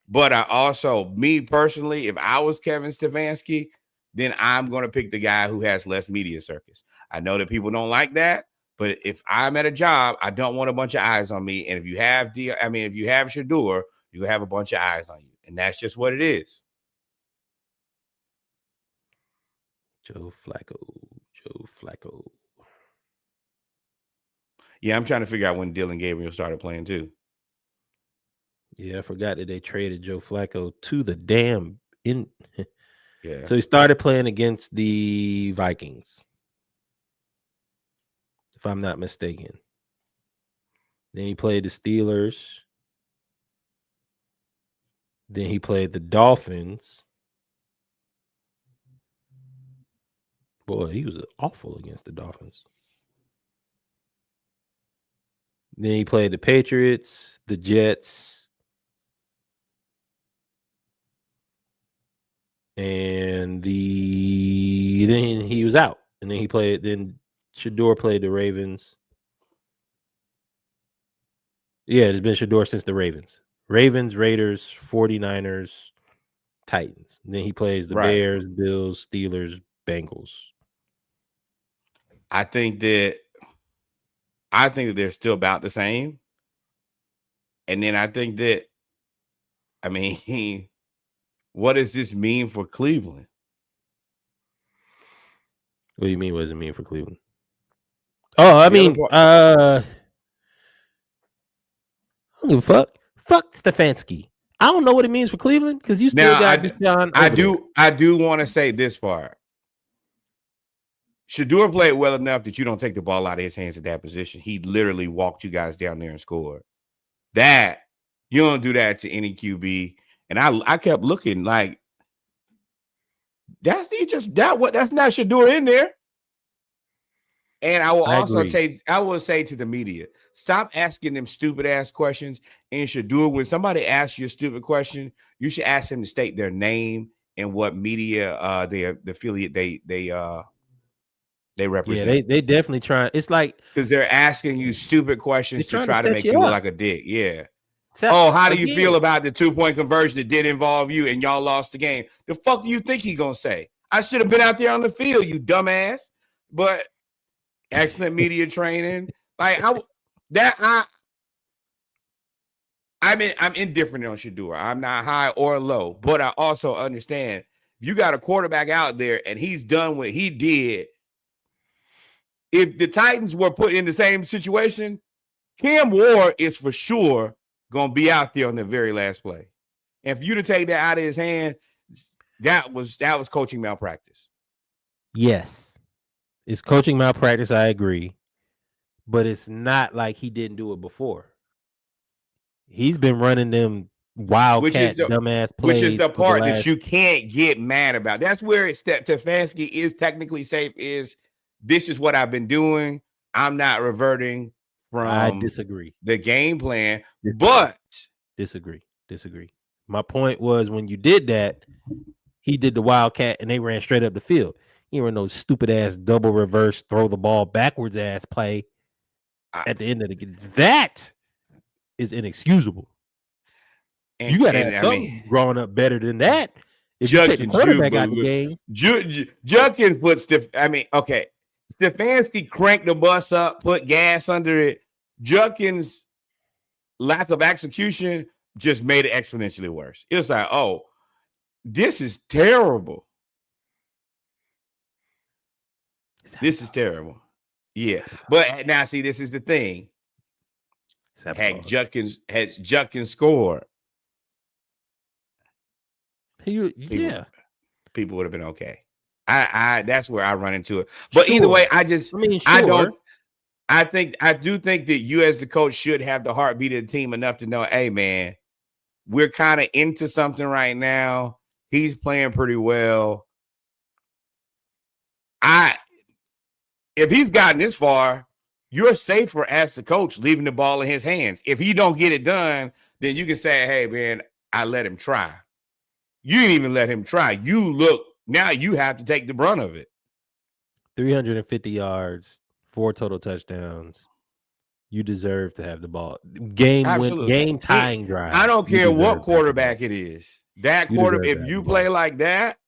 But I also, me personally, if I was Kevin Stefanski, then I'm going to pick the guy who has less media circus. I know that people don't like that, but if I'm at a job, I don't want a bunch of eyes on me. And if you have Shedeur, you have a bunch of eyes on you. And that's just what it is. Joe Flacco. Yeah, I'm trying to figure out when Dylan Gabriel started playing too. Yeah, I forgot that they traded Joe Flacco to the damn in. Yeah. So he started playing against the Vikings, if I'm not mistaken. Then he played the Steelers. Then he played the Dolphins. Boy, he was awful against the Dolphins. Then he played the Patriots, the Jets, and then he was out. And then Shedeur played the Ravens. Yeah, it's been Shedeur since the Ravens. Ravens, Raiders, 49ers, Titans. And then he plays the Bears, Bills, Steelers, Bengals. I think that they're still about the same. And then I think that, what does this mean for Cleveland? What do you mean? What does it mean for Cleveland? Oh, I don't give a fuck. Fuck Stefanski. I don't know what it means for Cleveland because you still got Deshaun. I do want to say this part. Shedeur played well enough that you don't take the ball out of his hands at that position. He literally walked you guys down there and scored. That you don't do that to any QB. And I kept looking like that's not Shedeur in there. And I will say to the media, stop asking them stupid ass questions. And Shedeur, when somebody asks you a stupid question, you should ask them to state their name and what media the affiliate they represent. Yeah, they definitely try. It's like because they're asking you stupid questions to try to make you look like a dick. Yeah. How do you feel about the 2-point conversion that did involve you and y'all lost the game? The fuck do you think he's gonna say? I should have been out there on the field, you dumbass. But excellent media training, I'm indifferent on Shedeur. I'm not high or low, but I also understand if you got a quarterback out there and he's done what he did if the Titans were put in the same situation, Cam Ward is for sure going to be out there on the very last play. And for you to take that out of his hand, that was coaching malpractice. Yes. It's coaching malpractice, I agree. But it's not like he didn't do it before. He's been running them wildcat dumbass plays. Which is the part that you can't get mad about. That's where Stefanski is technically safe, is this is what I've been doing. I'm not reverting from I disagree. The game plan, but disagree. My point was, when you did that, he did the wildcat and they ran straight up the field. You were no stupid ass double reverse, throw the ball backwards ass play at the end of the game. That is inexcusable. And you got to have something growing up better than that. If you take the quarterback out of the game. Judkins put Stefanski cranked the bus up, put gas under it. Judkins' lack of execution just made it exponentially worse. It was like, oh, this is terrible. This is terrible. Yeah. But now, see, this is the thing. Had Judkins scored, people would have been okay. I that's where I run into it. But either way, I do think that you as the coach should have the heartbeat of the team enough to know, hey man, we're kind of into something right now. He's playing pretty well. If he's gotten this far, you're safer as the coach leaving the ball in his hands. If he don't get it done, then you can say, hey man, I let him try. You didn't even let him try. Now you have to take the brunt of it. 350 yards, 4 total touchdowns. You deserve to have the ball. Game tying drive. I don't care what quarterback it is. That quarterback, if you play like that,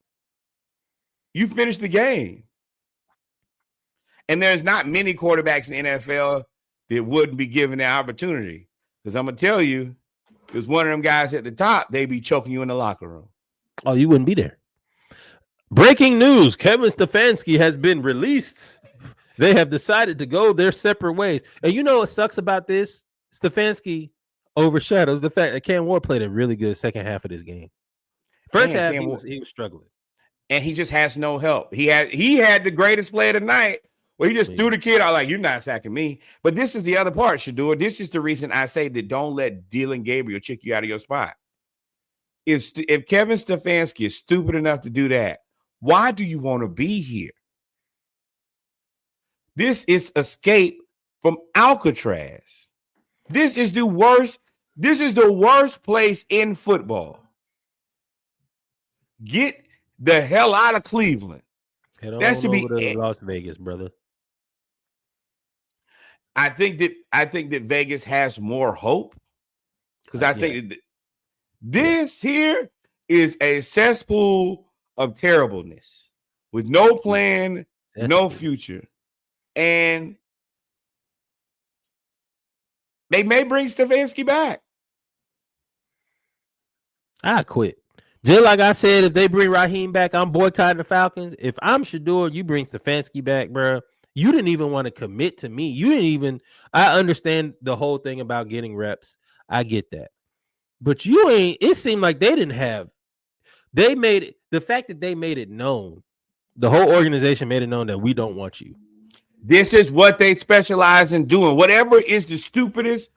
you finish the game. And there's not many quarterbacks in the NFL that wouldn't be given the opportunity. Because I'm going to tell you, if it's one of them guys at the top, they'd be choking you in the locker room. Oh, you wouldn't be there. Breaking news, Kevin Stefanski has been released. They have decided to go their separate ways. And you know what sucks about this? Stefanski overshadows the fact that Cam Ward played a really good second half of this game. First half, he was struggling. And he just has no help. He had the greatest play of the night where he just threw the kid out like, you're not sacking me. But this is the other part, Shedeur. This is the reason I say that don't let Dylan Gabriel check you out of your spot. If Kevin Stefanski is stupid enough to do that, why do you want to be here? This is escape from Alcatraz. This is the worst place in football. Get the hell out of Cleveland. That should be Las Vegas, brother. I think that Vegas has more hope, because I think this here is a cesspool of terribleness with no plan, no future. And they may bring Stefanski back. I quit. Just like I said, if they bring Raheem back, I'm boycotting the Falcons. If I'm Shedeur, you bring Stefanski back, bro. You didn't even want to commit to me. I understand the whole thing about getting reps. I get that. But it seemed like they made it, the fact that they made it known, the whole organization made it known that we don't want you. This is what they specialize in doing. Whatever is the stupidest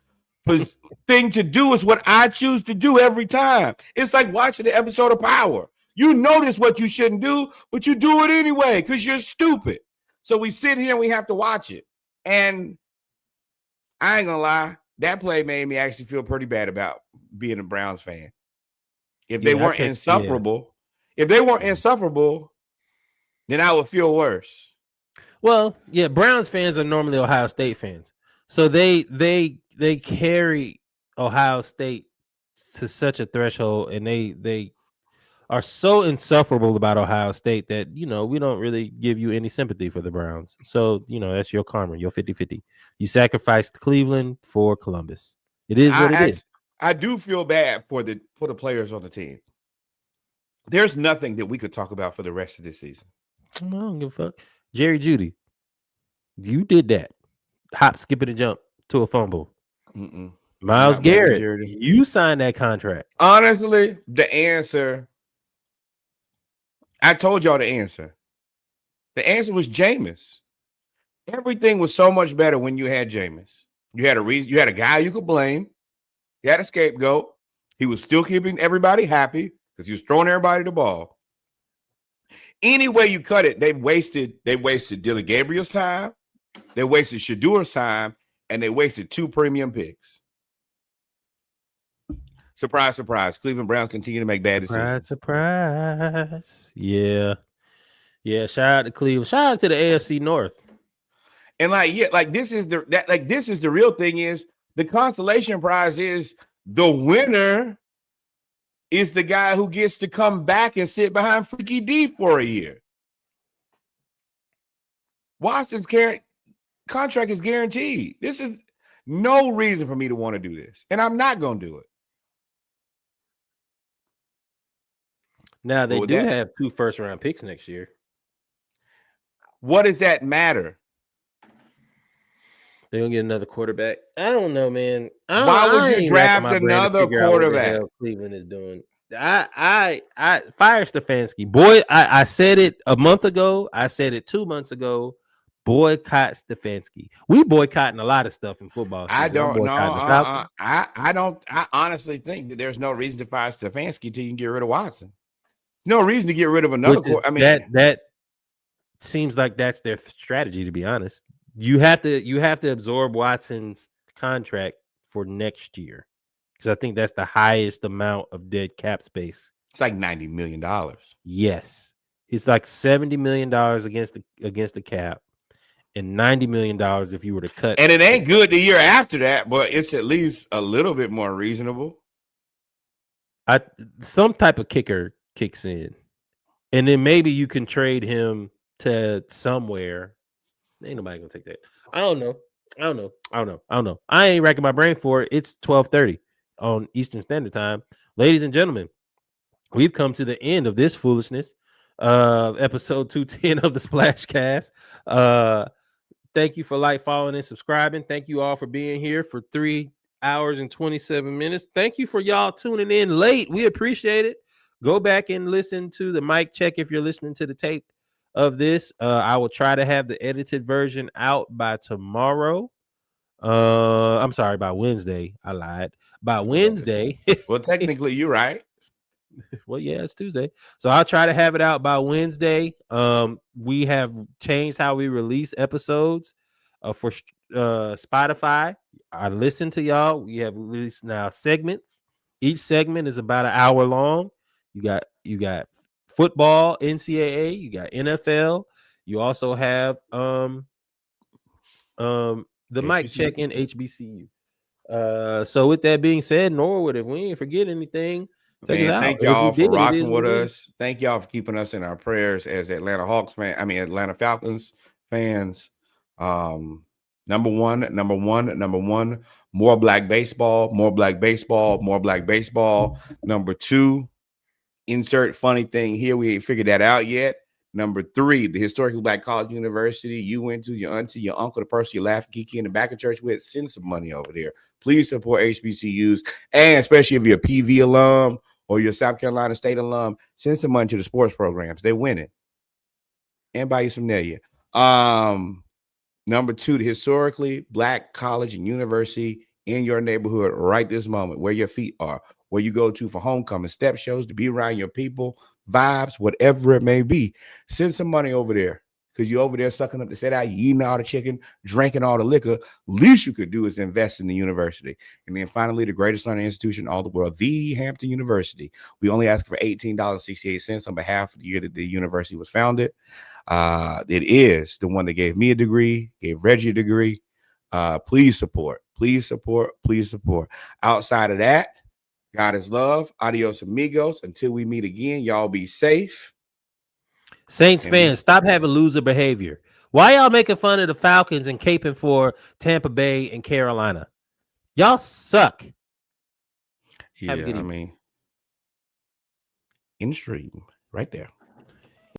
thing to do is what I choose to do every time. It's like watching the episode of Power. You notice what you shouldn't do, but you do it anyway because you're stupid. So we sit here and we have to watch it. And I ain't gonna lie, that play made me actually feel pretty bad about being a Browns fan. If they weren't insufferable, then I would feel worse. Well, yeah, Browns fans are normally Ohio State fans. So they carry Ohio State to such a threshold, and they are so insufferable about Ohio State that, we don't really give you any sympathy for the Browns. So, that's your karma, your 50-50. You sacrificed Cleveland for Columbus. It is what it is. I do feel bad for the players on the team. There's nothing that we could talk about for the rest of this season. I don't give a fuck. Jerry Jeudy. You did that. Hop, skip, and a jump to a fumble. Mm-mm. Myles Not wearing Garrett, jersey. you signed that contract. Honestly, the answer, I told y'all the answer. The answer was Jameis. Everything was so much better when you had Jameis. You had a reason. You had a guy you could blame. You had a scapegoat. He was still keeping everybody happy because he was throwing everybody the ball. Any way you cut it, they wasted Dylan Gabriel's time, they wasted Shedeur's time, and they wasted 2 premium picks. Surprise, surprise. Cleveland Browns continue to make bad decisions. Surprise. Yeah. Shout out to Cleveland. Shout out to the AFC North. And this is the real thing is the consolation prize is the winner is the guy who gets to come back and sit behind Freaky D for a year. Watson's contract is guaranteed. This is no reason for me to want to do this, and I'm not going to do it. Now, they do have 2 first-round picks next year. What does that matter? They're going to get another quarterback. I don't know, man. Why would you draft another quarterback? What Cleveland is doing. I fire Stefanski. Boy, I said it a month ago. I said it 2 months ago. Boycott Stefanski. We boycotting a lot of stuff in football. I don't know. I honestly think that there's no reason to fire Stefanski until you can get rid of Watson. No reason to get rid of another. That seems like that's their strategy. To be honest, you have to absorb Watson's contract for next year because I think that's the highest amount of dead cap space. It's like $90 million. Yes, it's like $70 million against the cap, and $90 million if you were to cut. And it ain't good the year after that, but it's at least a little bit more reasonable. Some type of kicker kicks in, and then maybe you can trade him to somewhere. Ain't nobody gonna take that. I don't know. I ain't racking my brain for it. It's 12:30 on Eastern Standard Time. Ladies and gentlemen, we've come to the end of this foolishness. Episode 210 of the SplashCast. Thank you for following, and subscribing. Thank you all for being here for 3 hours and 27 minutes. Thank you for y'all tuning in late. We appreciate it. Go back and listen to the mic check if you're listening to the tape of this. I will try to have the edited version out by tomorrow. I'm sorry, by Wednesday. I lied. By Wednesday. Well, technically, you're right. Well, yeah, it's Tuesday. So I'll try to have it out by Wednesday. We have changed how we release episodes for Spotify. I listen to y'all. We have released now segments. Each segment is about an hour long. You got football, NCAA, you got NFL. You also have the mic check in HBCU. So with that being said, Norwood, if we ain't forget anything, thank y'all for rocking with us. Thank y'all for keeping us in our prayers as Atlanta Falcons fans. Number one, more black baseball. Number 2, insert funny thing here. We ain't figured that out yet. Number 3, the historically black college university you went to, your auntie, your uncle, the person you laugh geeky in the back of church with, send some money over there. Please support HBCUs, and especially if you're a PV alum or you're a South Carolina State alum, send some money to the sports programs. They're winning. And buy you some Nelia. Number 2, the historically black college and university in your neighborhood right this moment, where your feet are, where you go to for homecoming, step shows, to be around your people, vibes, whatever it may be. Send some money over there, because you're over there sucking up the set out, you eating all the chicken, drinking all the liquor. Least you could do is invest in the university. And then finally, the greatest learning institution in all the world, the Hampton University. We only ask for $18.68 on behalf of the year that the university was founded. It is the one that gave me a degree, gave Reggie a degree. Please support. Outside of that, God is love. Adios, amigos. Until we meet again, y'all be safe. Saints fans, stop having loser behavior. Why y'all making fun of the Falcons and caping for Tampa Bay and Carolina? Y'all suck. Yeah, in stream right there.